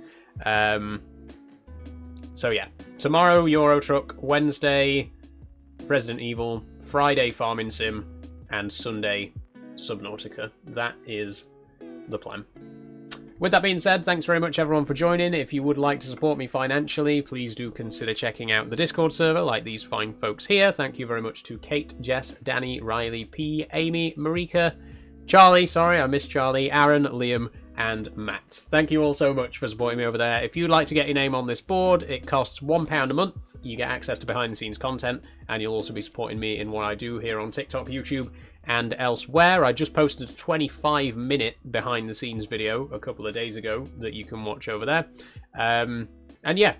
So yeah, tomorrow Euro Truck, Wednesday Resident Evil, Friday Farming Sim, and Sunday Subnautica. That is the plan. With that being said, thanks very much everyone for joining. If you would like to support me financially, please do consider checking out the Discord server like these fine folks here. Thank you very much to Kate, Jess, Danny, Riley, P, Amy, Marika, Charlie, sorry I missed Charlie, Aaron, Liam, and Matt. Thank you all so much for supporting me over there. If you'd like to get your name on this board, it costs £1 a month. You get access to behind-the-scenes content, and you'll also be supporting me in what I do here on TikTok, YouTube, and elsewhere. I just posted a 25-minute behind-the-scenes video a couple of days ago that you can watch over there. And yeah,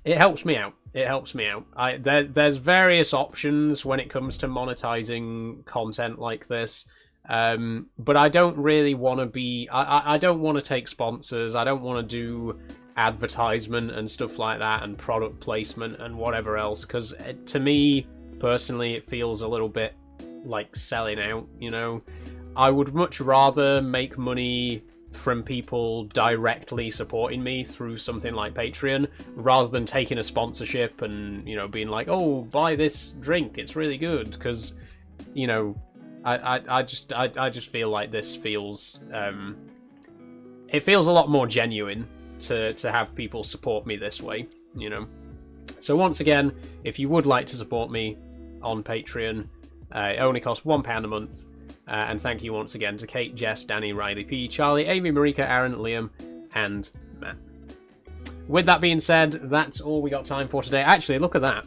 it helps me out. It helps me out. There's various options when it comes to monetizing content like this. But I don't really want to be... I don't want to take sponsors. I don't want to do advertisement and stuff like that and product placement and whatever else, because to me, personally, it feels a little bit like selling out, you know? I would much rather make money from people directly supporting me through something like Patreon, rather than taking a sponsorship and, you know, being like, oh, buy this drink, it's really good, because, you know, I just feel like this feels it feels a lot more genuine to have people support me this way, you know. So once again, if you would like to support me on Patreon, it only costs £1 a month. And thank you once again to Kate, Jess, Danny, Riley P, Charlie, Amy, Marika, Aaron, Liam, and Matt. With that being said, that's all we got time for today. Actually, look at that.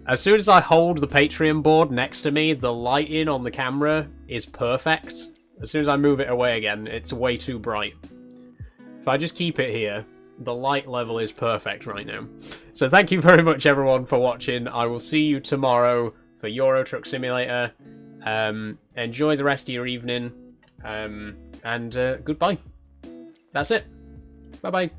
As soon as I hold the Patreon board next to me, the lighting on the camera is perfect. As soon as I move it away again, it's way too bright. If I just keep it here, the light level is perfect right now. So thank you very much, everyone, for watching. I will see you tomorrow for Euro Truck Simulator. Enjoy the rest of your evening, and goodbye. That's it. Bye-bye.